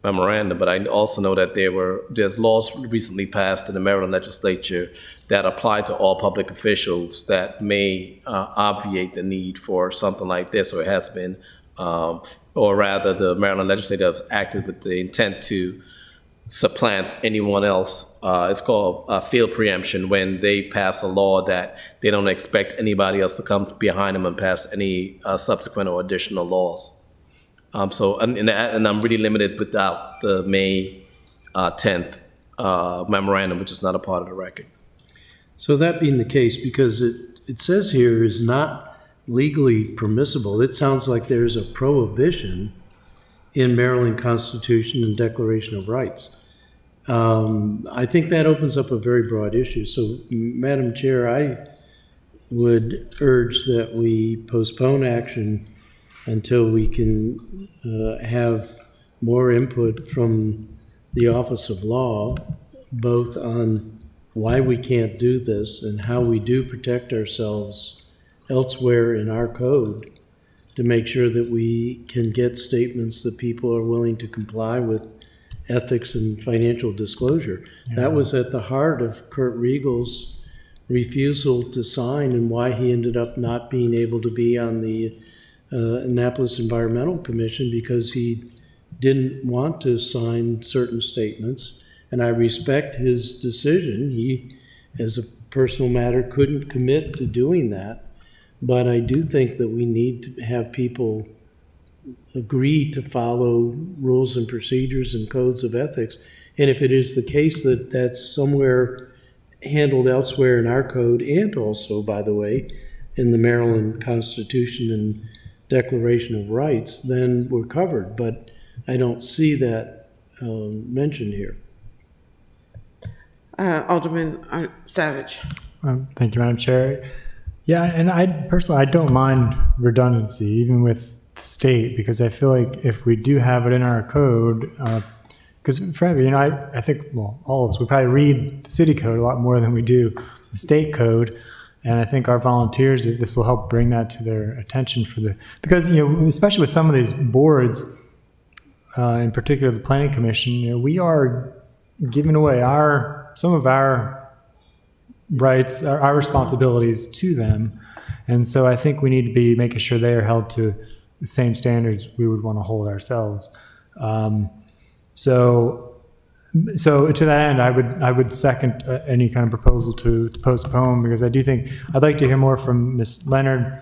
memorandum, but I also know that there's laws recently passed in the Maryland legislature that apply to all public officials that may obviate the need for something like this, or it has been, or rather the Maryland legislature has acted with the intent to supplant anyone else. It's called field preemption, when they pass a law that they don't expect anybody else to come behind them and pass any subsequent or additional laws. And I'm really limited without the May 10th memorandum, which is not a part of the record. So that being the case, because it says here is not legally permissible, it sounds like there's a prohibition in Maryland Constitution and Declaration of Rights. I think that opens up a very broad issue. So, Madam Chair, I would urge that we postpone action until we can have more input from the Office of Law, both on why we can't do this and how we do protect ourselves elsewhere in our code to make sure that we can get statements that people are willing to comply with ethics and financial disclosure. Yeah. That was at the heart of Kurt Riegel's refusal to sign and why he ended up not being able to be on the Annapolis Environmental Commission, because he didn't want to sign certain statements. And I respect his decision. He, as a personal matter, couldn't commit to doing that. But I do think that we need to have people agree to follow rules and procedures and codes of ethics. And if it is the case that that's somewhere handled elsewhere in our code, and also, by the way, in the Maryland Constitution and Declaration of Rights, then we're covered. But I don't see that mentioned here. Alderman Savage. Thank you, Madam Chair. Yeah, and I personally, I don't mind redundancy, even with the state, because I feel like if we do have it in our code, because frankly, you know, I think, well, all of us, we probably read the city code a lot more than we do the state code. And I think our volunteers, this will help bring that to their attention because, you know, especially with some of these boards, in particular the Planning Commission, you know, we are giving away some of our rights, our responsibilities to them. And so I think we need to be making sure they are held to the same standards we would want to hold ourselves. So to that end, I would second any kind of proposal to postpone, because I do think I'd like to hear more from Ms. Leonard.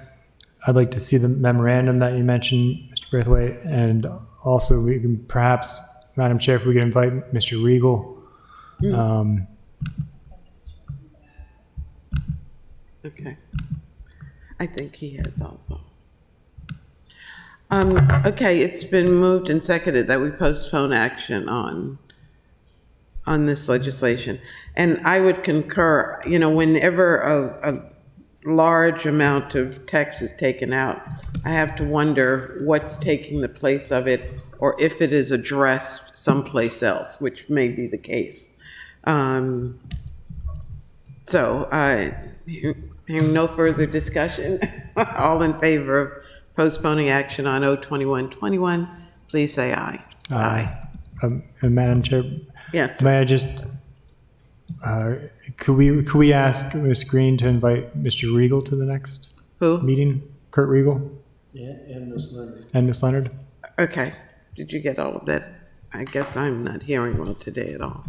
I'd like to see the memorandum that you mentioned, Mr. Braithwaite, and also we can perhaps, Madam Chair, if we could invite Mr. Riegel. Okay. I think he has also. Okay, it's been moved and seconded that we postpone action on this legislation. And I would concur, you know, whenever a large amount of text is taken out, I have to wonder what's taking the place of it, or if it is addressed someplace else, which may be the case. Hearing no further discussion, all in favor of postponing action on 02121, please say aye. Aye. And Madam Chair, yes. May I just, could we ask Ms. Green to invite Mr. Riegel to the next meeting? Kurt Riegel? Yeah, and Ms. Leonard. And Ms. Leonard? Okay. Did you get all of that? I guess I'm not hearing well today at all.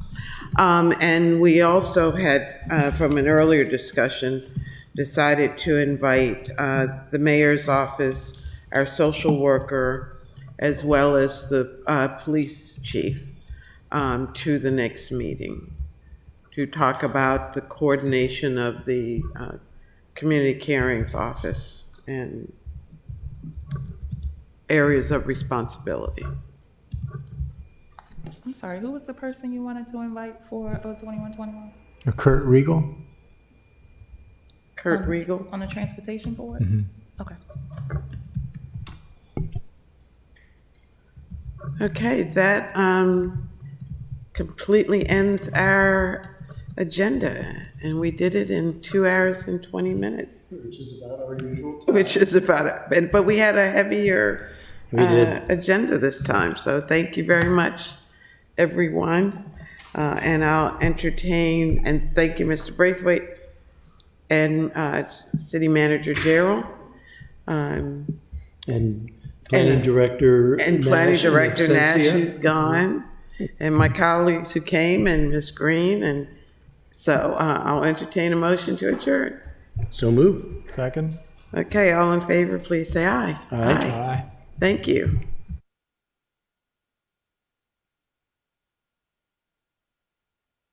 And we also had, from an earlier discussion, decided to invite the mayor's office, our social worker, as well as the police chief to the next meeting to talk about the coordination of the community caring's office and areas of responsibility. I'm sorry, who was the person you wanted to invite for 02121? Kurt Riegel? Kurt Riegel? On the transportation board? Mm-hmm. Okay. Okay, that completely ends our agenda, and we did it in 2 hours and 20 minutes. Which is about our usual time. Which is about it, but we had a heavier agenda this time, so thank you very much. everyone. And I'll entertain, and thank you, Mr. Braithwaite and City Manager Gerald. And Planning Director And Planning Nash in Director Nash, absentia. who's gone, and my colleagues who came, and Ms. Green, and so I'll entertain a motion to adjourn. So move. Second? Okay, all in favor, please say aye. Aye. Aye. Thank you.